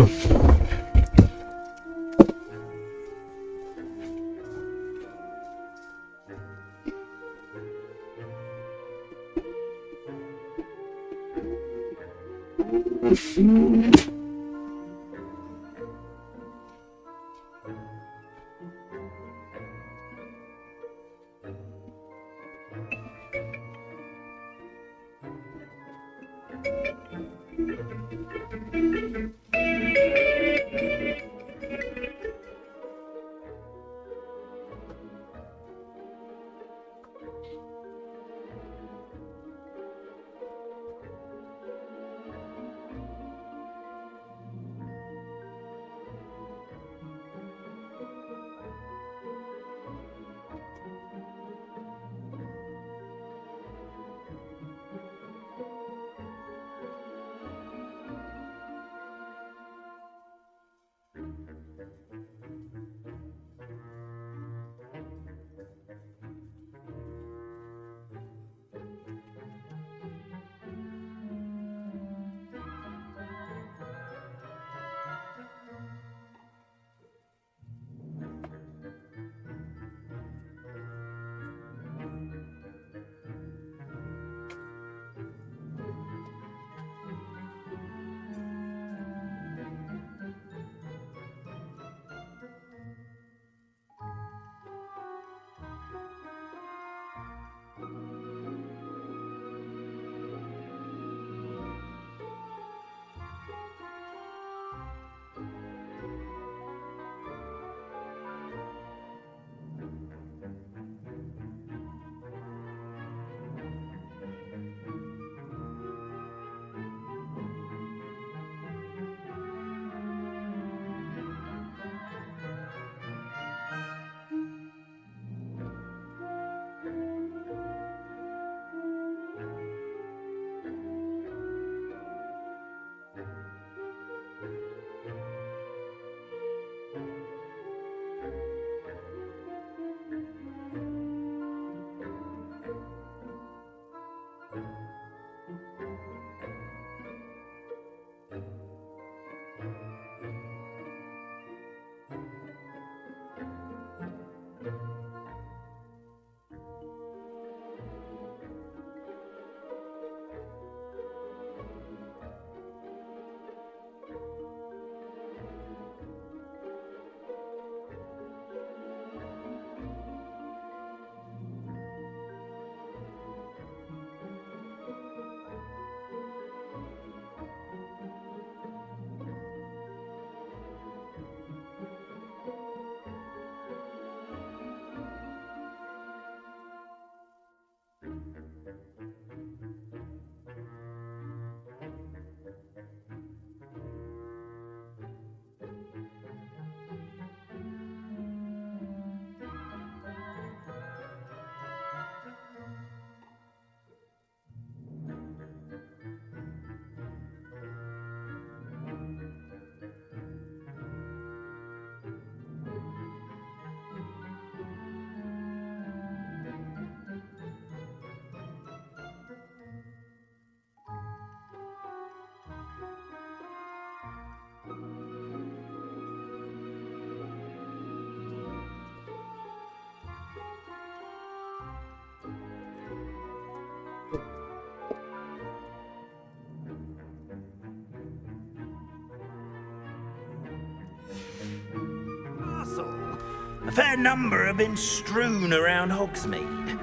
A fair number have been strewn around Hogsmeade.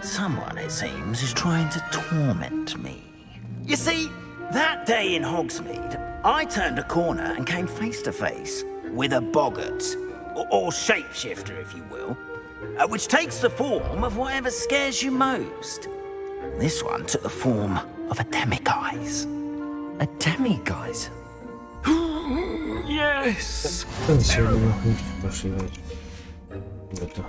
Someone, it seems, is trying to torment me. You see, that day in Hogsmeade, I turned a corner and came face to face with a boggart, or shapeshifter, if you will, which takes the form of whatever scares you most. This one took the form of a demiguise. A demiguise? Yes! Сегодня мы пошли. Это.